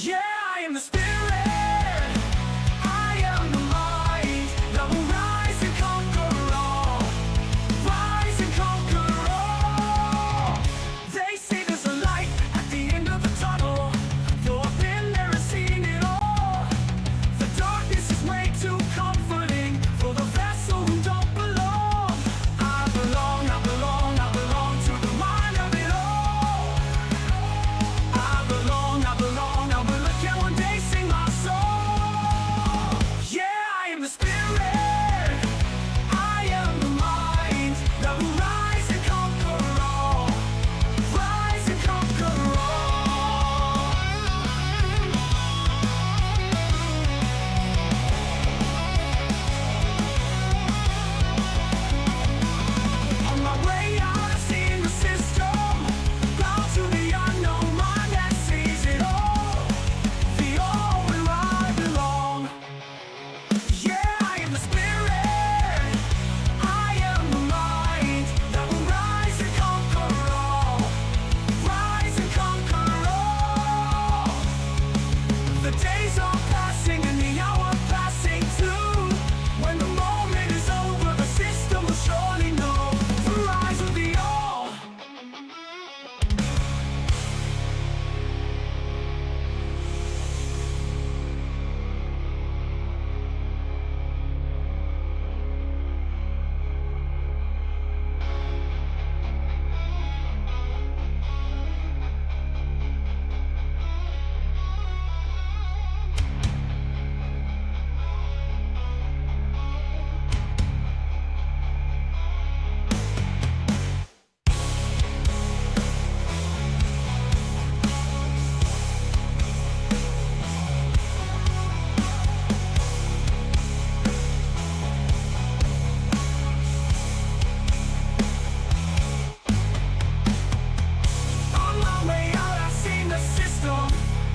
Yeah, I am the spirit. I am the mind that will rise and conquer all. Rise and conquer all. They say there's a light at the end of the tunnel. Though I've been there and seen it all. The darkness is way too comforting for the vessel who don't belong. I belong, I belong, I belong to the mind of it all. I belong, I will again one day sing my song. Yeah, I am the spirit. I am the mind that will rise and conquer all. Rise and conquer all. On my way out, I've seen the system. Bound to the unknown mind that sees it all. The all where I belong. Yeah, I am the spirit. I am the mind that will rise and conquer all. Rise and conquer all. The days are passing and the hour passing too. When the moment is over, the system will surely know the rise of the all. On my way out, I've seen the system.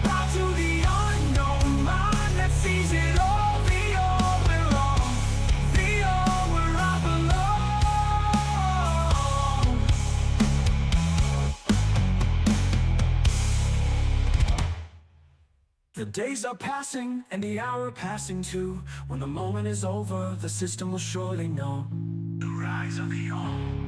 Bound to the unknown mind that sees it all. The all belong. The all where I belong. The days are passing and the hour passing too. When the moment is over, the system will surely know the rise of the all.